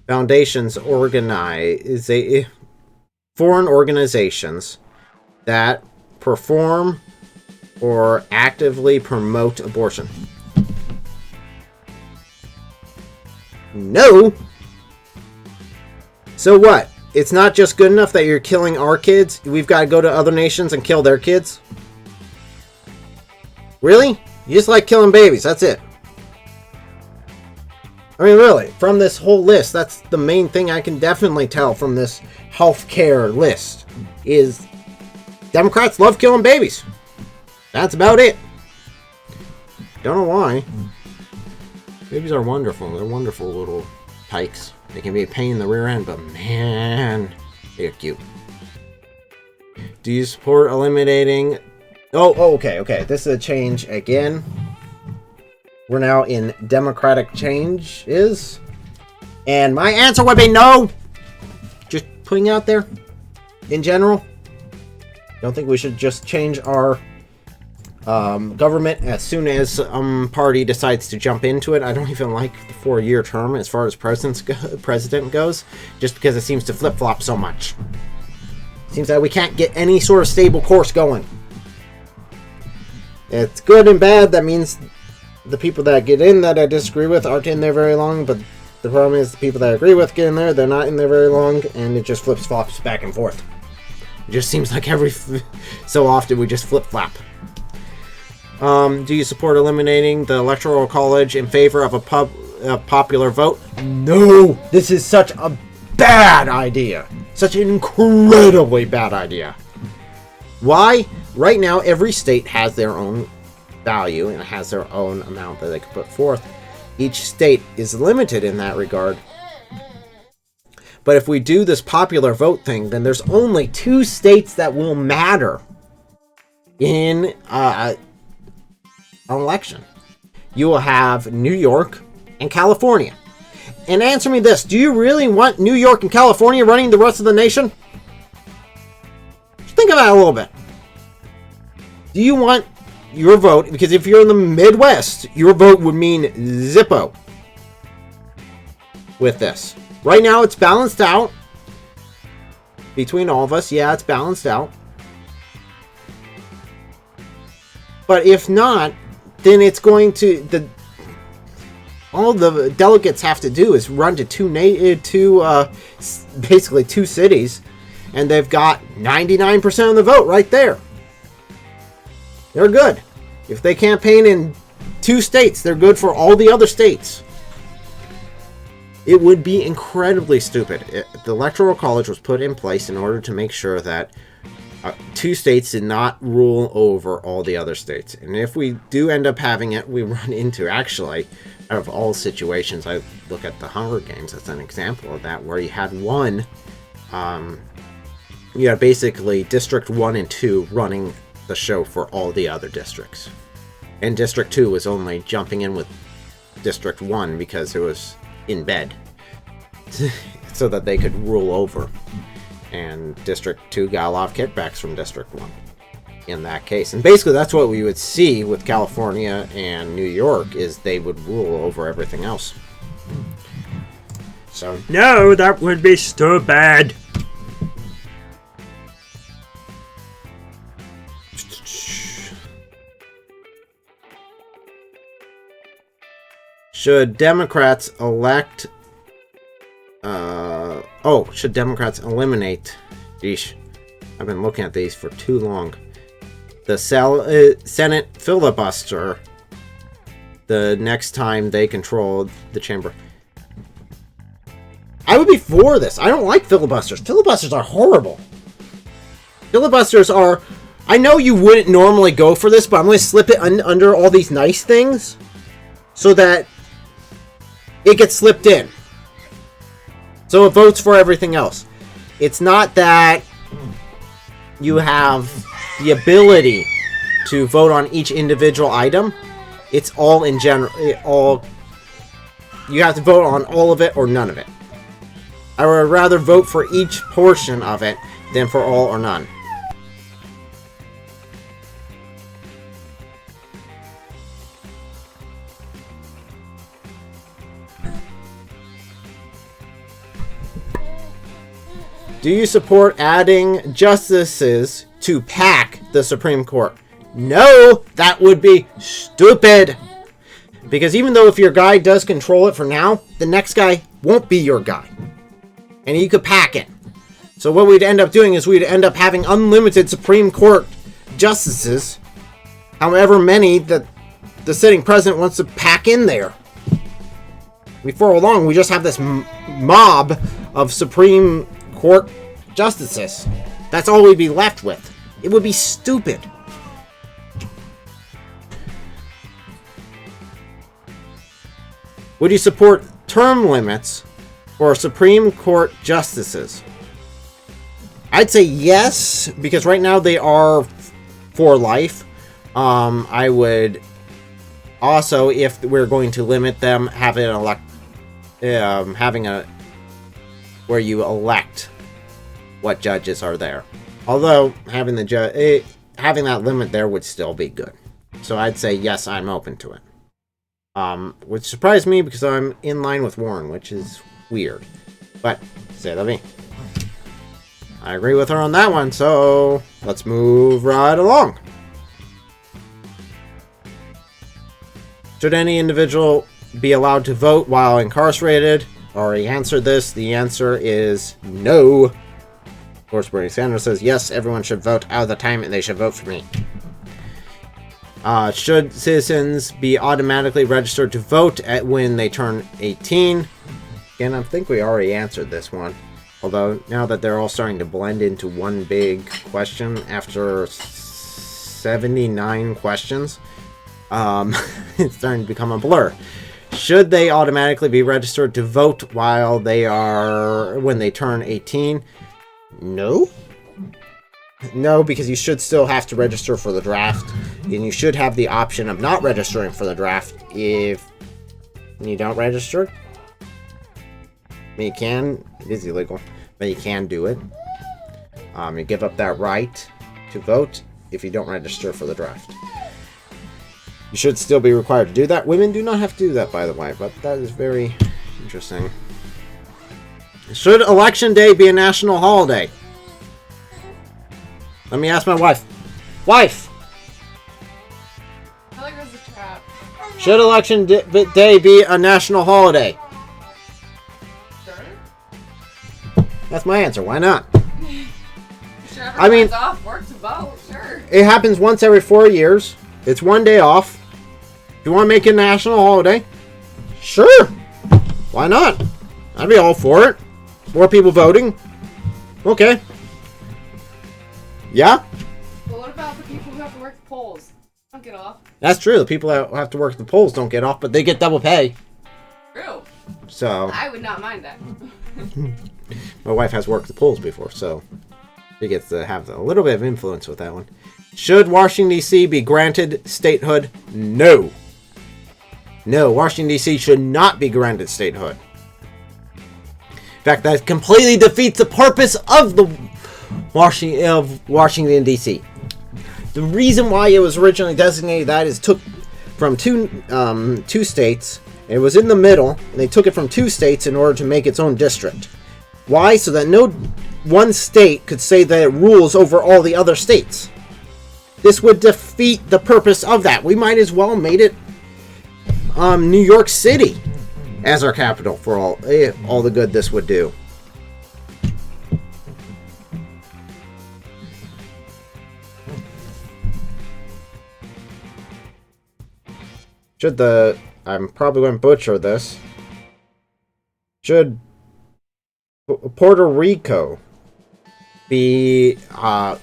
foundations foreign organizations that perform or actively promote abortion? No. So what? It's not just good enough that you're killing our kids. We've got to go to other nations and kill their kids? Really? You just like killing babies. That's it. I mean, really, from this whole list, that's the main thing I can definitely tell from this healthcare list is Democrats love killing babies. That's about it. Don't know why. Babies are wonderful. They're wonderful little tykes. They can be a pain in the rear end, but man, they're cute. Do you support eliminating... okay. This is a change again. We're now in Democratic changes. And my answer would be no. Just putting out there. In general. Don't think we should just change our government as soon as some party decides to jump into it. I don't even like the 4-year term as far as president goes, just because it seems to flip-flop so much. Seems that we can't get any sort of stable course going. It's good and bad. That means the people that get in that I disagree with aren't in there very long, but the problem is the people that I agree with get in there, they're not in there very long, and it just flips-flops back and forth. It just seems like every so often we just flip-flop. Do you support eliminating the Electoral College in favor of a popular vote? No! This is such a bad idea. Such an incredibly bad idea. Why? Right now, every state has their own value and has their own amount that they can put forth. Each state is limited in that regard. But if we do this popular vote thing, then there's only 2 states that will matter in an election. You will have New York and California. And answer me this. Do you really want New York and California running the rest of the nation? Think about it a little bit. Do you want your vote? Because if you're in the Midwest, your vote would mean Zippo with this. Right now, it's balanced out between all of us. Yeah, it's balanced out. But if not, then it's going to... all the delegates have to do is run to basically two cities, and they've got 99% of the vote right there. They're good. If they campaign in 2 states, they're good for all the other states. It would be incredibly stupid. The Electoral College was put in place in order to make sure that 2 states did not rule over all the other states. And if we do end up having it, we run into, actually, out of all situations, I look at the Hunger Games as an example of that, where you had one, you had basically District 1 and 2 running the show for all the other districts. And District 2 was only jumping in with District 1 because it was in bed, so that they could rule over. And District 2 got a lot of kickbacks from District 1 in that case. And basically that's what we would see with California and New York, is they would rule over everything else. So No, that would be stupid. should Democrats elect should Democrats eliminate... Yeesh. I've been looking at these for too long. The Senate filibuster the next time they control the chamber. I would be for this. I don't like filibusters. Filibusters are horrible. Filibusters are... I know you wouldn't normally go for this, but I'm going to slip it under all these nice things so that it gets slipped in. So it votes for everything else. It's not that you have the ability to vote on each individual item. It's all in general. You have to vote on all of it or none of it. I would rather vote for each portion of it than for all or none. Do you support adding justices to pack the Supreme Court? No, that would be stupid. Because even though if your guy does control it for now, the next guy won't be your guy. And you could pack it. So what we'd end up doing is we'd end up having unlimited Supreme Court justices, however many that the sitting president wants to pack in there. Before long, we just have this mob of Supreme Court justices. That's all we'd be left with. It would be stupid. Would you support term limits for Supreme Court justices? I'd say yes, because right now they are for life. I would also, if we're going to limit them, have it where you elect what judges are there. Although having having that limit there would still be good. So I'd say yes, I'm open to it. Which surprised me because I'm in line with Warren, which is weird. But say that me. I agree with her on that one, so let's move right along. Should any individual be allowed to vote while incarcerated? Already answered this. The answer is no. Of course, Bernie Sanders says yes, everyone should vote out of the time and they should vote for me. Should citizens be automatically registered to vote when they turn 18? Again, I think we already answered this one. Although, now that they're all starting to blend into one big question after 79 questions, it's starting to become a blur. Should they automatically be registered to vote when they turn 18? No. No, because you should still have to register for the draft, and you should have the option of not registering for the draft if you don't register. I mean, you can. It is illegal, but you can do it. You give up that right to vote if you don't register for the draft. You should still be required to do that. Women do not have to do that, by the way, but that is very interesting. Should Election Day be a national holiday? Let me ask my wife. Wife! I feel like it was a trap. Should Election Day be a national holiday? Sure. That's my answer. Why not? Sure, I mean- everyone's off work to vote. Sure. It happens once every 4 years. It's 1 day off. If you want to make it a national holiday, sure. Why not? I'd be all for it. More people voting. Okay. Yeah, But what about the people who have to work the polls? Don't get off. that's true. The people that have to work the polls don't get off, but they get double pay. True. So, I would not mind that. my wife has worked the polls before, so she gets to have a little bit of influence with that one. Should Washington, D.C. be granted statehood? No. No, Washington, D.C. should not be granted statehood. In fact, that completely defeats the purpose of the Washington, D.C. The reason why it was originally designated that is took from two states. It was in the middle, and they took it from 2 states in order to make its own district. Why? So that no one state could say that it rules over all the other states. This would defeat the purpose of that. We might as well made it New York City as our capital for all the good this would do. I'm probably going to butcher this. Should Puerto Rico be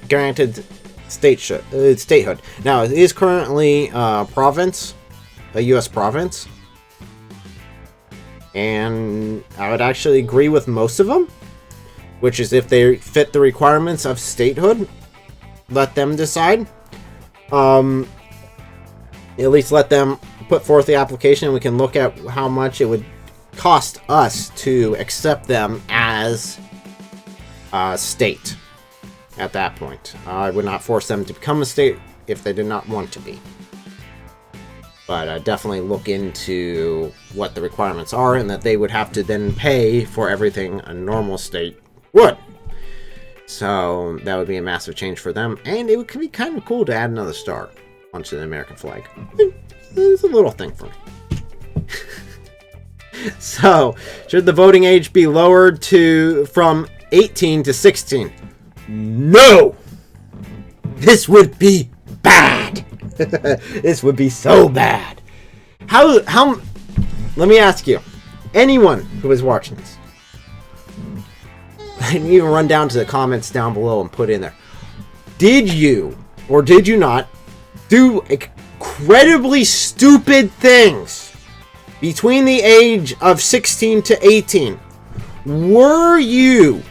granted statehood? Now, it is currently a U.S. province. And I would actually agree with most of them, which is if they fit the requirements of statehood, let them decide. At least let them put forth the application, and we can look at how much it would cost us to accept them as a state at that point. I would not force them to become a state if they did not want to be. But definitely look into what the requirements are, and that they would have to then pay for everything a normal state would. So that would be a massive change for them, and it could be kind of cool to add another star onto the American flag. It's a little thing for me. So, should the voting age be lowered from 18 to 16? No! This would be bad! This would be so bad. How let me ask you, anyone who is watching this, and even run down to the comments down below and put in there, did you or did you not do incredibly stupid things between the age of 16 to 18? Were you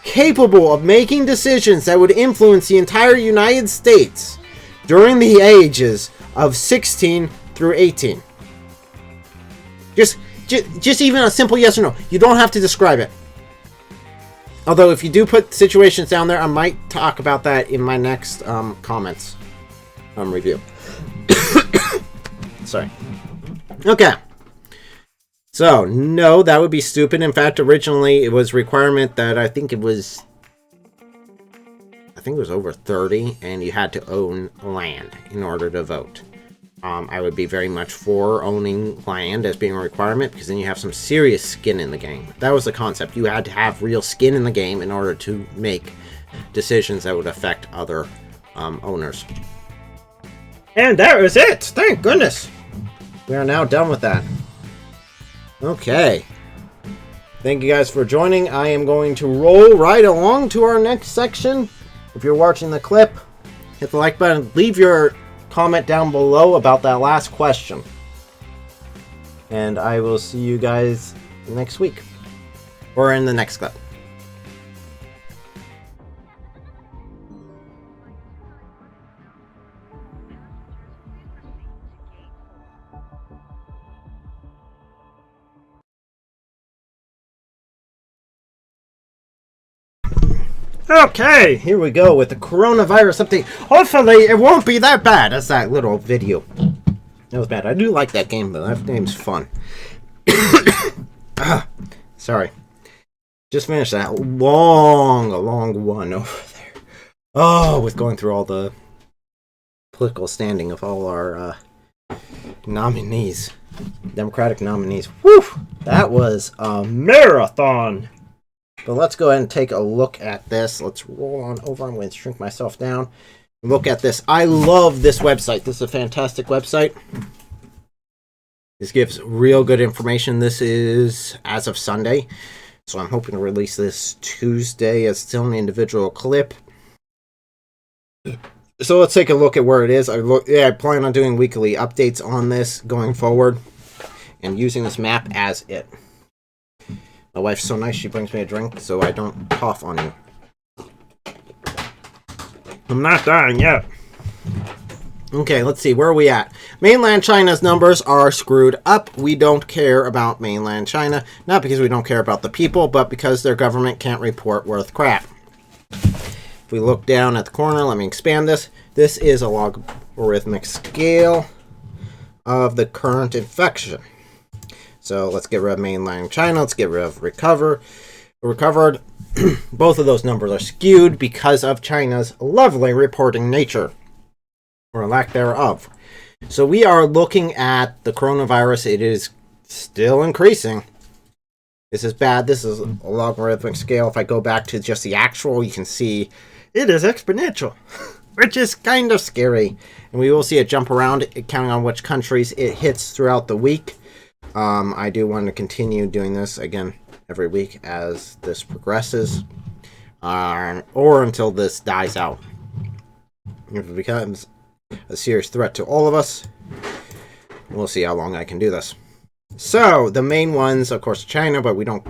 capable of making decisions that would influence the entire United States during the ages of 16 through 18? Just even a simple yes or no. You don't have to describe it. Although if you do put situations down there, I might talk about that in my next comments review. Sorry. Okay. So, no, that would be stupid. In fact, originally it was requirement that I think it was over 30, and you had to own land in order to vote. I would be very much for owning land as being a requirement, because then you have some serious skin in the game. That was the concept. You had to have real skin in the game in order to make decisions that would affect other owners. And that was it! Thank goodness! We are now done with that. Okay. Thank you guys for joining. I am going to roll right along to our next section. If you're watching the clip, hit the like button. Leave your comment down below about that last question. And I will see you guys next week. Or in the next clip. Okay, here we go with the coronavirus update. Hopefully, it won't be that bad as that little video. That was bad. I do like that game, though. That game's fun. Sorry. Just finished that long one over there. Oh, with going through all the political standing of all our nominees. Democratic nominees. Whew! That was a marathon! But let's go ahead and take a look at this. Let's roll on over. I'm going to shrink myself down. Look at this. I love this website. This is a fantastic website. This gives real good information. This is as of Sunday. So I'm hoping to release this Tuesday as still an individual clip. So let's take a look at where it is. I plan on doing weekly updates on this going forward. And using this map as it. My wife's so nice, she brings me a drink so I don't cough on you. I'm not dying yet. Okay, let's see, where are we at? Mainland China's numbers are screwed up. We don't care about mainland China. Not because we don't care about the people, but because their government can't report worth crap. If we look down at the corner, let me expand this. This is a logarithmic scale of the current infection. So let's get rid of mainland China. Let's get rid of recovered. Both of those numbers are skewed because of China's lovely reporting nature, or lack thereof. So we are looking at the coronavirus. It is still increasing. This is bad. This is a logarithmic scale. If I go back to just the actual, you can see it is exponential, which is kind of scary. And we will see it jump around, counting on which countries it hits throughout the week. I do want to continue doing this again every week as this progresses, or until this dies out. If it becomes a serious threat to all of us, we'll see how long I can do this. So, the main ones, of course, China, but we don't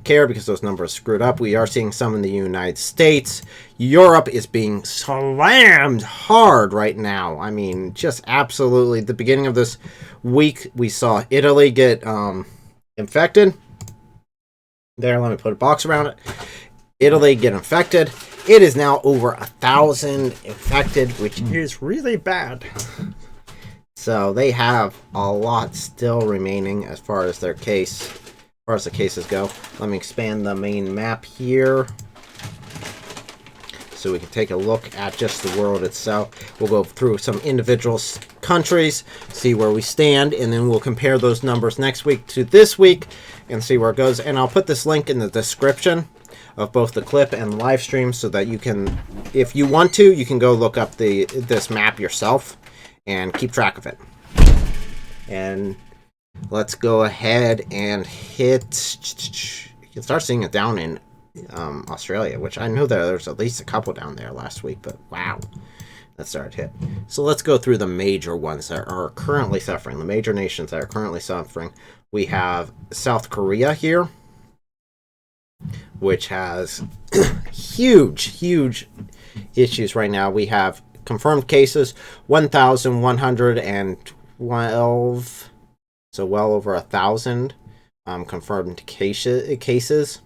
care because those numbers are screwed up. We are seeing some in the United States. Europe is being slammed hard right now. I mean, just absolutely. At the beginning of this week, we saw Italy get infected. There, let me put a box around it. Italy get infected. It is now over 1,000 infected, which is really bad. So they have a lot still remaining as far as their case, as far as the cases go. Let me expand the main map here so we can take a look at just the world itself. We'll go through some individual countries, see where we stand, and then we'll compare those numbers next week to this week and see where it goes. And I'll put this link in the description of both the clip and the live stream so that you can, if you want to, you can go look up this map yourself and keep track of it. And let's go ahead and hit. You can start seeing it down in Australia, which I know that there's at least a couple down there last week, but wow, that started hit. So let's go through the major ones that are currently suffering, the major nations that are currently suffering. We have South Korea which has huge issues right now. We have confirmed cases 1,112, so well over 1,000 confirmed cases.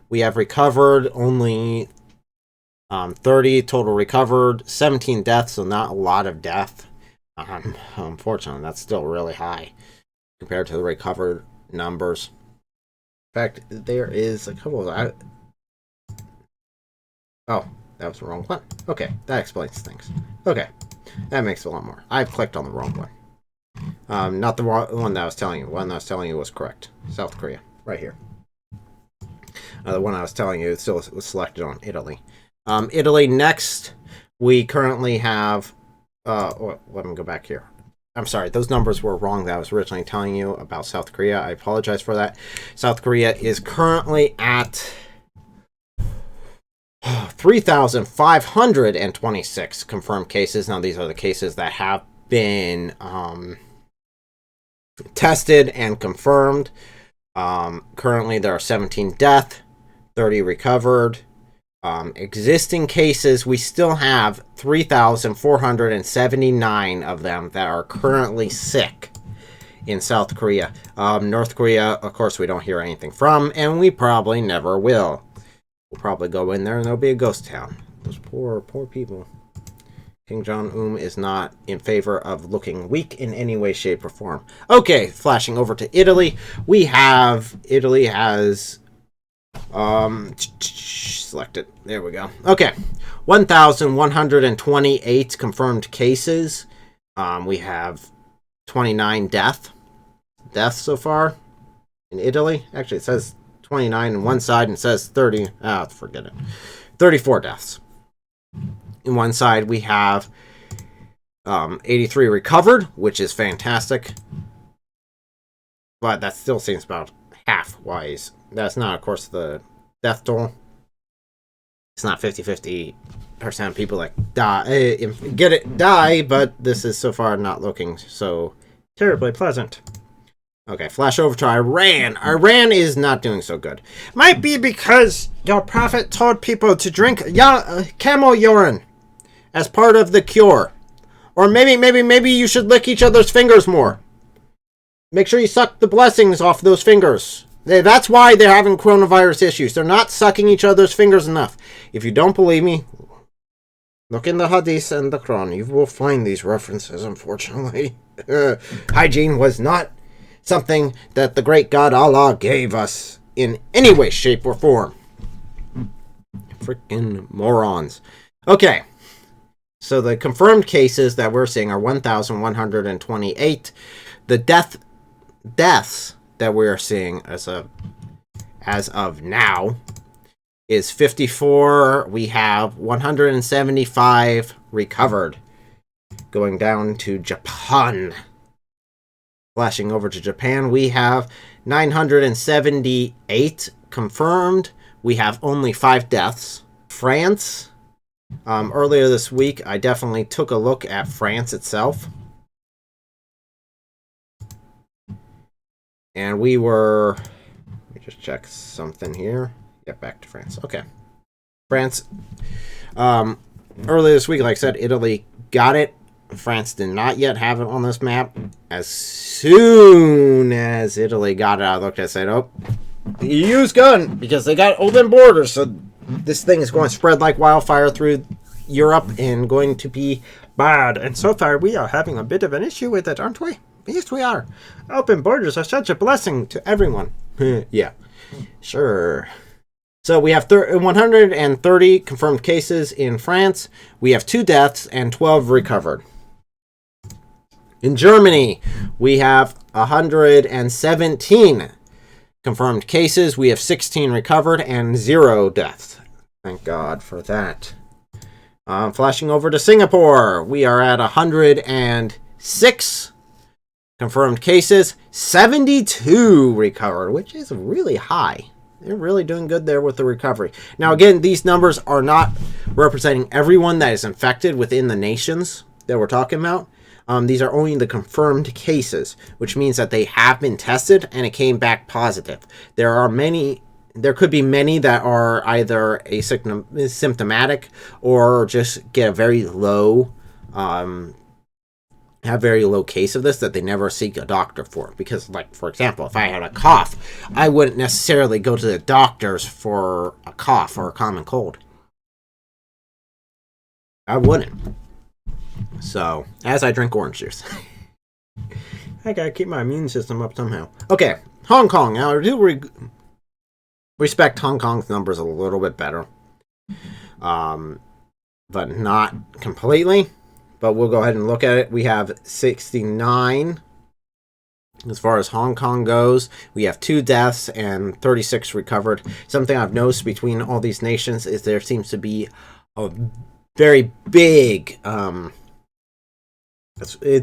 We have recovered only 30 total recovered, 17 deaths, so not a lot of death. Unfortunately, that's still really high compared to the recovered numbers. In fact, there is a couple of... Oh, that was the wrong one. Okay, that explains things. Okay, that makes a lot more. I've clicked on the wrong one. Not the one that I was telling you. The one that I was telling you was correct. South Korea, right here. The one I was telling you still was selected on Italy. Italy next. We currently have... let me go back here. I'm sorry, those numbers were wrong that I was originally telling you about South Korea. I apologize for that. South Korea is currently at 3,526 confirmed cases. Now, these are the cases that have been tested and confirmed. Currently, there are 17 deaths, 30 recovered. Existing cases, we still have 3,479 of them that are currently sick in South Korea. North Korea, of course, we don't hear anything from, and we probably never will. We'll probably go in there and there'll be a ghost town. Those poor people. King Jong-un is not in favor of looking weak in any way, shape, or form. Okay, flashing over to Italy. Italy has, select it. There we go. Okay, 1,128 confirmed cases. We have 29 deaths so far in Italy. Actually, it says 29 on one side and it says 30. Forget it. 34 deaths. In one side, we have 83 recovered, which is fantastic. But that still seems about half-wise. That's not, of course, the death toll. It's not 50-50% people that die, but this is so far not looking so terribly pleasant. Okay, flash over to Iran. Iran is not doing so good. Might be because your prophet told people to drink camel urine as part of the cure. Or maybe you should lick each other's fingers more. Make sure you suck the blessings off those fingers. That's why they're having coronavirus issues. They're not sucking each other's fingers enough. If you don't believe me, look in the Hadith and the Quran. You will find these references, unfortunately. Hygiene was not something that the great God Allah gave us in any way, shape, or form. Freaking morons. Okay. So the confirmed cases that we're seeing are 1,128. The deaths that we are seeing as of now is 54. We have 175 recovered. Going down to Japan. Flashing over to Japan, we have 978 confirmed. We have only 5 deaths. France, earlier this week, I definitely took a look at France itself. And we were... Let me just check something here. Get back to France. Okay. France. Earlier this week, like I said, Italy got it. France did not yet have it on this map. As soon as Italy got it, I looked at it and said, oh, the EU's gone because they got open borders. So this thing is going to spread like wildfire through Europe and going to be bad. And so far, we are having a bit of an issue with it, aren't we? Yes, we are. Open borders are such a blessing to everyone. Yeah, sure. So we have 130 confirmed cases in France. We have 2 deaths and 12 recovered. In Germany, we have 117 confirmed cases. We have 16 recovered and 0 deaths. Thank God for that. Flashing over to Singapore, we are at 106 confirmed cases, 72 recovered, which is really high. They're really doing good there with the recovery. Now, again, these numbers are not representing everyone that is infected within the nations that we're talking about. These are only the confirmed cases, which means that they have been tested and it came back positive. There could be many that are either asymptomatic or just get a very low, have very low case of this that they never seek a doctor for. Because, like, for example, if I had a cough, I wouldn't necessarily go to the doctors for a cough or a common cold. I wouldn't. So, as I drink orange juice. I gotta keep my immune system up somehow. Okay, Hong Kong. Now, I do respect Hong Kong's numbers a little bit better. But not completely. But we'll go ahead and look at it. We have 69 as far as Hong Kong goes. We have 2 deaths and 36 recovered. Something I've noticed between all these nations is there seems to be a very big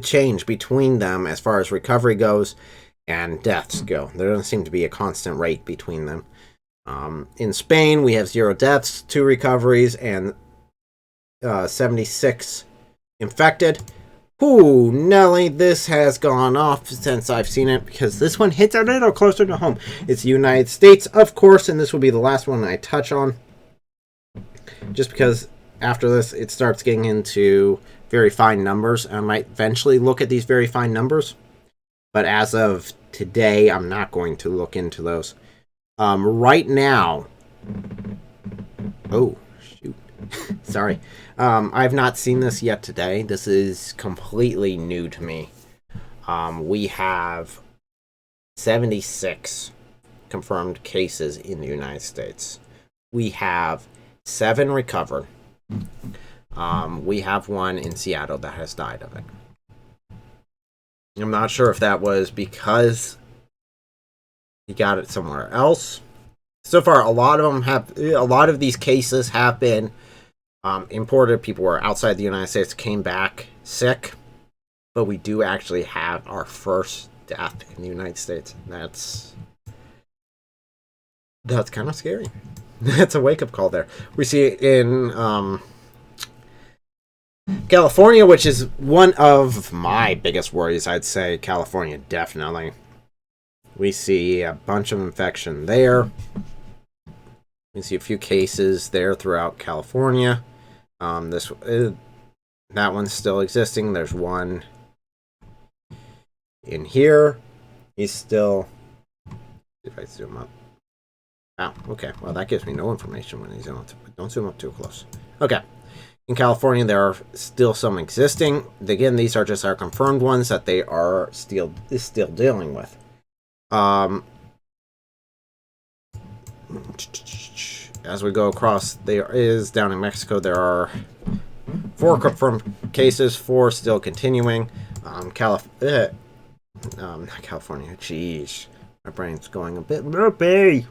change between them as far as recovery goes and deaths go. There doesn't seem to be a constant rate between them. In Spain, we have 0 deaths, 2 recoveries, and 76 infected. Ooh, Nelly, this has gone off since I've seen it because this one hits a little closer to home. It's the United States, of course, and this will be the last one I touch on. Just because after this, it starts getting into very fine numbers. I might eventually look at these very fine numbers. But as of today, I'm not going to look into those. Right now, Oh, shoot. Sorry. I've not seen this yet today. This is completely new to me. We have 76 confirmed cases in the United States. We have 7 recovered. We have one in Seattle that has died of it. I'm not sure if that was because he got it somewhere else. So far, a lot of these cases have been imported. People were outside the United States, came back sick, but we do actually have our first death in the United States. That's kind of scary. That's a wake-up call there. We see it in California, which is one of my biggest worries. I'd say California, definitely. We see a bunch of infection there. We see a few cases there throughout California. That one's still existing. There's one in here. He's still... If I zoom up. Oh, okay. Well, that gives me no information when he's on. Don't zoom up too close. Okay. In California, there are still some existing. Again, these are just our confirmed ones that they are still dealing with. As we go across, there is down in Mexico. There are 4 confirmed cases, 4 still continuing. Not California. Jeez, my brain's going a bit loopy.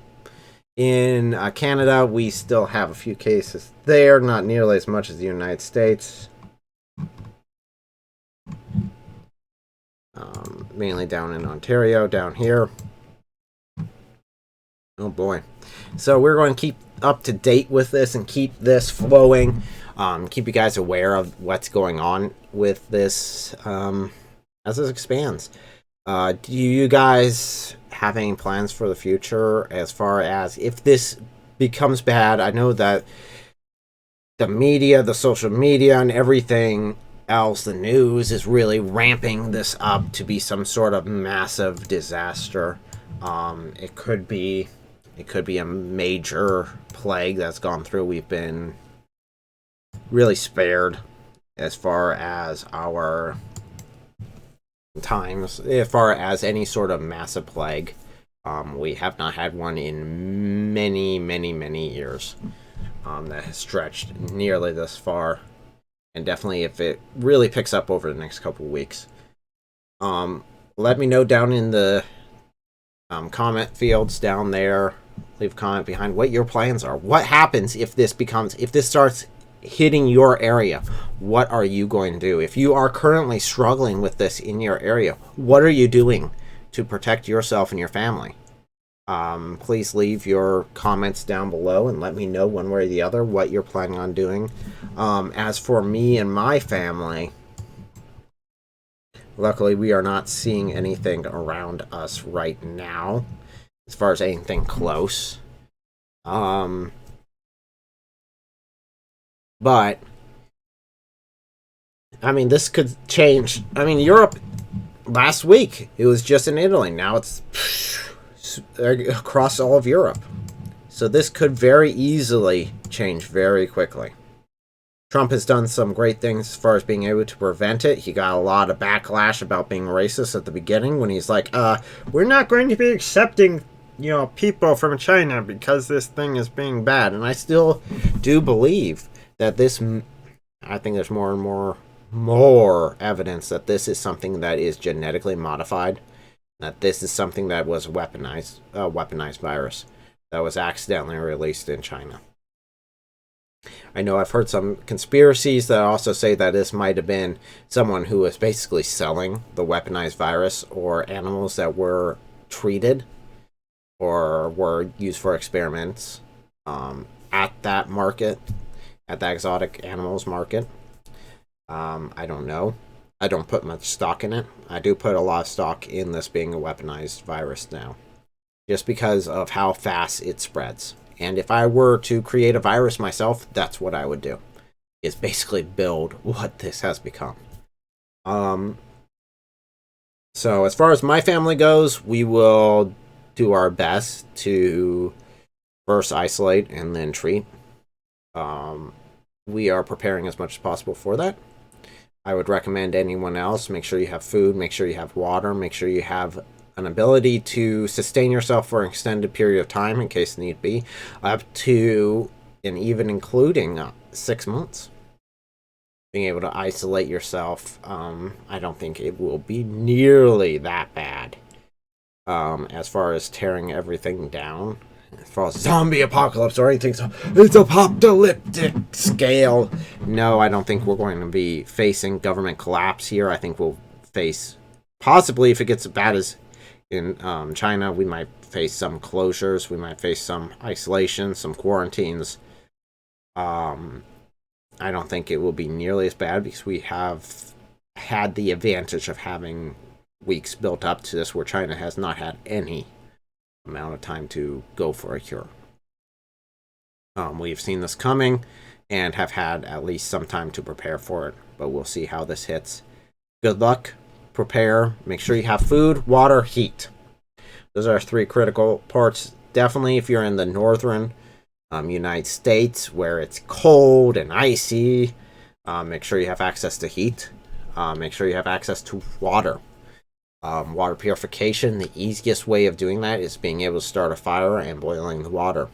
In Canada, we still have a few cases there, not nearly as much as the United States. Mainly down in Ontario, down here. Oh boy. So we're going to keep up to date with this and keep this flowing. Keep you guys aware of what's going on with this as it expands. Do you guys have any plans for the future as far as if this becomes bad? I know that the media, the social media, and everything else, the news, is really ramping this up to be some sort of massive disaster. It could be a major plague that's gone through. We've been really spared as far as our times, as far as any sort of massive plague. We have not had one in many years that has stretched nearly this far. And definitely if it really picks up over the next couple of weeks. Let me know down in the comment fields down there. Leave a comment behind what your plans are. What happens if this starts hitting your area? What are you going to do? If you are currently struggling with this in your area, what are you doing to protect yourself and your family? Please leave your comments down below and let me know one way or the other what you're planning on doing. As for me and my family, luckily we are not seeing anything around us right now as far as anything close. But I mean, this could change. I mean, Europe, last week it was just in Italy. Now it's across all of Europe. So this could very easily change very quickly. Trump has done some great things as far as being able to prevent it. He got a lot of backlash about being racist at the beginning when he's like, we're not going to be accepting, people from China because this thing is being bad. And I still do believe that I think there's more and more evidence that this is something that is genetically modified, that this is something that was weaponized virus that was accidentally released in China. I know I've heard some conspiracies that also say that this might have been someone who was basically selling the weaponized virus or animals that were treated or were used for experiments at that market, at the exotic animals market. I don't know. I don't put much stock in it. I do put a lot of stock in this being a weaponized virus now, just because of how fast it spreads. And if I were to create a virus myself, that's what I would do, is basically build what this has become. So as far as my family goes, we will do our best to first isolate and then treat. We are preparing as much as possible for that. I would recommend anyone else, make sure you have food, make sure you have water, make sure you have an ability to sustain yourself for an extended period of time in case need be, up to and even including 6 months. Being able to isolate yourself, I don't think it will be nearly that bad. As far as tearing everything down, as far as zombie apocalypse or anything, so it's apocalyptic scale. No, I don't think we're going to be facing government collapse here. I think we'll face, possibly if it gets as bad as in China, we might face some closures, we might face some isolation, some quarantines. I don't think it will be nearly as bad because we have had the advantage of having weeks built up to this where China has not had any amount of time to go for a cure. We've seen this coming and have had at least some time to prepare for it, but we'll see how this hits. Good luck, prepare, make sure you have food, water, heat. Those are 3 critical parts. Definitely if you're in the northern United States where it's cold and icy, make sure you have access to heat. Make sure you have access to water. Water purification, the easiest way of doing that is being able to start a fire and boiling the water.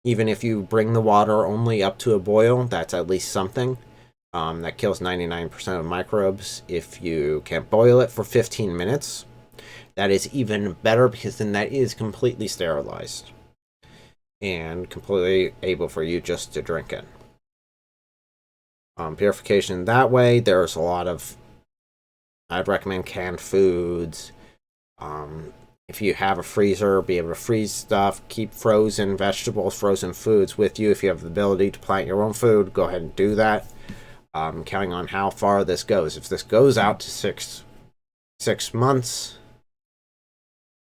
Even if you bring the water only up to a boil, that's at least something. That kills 99% of microbes. If you can boil it for 15 minutes, that is even better because then that is completely sterilized and completely able for you just to drink it. Purification that way, there's a lot of, I'd recommend canned foods. If you have a freezer, be able to freeze stuff, keep frozen vegetables, frozen foods with you. If you have the ability to plant your own food, go ahead and do that. Counting on how far this goes. If this goes out to six months,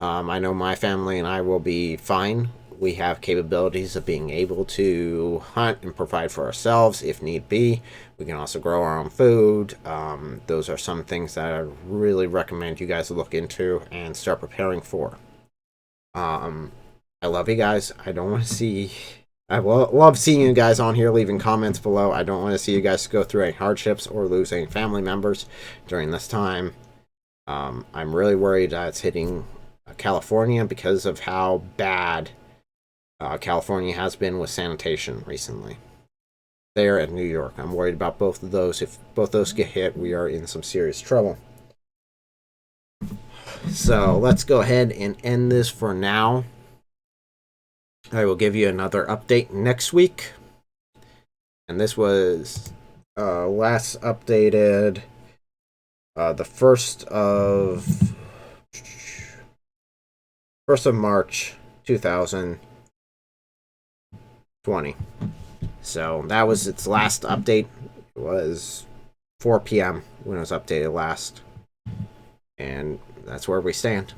I know my family and I will be fine. We have capabilities of being able to hunt and provide for ourselves if need be. We can also grow our own food. Those are some things that I really recommend you guys look into and start preparing for. I love you guys. I don't want to see... I love seeing you guys on here leaving comments below. I don't want to see you guys go through any hardships or lose any family members during this time. I'm really worried that it's hitting California because of how bad California has been with sanitation recently. There at New York. I'm worried about both of those. If both those get hit, we are in some serious trouble. So let's go ahead and end this for now. I will give you another update next week. And this was last updated the 1st of March 2020. So that was its last update. It was 4 p.m. when it was updated last. And that's where we stand.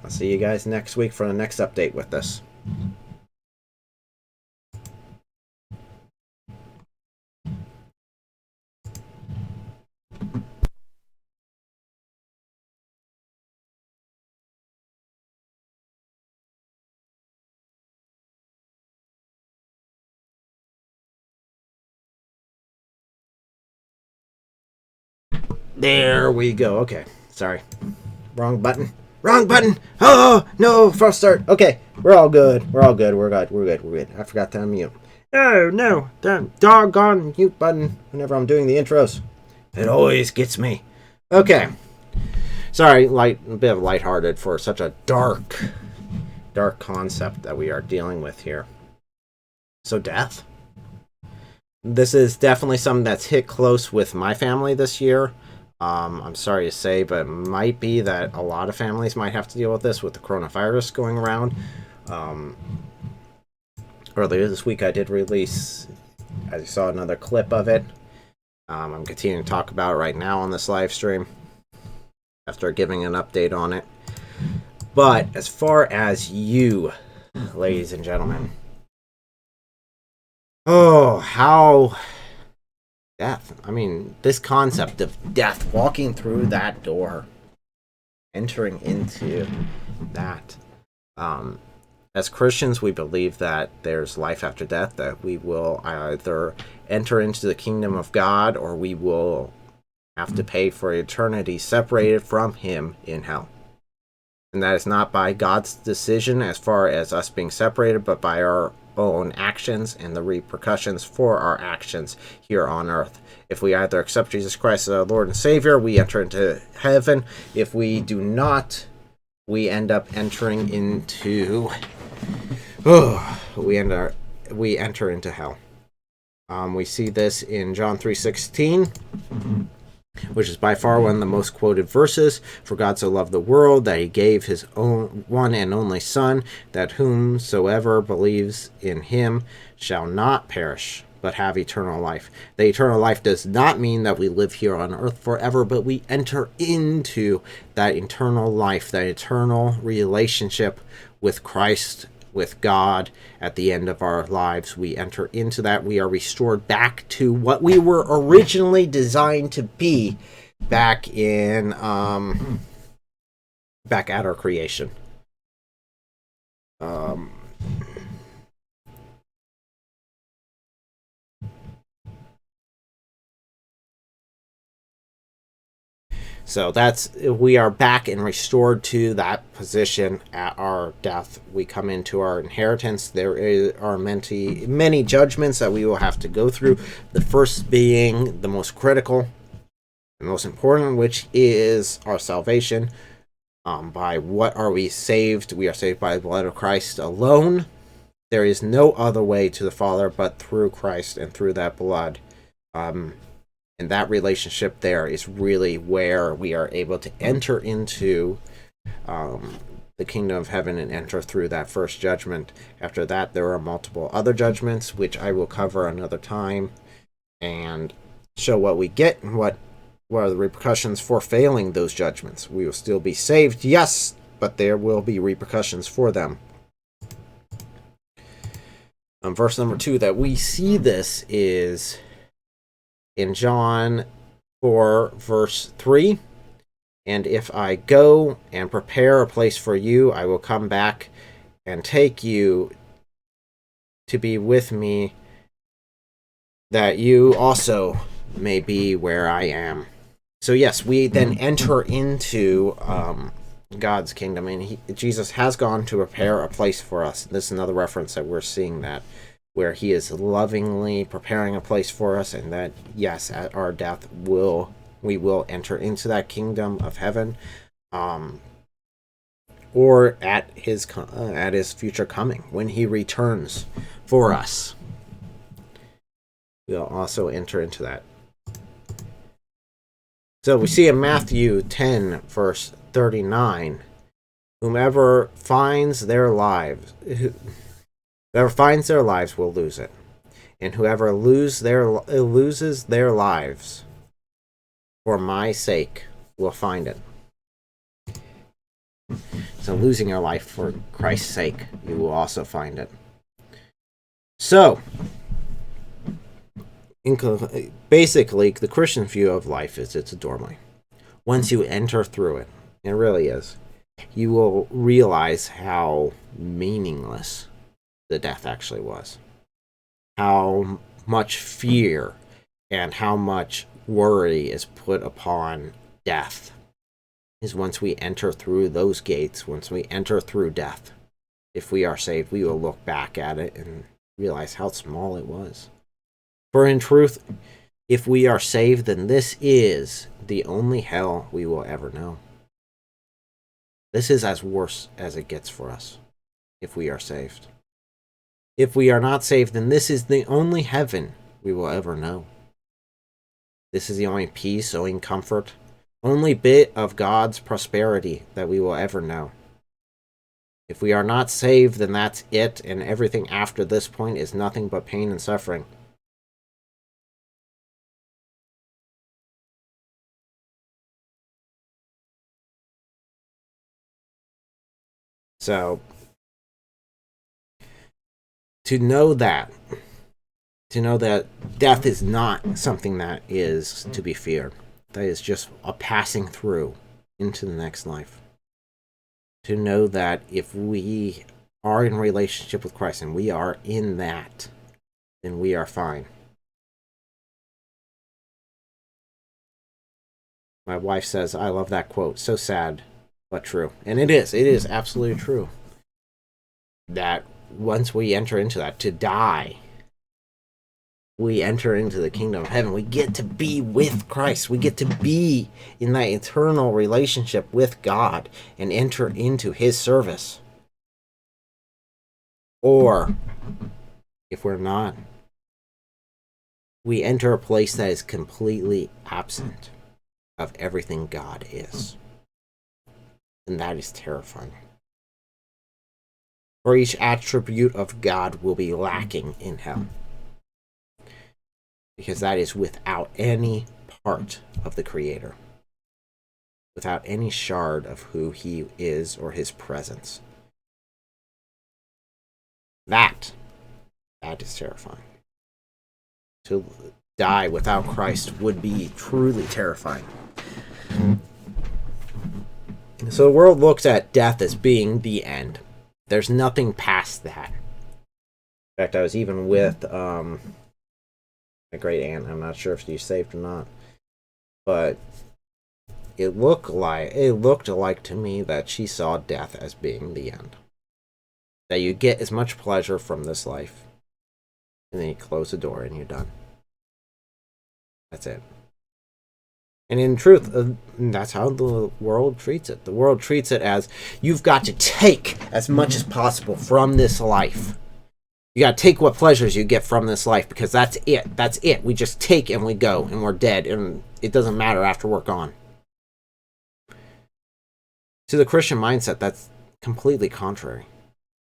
I'll see you guys next week for the next update with this. There we go. Okay. Sorry. Wrong button. Wrong button. Oh, no. False start. Okay. We're all good. We're all good. We're good. I forgot to unmute. Oh, no. The doggone mute button whenever I'm doing the intros. It always gets me. Okay. Sorry. A bit of lighthearted for such a dark concept that we are dealing with here. So death. This is definitely something that's hit close with my family this year. I'm sorry to say, but it might be that a lot of families might have to deal with this with the coronavirus going around. Earlier this week, I did release, as you saw, another clip of it. I'm continuing to talk about it right now on this live stream after giving an update on it. But as far as you, ladies and gentlemen, how... death. I mean, this concept of death, walking through that door, entering into that. As Christians, we believe that there's life after death, that we will either enter into the kingdom of God or we will have to pay for eternity separated from Him in hell. And that is not by God's decision as far as us being separated, but by our own actions and the repercussions for our actions here on earth. If we either accept Jesus Christ as our Lord and Savior, we enter into heaven. If we do not, we end up entering into we enter into hell. We see this in John 3:16, which is by far one of the most quoted verses. For God so loved the world that He gave His own one and only Son, that whomsoever believes in Him shall not perish, but have eternal life. The eternal life does not mean that we live here on earth forever, but we enter into that eternal life, that eternal relationship with Christ, with God. At the end of our lives, we enter into that. We are restored back to what we were originally designed to be back in back at our creation. So we are back and restored to that position at our death. We come into our inheritance. There are many judgments that we will have to go through. The first being the most critical and most important, which is our salvation. By what are we saved? We are saved by the blood of Christ alone. There is no other way to the Father but through Christ and through that blood. And that relationship there is really where we are able to enter into the kingdom of heaven and enter through that first judgment. After that, there are multiple other judgments, which I will cover another time and show what we get and what are the repercussions for failing those judgments. We will still be saved, yes, but there will be repercussions for them. Verse number 2 that we see this is in John 4, verse 3. And if I go and prepare a place for you, I will come back and take you to be with me, that you also may be where I am. So yes, we then enter into God's kingdom, and Jesus has gone to prepare a place for us. This is another reference that we're seeing that, where He is lovingly preparing a place for us, and that, yes, at our death, we will enter into that kingdom of heaven, or at His future coming, when He returns for us. We'll also enter into that. So we see in Matthew 10, verse 39, whoever finds their lives will lose it, and whoever loses their lives for my sake will find it. So losing your life for Christ's sake, you will also find it. So, basically, the Christian view of life is it's a doorway. Once you enter through it, it really is, you will realize how meaningless the death actually was. How much fear and how much worry is put upon death is once we enter through those gates, once we enter through death. If we are saved, we will look back at it and realize how small it was. For in truth, if we are saved, then this is the only hell we will ever know. This is as worse as it gets for us, if we are saved. If we are not saved, then this is the only heaven we will ever know. This is the only peace, only comfort, only bit of God's prosperity that we will ever know. If we are not saved, then that's it, and everything after this point is nothing but pain and suffering. So, to know that death is not something that is to be feared, that is just a passing through into the next life. To know that if we are in relationship with Christ and we are in that, then we are fine. My wife says, I love that quote. So sad, but true. And it is absolutely true. That once we enter into that, to die, we enter into the kingdom of heaven. We get to be with Christ. We get to be in that eternal relationship with God and enter into his service. Or, if we're not, we enter a place that is completely absent of everything God is. And that is terrifying. For each attribute of God will be lacking in hell. Because that is without any part of the Creator. Without any shard of who he is or his presence. That is terrifying. To die without Christ would be truly terrifying. So the world looks at death as being the end. There's nothing past that. In fact, I was even with a great aunt. I'm not sure if she's saved or not, but it looked like to me that she saw death as being the end. That you get as much pleasure from this life, and then you close the door and you're done. That's it. And in truth, that's how the world treats it. The world treats it as you've got to take as much as possible from this life. You got to take what pleasures you get from this life because that's it. That's it. We just take and we go and we're dead and it doesn't matter after we're gone. To the Christian mindset, that's completely contrary.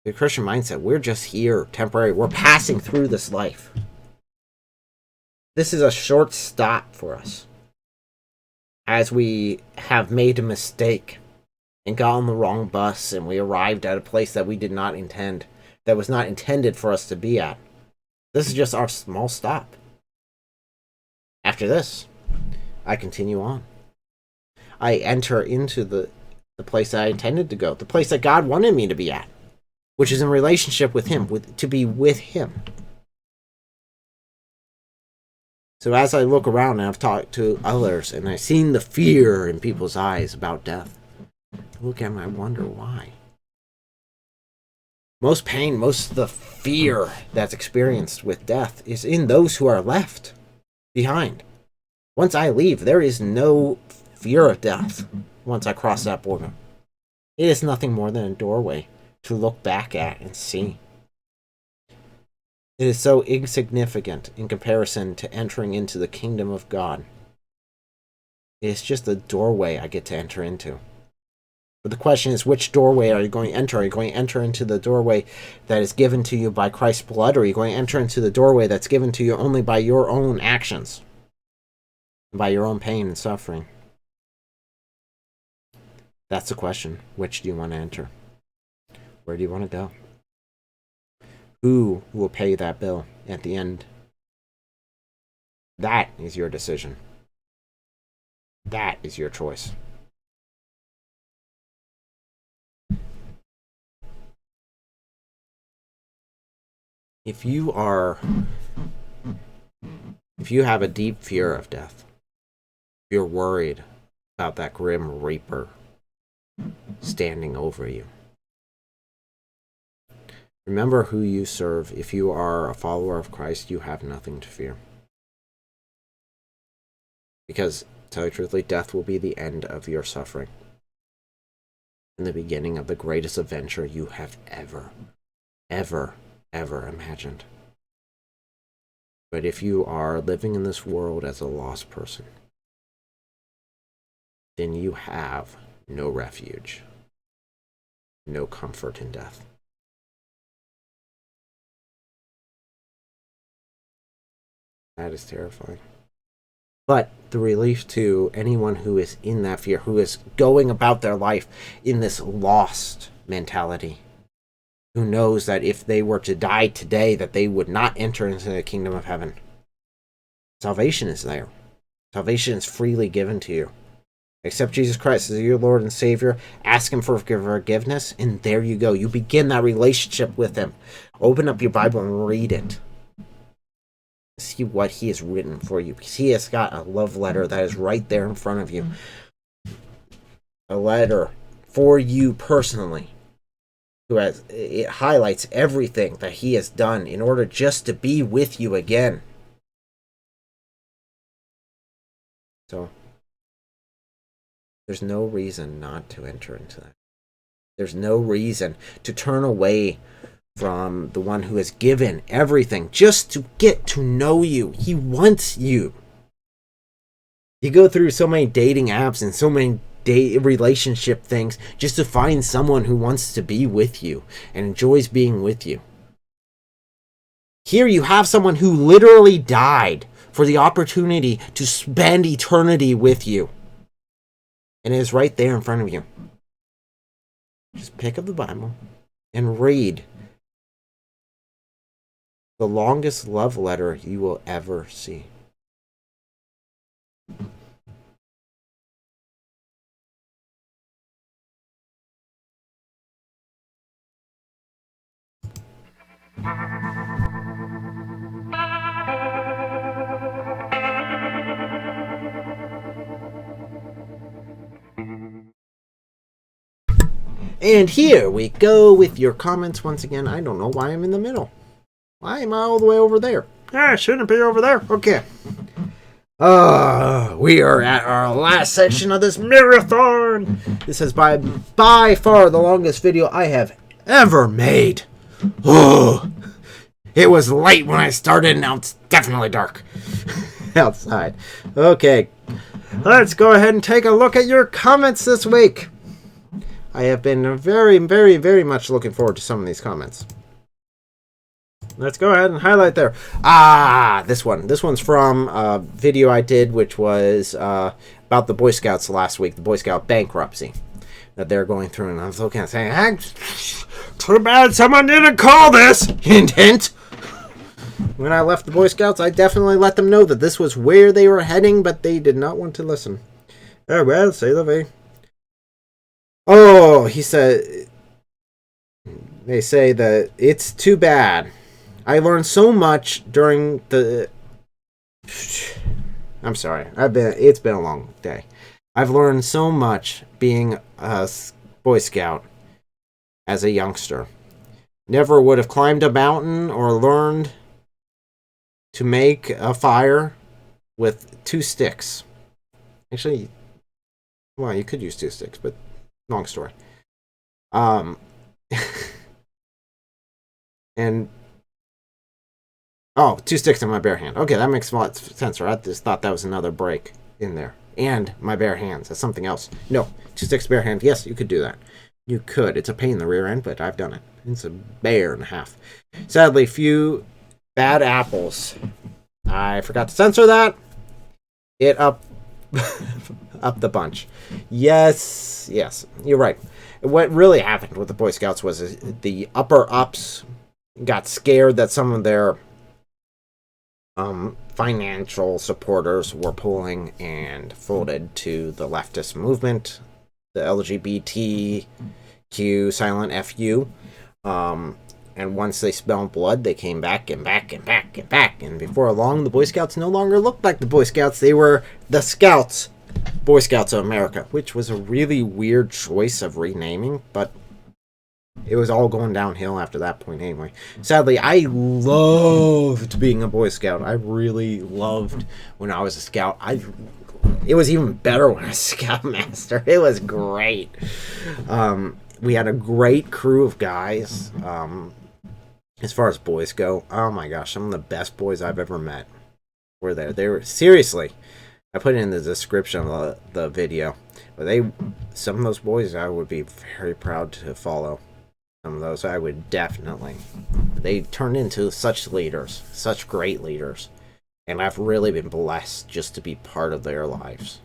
The Christian mindset, we're just here temporary. We're passing through this life. This is a short stop for us. As we have made a mistake and got on the wrong bus and we arrived at a place that we did not intend, that was not intended for us to be at. This is just our small stop. After this, I continue on. I enter into the place that I intended to go, the place that God wanted me to be at, which is in relationship with him, to be with him. So as I look around and I've talked to others and I've seen the fear in people's eyes about death, I look at them and I wonder why. Most pain, most of the fear that's experienced with death is in those who are left behind. Once I leave, there is no fear of death once I cross that border. It is nothing more than a doorway to look back at and see. It is so insignificant in comparison to entering into the kingdom of God. It is just a doorway I get to enter into. But the question is, which doorway are you going to enter? Are you going to enter into the doorway that is given to you by Christ's blood, or are you going to enter into the doorway that's given to you only by your own actions, by your own pain and suffering? That's the question. Which do you want to enter? Where do you want to go? Who will pay that bill at the end? That is your decision. That is your choice. If you have a deep fear of death, if you're worried about that grim reaper standing over you, remember who you serve. If you are a follower of Christ, you have nothing to fear. Because, to tell you truthfully, death will be the end of your suffering and the beginning of the greatest adventure you have ever imagined. But if you are living in this world as a lost person, then you have no refuge, no comfort in death. That is terrifying. But the relief to anyone who is in that fear, who is going about their life in this lost mentality, who knows that if they were to die today, that they would not enter into the kingdom of heaven. Salvation is there. Salvation is freely given to you. Accept Jesus Christ as your Lord and Savior. Ask Him for forgiveness, and there you go. You begin that relationship with Him. Open up your Bible and read it. See what He has written for you, because He has got a love letter that is right there in front of you. A letter for you personally. It highlights everything that He has done in order just to be with you again. So, there's no reason not to enter into that. There's no reason to turn away from the one who has given everything just to get to know you. He wants you. You go through so many dating apps and so many relationship things just to find someone who wants to be with you and enjoys being with you. Here you have someone who literally died for the opportunity to spend eternity with you. And it is right there in front of you. Just pick up the Bible and read the longest love letter you will ever see. And here we go with your comments once again. I don't know why I'm in the middle. Why am I all the way over there? I shouldn't be over there. Okay. We are at our last section of this marathon. This is by far the longest video I have ever made. Oh, it was late when I started, and now it's definitely dark outside. Okay, let's go ahead and take a look at your comments this week. I have been very, very, very much looking forward to some of these comments. Let's go ahead and highlight there. This one. This one's from a video I did, which was about the Boy Scouts last week, the Boy Scout bankruptcy that they're going through. And I was looking at it saying, too bad someone didn't call this. Hint, hint. When I left the Boy Scouts, I definitely let them know that this was where they were heading, but they did not want to listen. Oh, well, say la vie. Oh, he said, they say that it's too bad. I learned so much during the... I'm sorry. It's been a long day. I've learned so much being a Boy Scout as a youngster. Never would have climbed a mountain or learned to make a fire with 2 sticks. Actually, well, you could use 2 sticks, but long story. And 2 sticks in my bare hand. Okay, that makes a lot of sense, right? I just thought that was another break in there. And my bare hands. That's something else. No, 2 sticks bare hand. Yes, you could do that. You could. It's a pain in the rear end, but I've done it. It's a bear and a half. Sadly, few bad apples. I forgot to censor that. It up the bunch. Yes, you're right. What really happened with the Boy Scouts was the upper ups got scared that some of their financial supporters were pulling and folded to the leftist movement, the LGBTQ silent FU. And once they smelled blood, they came back and back and back and back. And before long, the Boy Scouts no longer looked like the Boy Scouts. They were the Scouts, Boy Scouts of America, which was a really weird choice of renaming, but it was all going downhill after that point anyway. Sadly, I loved being a Boy Scout. I really loved when I was a Scout. It was even better when I was a Scoutmaster. It was great. We had a great crew of guys. As far as boys go, oh my gosh, some of the best boys I've ever met were there. They were, seriously, I put it in the description of the video, but some of those boys I would be very proud to follow. Some of those I would definitely. They turned into such leaders, such great leaders. And I've really been blessed just to be part of their lives.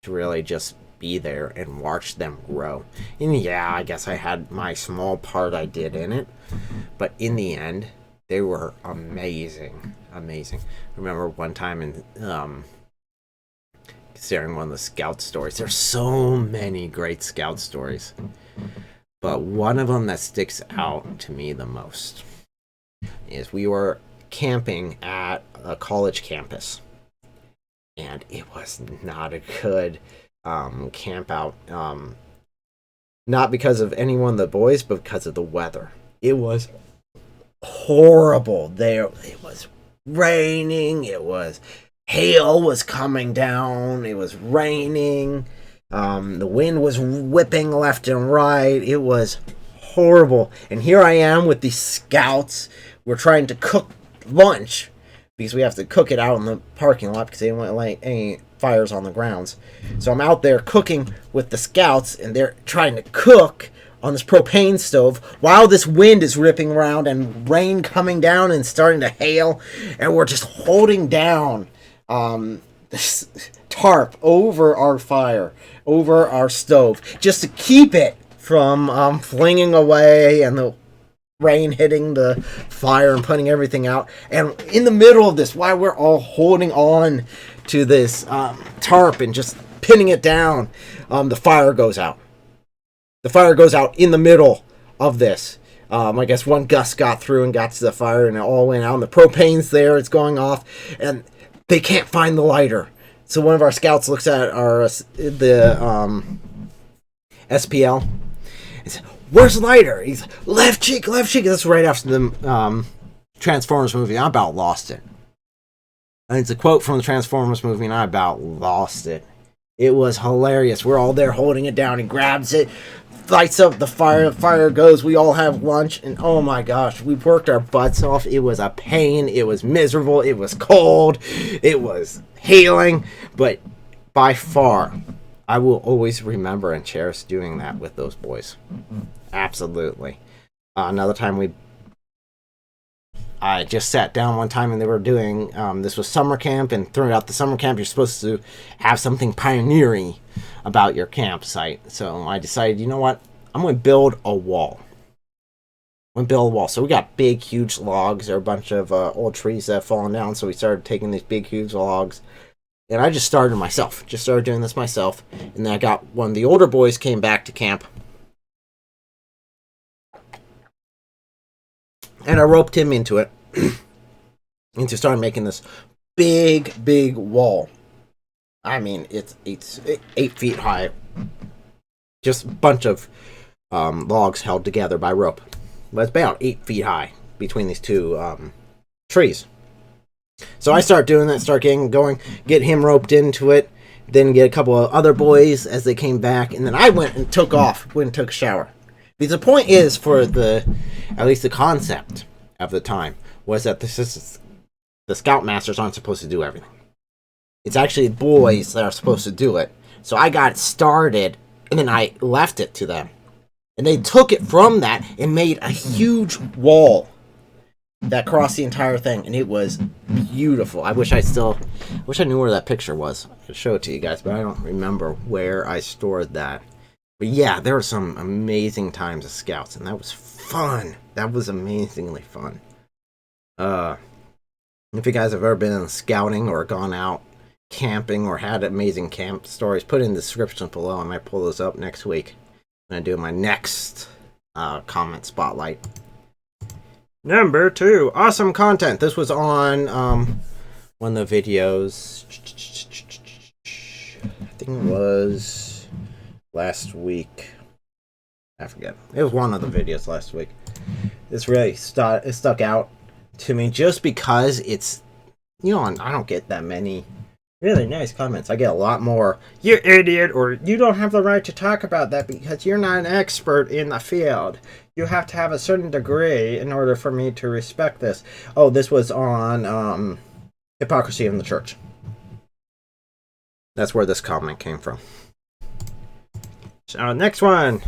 To really just be there and watch them grow. And yeah, I guess I had my small part I did in it. But in the end, they were amazing. Amazing. I remember one time in sharing one of the scout stories. There's so many great scout stories, but one of them that sticks out to me the most is we were camping at a college campus, and it was not a good camp out. Not because of any one of the boys, but because of the weather. It was horrible there. It was raining. It was hail was coming down. It was raining. The wind was whipping left and right. It was horrible. And here I am with these scouts. We're trying to cook lunch because we have to cook it out in the parking lot because they don't want to light any fires on the grounds. So I'm out there cooking with the scouts, and they're trying to cook on this propane stove while this wind is ripping around and rain coming down and starting to hail, and we're just holding down this tarp over our fire, over our stove, just to keep it from flinging away and the rain hitting the fire and putting everything out. And in the middle of this, while we're all holding on to this tarp and just pinning it down, the fire goes out. The fire goes out in the middle of this. I guess one gust got through and got to the fire, and it all went out. And the propane's there, it's going off, and they can't find the lighter. So one of our scouts looks at our SPL and says, "Where's the lighter?" He's like, left cheek, left cheek. That's right after the Transformers movie. I about lost it. And it's a quote from the Transformers movie, and I about lost it. It was hilarious. We're all there holding it down. He grabs it, lights up the fire. The fire goes. We all have lunch, and oh my gosh, we worked our butts off. It was a pain. It was miserable. It was cold. It was hailing. But by far, I will always remember and cherish doing that with those boys. Absolutely. Another time I just sat down one time and they were doing, this was summer camp, and throughout the summer camp you're supposed to have something pioneering about your campsite. So I decided, you know what, I'm going to build a wall. So we got big, huge logs. There are a bunch of old trees that have fallen down, so we started taking these big, huge logs. And I just started doing this myself. And then I got one of the older boys came back to camp. And I roped him into it. Into starting making this big, big wall. I mean, it's 8 feet high. Just a bunch of logs held together by rope. But it's about 8 feet high between these two trees. So I start doing that, start getting going, get him roped into it, then get a couple of other boys as they came back, and then I went and took a shower. Because the point is, at least the concept of the time, was that the Scoutmasters aren't supposed to do everything. It's actually boys that are supposed to do it. So I got it started, and then I left it to them. And they took it from that and made a huge wall that crossed the entire thing, and it was beautiful. I wish I knew where that picture was. I could show it to you guys, but I don't remember where I stored that. But yeah, there were some amazing times as scouts, and that was fun. That was amazingly fun. If you guys have ever been scouting or gone out camping or had amazing camp stories, put it in the description below. I might pull those up next week when I do my next comment spotlight. Number 2, awesome content. This was on one of the videos. I think it was last week. I forget. It was one of the videos last week. This really stuck out to me just because it's, I don't get that many really nice comments. I get a lot more, "You idiot," or "You don't have the right to talk about that because you're not an expert in the field. You have to have a certain degree in order for me to respect this." Oh, this was on hypocrisy in the church. That's where this comment came from. So, next one.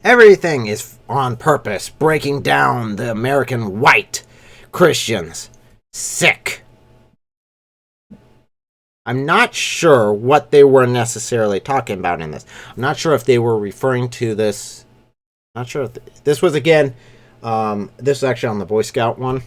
Everything is on purpose, breaking down the American white Christians. Sick. I'm not sure what they were necessarily talking about in this. I'm not sure if they were referring to this. Not sure if this was, again, this is actually on the Boy Scout one.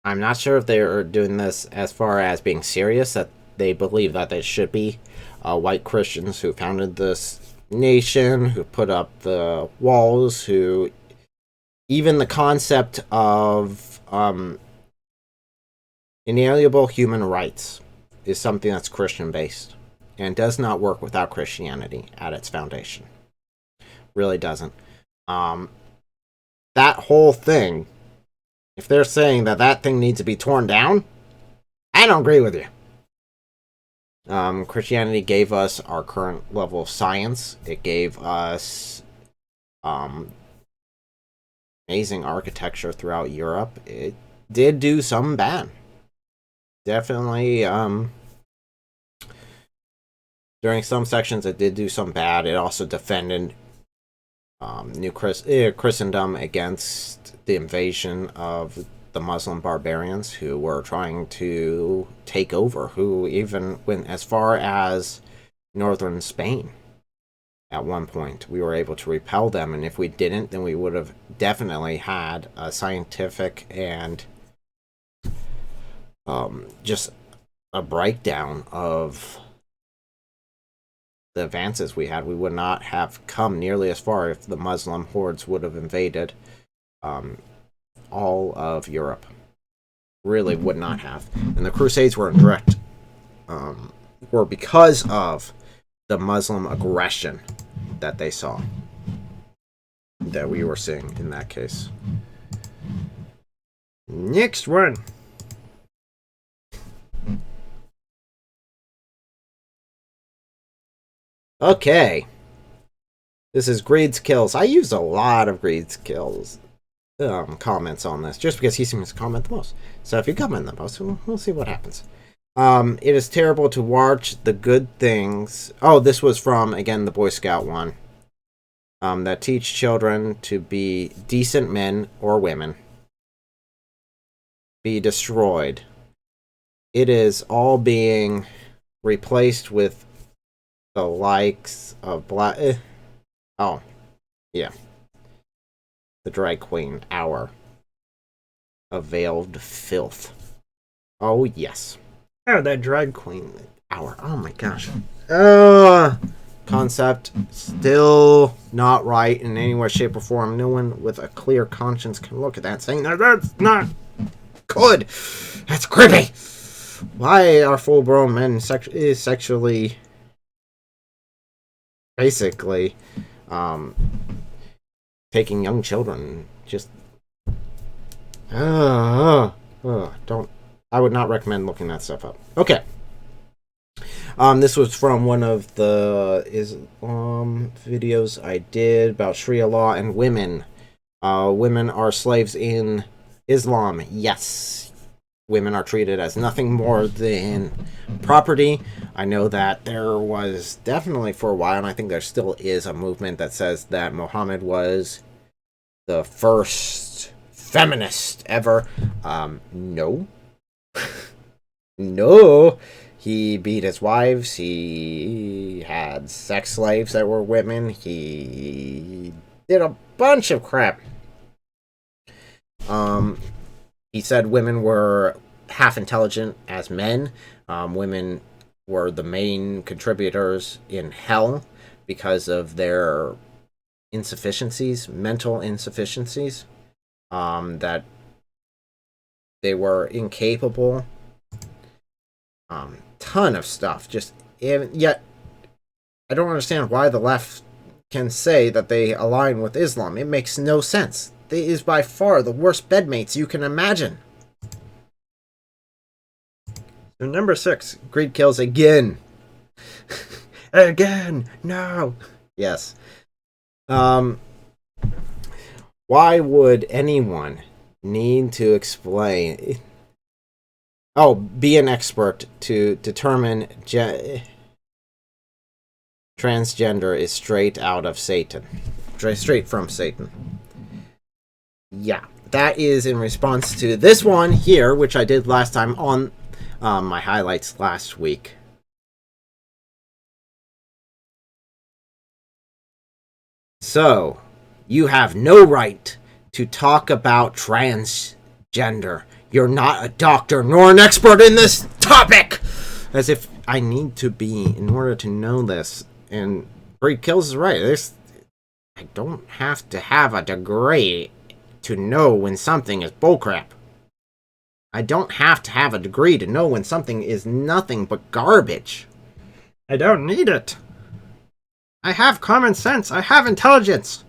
I'm not sure if they are doing this as far as being serious, that they believe that they should be white Christians who founded this nation, who put up the walls, who even the concept of inalienable human rights is something that's Christian based and does not work without Christianity at its foundation. Really doesn't. That whole thing, if they're saying that that thing needs to be torn down, I don't agree with you. Christianity gave us our current level of science. It gave us amazing architecture throughout Europe. It did do some bad. Definitely, during some sections, it did do some bad. It also defended Christendom against the invasion of the Muslim barbarians who were trying to take over, who even went as far as northern Spain. At one point, we were able to repel them, and if we didn't, then we would have definitely had a scientific and just a breakdown of the advances we had. We would not have come nearly as far if the Muslim hordes would have invaded all of Europe. Really would not have. And the Crusades were in direct, were because of the Muslim aggression that they saw, that we were seeing in that case. Next one. Okay. This is Greed's Kills. I use a lot of Greed's Kills comments on this, just because he seems to comment the most. So if you comment the most, we'll see what happens. It is terrible to watch the good things. Oh, this was from, again, the Boy Scout one. That teach children to be decent men or women be destroyed. It is all being replaced with the likes of black. Oh, yeah. The drag queen hour of veiled filth. Oh, yes. Oh, that drag queen hour. Oh, my gosh. Concept still not right in any way, shape, or form. No one with a clear conscience can look at that saying, no, that's not good. That's creepy. Why are full-grown men sexually basically taking young children? Just don't. I would not recommend looking that stuff up. Okay. This was from one of the Islam videos I did about Sharia law and women. Women are slaves in Islam. Yes. Women are treated as nothing more than property. I know that there was definitely for a while, and I think there still is, a movement that says that Muhammad was the first feminist ever. No. No. He beat his wives. He had sex slaves that were women. He did a bunch of crap. He said women were half intelligent as men. Women were the main contributors in hell because of their insufficiencies, mental insufficiencies, that they were incapable. Ton of stuff. Yet, I don't understand why the left can say that they align with Islam. It makes no sense. It is by far the worst bedmates you can imagine. So number 6, Greed Kills again. Again, no. Yes. Why would anyone need to explain? Oh, be an expert to determine transgender is straight out of Satan. Straight from Satan. Yeah, that is in response to this one here, which I did last time on my highlights last week. So, you have no right to talk about transgender. You're not a doctor nor an expert in this topic! As if I need to be in order to know this. And Breed Kills is right. I don't have to have a degree to know when something is bullcrap. I don't have to have a degree to know when something is nothing but garbage. I don't need it. I have common sense. I have intelligence.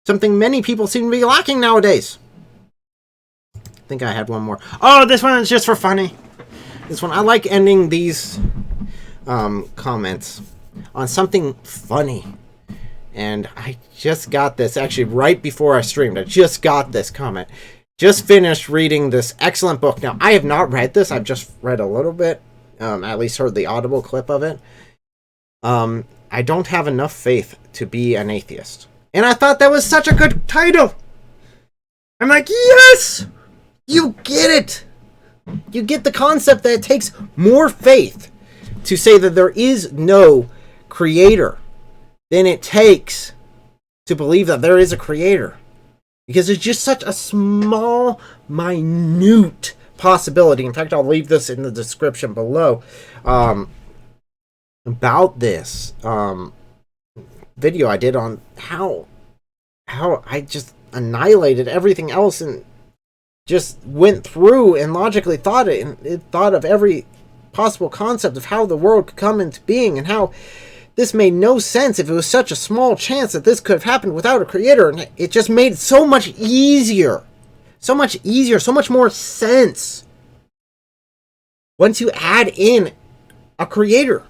Something many people seem to be lacking nowadays. I think I had one more. Oh, this one is just for funny. This one, I like ending these comments on something funny. And I just got this, actually, right before I streamed. I just got this comment. Just finished reading this excellent book. Now, I have not read this. I've just read a little bit. At least heard the audible clip of it. I don't have enough faith to be an atheist. And I thought that was such a good title. I'm like, yes! You get it! You get the concept that it takes more faith to say that there is no creator than it takes to believe that there is a creator. Because it's just such a small, minute possibility. In fact, I'll leave this in the description below. About this video I did on how I just annihilated everything else and just went through and logically thought it, and it thought of every possible concept of how the world could come into being, and how this made no sense if it was such a small chance that this could have happened without a creator. And it just made it so much easier. So much easier. So much more sense. Once you add in a creator.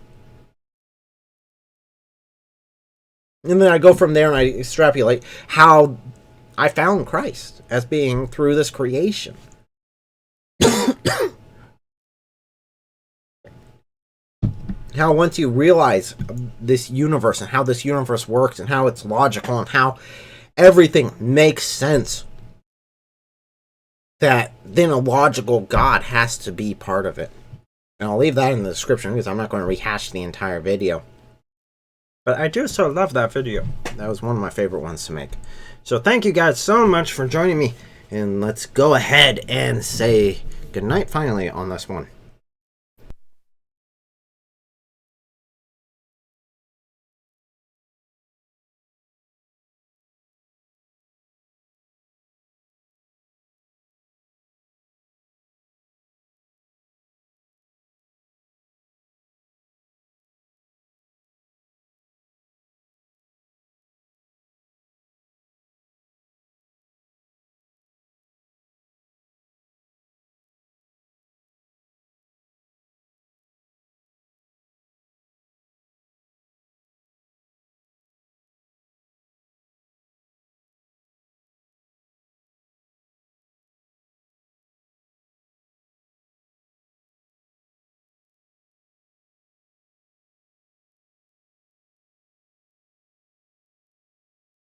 And then I go from there and I extrapolate how I found Christ as being through this creation. How once you realize this universe and how this universe works and how it's logical and how everything makes sense, that then a logical God has to be part of it. And I'll leave that in the description because I'm not going to rehash the entire video. But I do so love that video. That was one of my favorite ones to make. So thank you guys so much for joining me. And let's go ahead and say goodnight finally on this one.